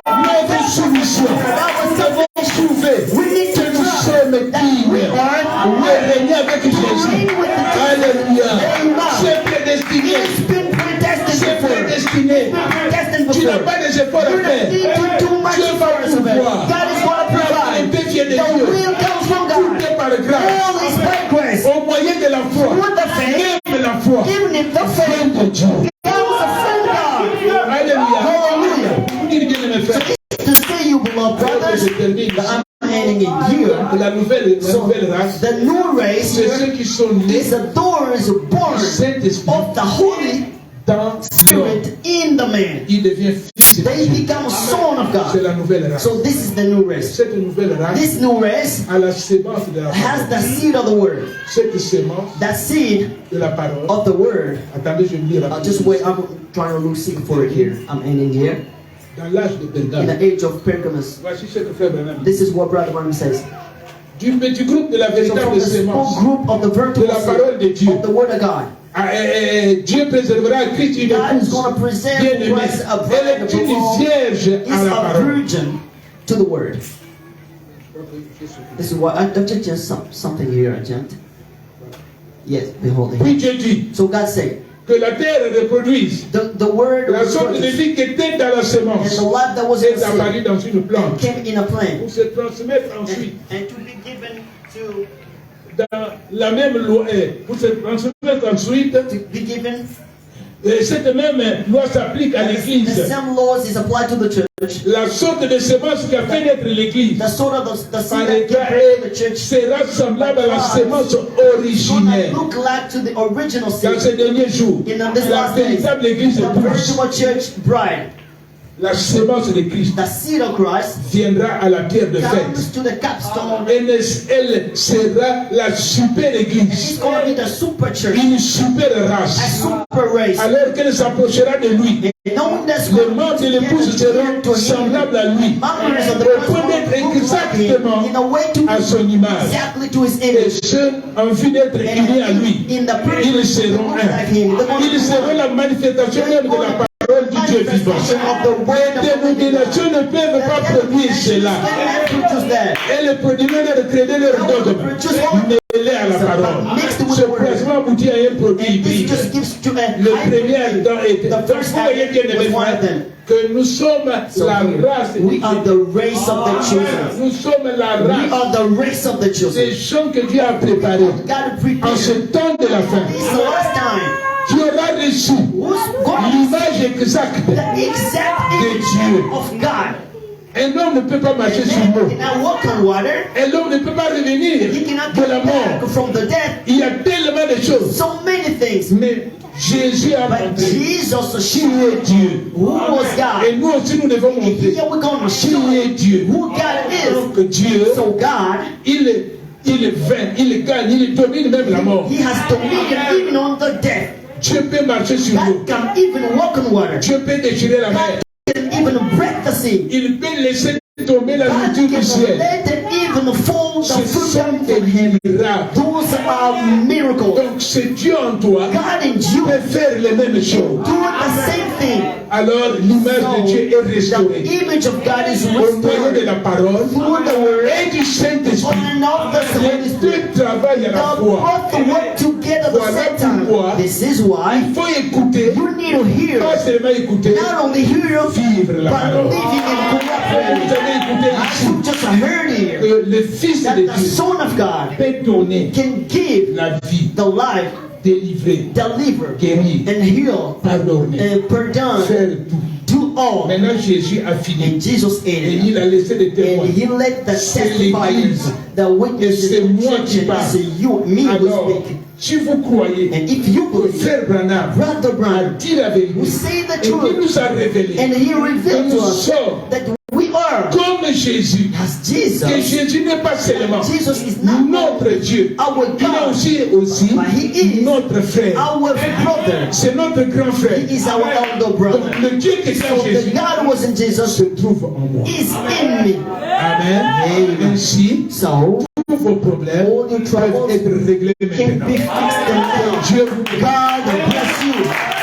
notre soumission. Nous devons prouver
We need
que
to
nous
try
sommes
that
dignes
we are
de régner avec Jésus.
reign with the
Alléluia.
Amen.
C'est prédestiné.
It's been predestined
C'est
before.
prédestiné.
It's been predestined
Tu n'as
before.
pas des efforts à
You don't
faire.
need to do much
Dieu va
for us of it.
pouvoir.
God is going to
La
provide.
volonté vient de
The
Dieu.
will comes from
Tout
God.
est par grâce.
All is by grace.
Au moyen de la foi.
With the faith,
Même la foi.
even if the faith
Frère de Dieu.
comes from God.
Alléluia.
Hallelujah.
Vous dites bien mes frères.
To say you beloved brothers,
Je termine.
that I'm handing it here.
La nouvelle race,
The new race
c'est ceux
here
qui sont nés
is the doors born
du Saint-Esprit
of the Holy
dans l'homme.
Spirit in the man.
Il devient fils de
They
Dieu.
become son of
C'est
God.
la nouvelle race.
So this is the new race.
Cette nouvelle race
This new race
a la sémence de la
has
parole.
the seed of the word.
Cette sémence
That seed
de la parole.
of the word.
Attendez, je vais lire
Just wait, I'm trying to look seek for it here. I'm ending here.
dans l'âge de
In
Pergame.
the age of Pergamus.
Voici ce que frère Branham dit.
This is what Brother Branham says.
Du petit groupe de la
So
véritable
from the small
sémence
group of the
de
vertical
la parole de
seed
Dieu,
of the word of God,
Dieu préservera à Christ une
God is
épouse
going to preserve
bien-aimée.
Christ a
Elle
bride
est une vierge
is
à la
a
parole.
virgin to the word. This is what I just something here, gent. Yes, behold.
Puis Dieu dit
So God said,
que la terre reproduise
the word
la
was
sorte de
produced,
vie qui était dans la
and
semence
the life that was in
est
the
apparue
seed
dans une plante
came in a plant,
pour se transmettre ensuite
and to be given to
dans la même loi, pour se transmettre ensuite.
be given.
Et cette même loi s'applique à
The
l'église.
same laws is applied to the church.
La sorte de semence qui a fait naître l'église
The sort of the seed
par
that
état
gave birth to the church
sera semblable à la semence
gonna
originelle.
look like to the original
Dans
seed.
ces derniers jours,
In this
la
last days,
véritable église
the
épouse,
virtual church bride,
la semence de Christ,
the seed of Christ,
viendra à la pierre de fête.
comes to the capstone.
Elle sera la super
And
église,
it's going to be the super church,
une super
a
race.
super race.
Alors qu'elle s'approchera de lui,
And knowing that's
les
going
membres
to
de
be
l'épouse seront
to him,
semblables à lui,
members of the
au point
first
d'être
one look like him
exactement
in a way to
à
be
son image.
exactly to his
Et
image.
ceux en vue d'être unis à lui,
In the
ils
person
seront
look
un.
like him. They're going to
Ils seront la manifestation même de la parole du Dieu vivant. Les dénominations ne peuvent pas produire cela. Et le produit leur créer leur dogme, mêlé à la parole. Ce placement aboutit à un produit hybride. Le premier Adam était. Vous voyez bien les que nous sommes la race.
We are the race of the chosen.
Nous sommes la
We
race
are the race of the
des
chosen.
gens que Dieu a préparés
God prepared
en ce
this
temps de la fin.
last time.
Tu auras reçu
Who's going
l'image exacte
the exact image of God?
Un homme ne peut pas marcher
And
sur
man
l'eau.
cannot walk on water.
Un homme ne peut pas revenir
He cannot
de la
come back
mort.
from the death.
Il y a tellement de choses.
So many things.
Mais Jésus a
But
montré
Jesus
qui
showed
est Dieu.
who was
Et
God.
nous aussi nous devons
And
montrer
here we're going to
qui
show
est Dieu.
who God is.
Que Dieu,
So God,
il vainc, il gagne, il domine même la mort.
He has dominion even on the death.
Dieu peut marcher sur l'eau.
God can even walk on water.
Dieu peut déchirer la mer.
God can even break the sea.
Il peut laisser tomber la
God
nourriture du
can
ciel.
let them even fall the
Ce
fruit
sont
down
des
from heaven.
miracles.
Those are miracles.
Donc c'est Dieu en toi
God in
qui
you
peut faire les mêmes choses.
do the same thing.
Alors l'image de Dieu est
So, the
restaurée.
image of God is
Au moyen de
restored
la parole
through the word
et du Saint-Esprit.
and of the Holy
Les
Spirit.
deux travaillent à la
The
fois.
both work together at the
Voilà
same
pourquoi
time. This is why
il faut écouter,
you need to hear,
pas seulement écouter,
not only hear,
vivre la
but
parole.
living in
Vous
correct.
avez écouté
As
ici
you just heard here,
que le Fils
that
de
the
Dieu
Son of God
peut donner
can give
la vie,
the life,
délivrer,
deliver,
guérir,
and heal,
pardonner,
and pardon,
faire tout.
do all.
Maintenant Jésus a fini
And Jesus
et
ended.
il a laissé des témoins.
And he let the
C'est
testifiers,
l'Église.
the witnesses,
Et c'est moi qui
and
parle.
it's you, me who
Alors,
speak.
si vous croyez
And if you
que
believe,
Frère Branham
Brother
a
Branham,
dit la vérité
who say the
et qui
truth,
nous a révélé
and he
que
revealed to
nous
us
sommes
that we are
comme Jésus,
as
que
Jesus.
Jésus n'est pas seulement
Jesus is not
notre Dieu,
our
il est
God,
aussi
but he is
notre frère.
our brother.
C'est notre grand frère.
He is our elder brother.
Donc le Dieu qui est
So
en
the
Jésus
God who was in Jesus
se trouve en moi.
is in me.
Amen. Ainsi,
So
tous vos problèmes
all your
peuvent
troubles
être réglés
can
maintenant.
be fixed and
Dieu vous
God bless you.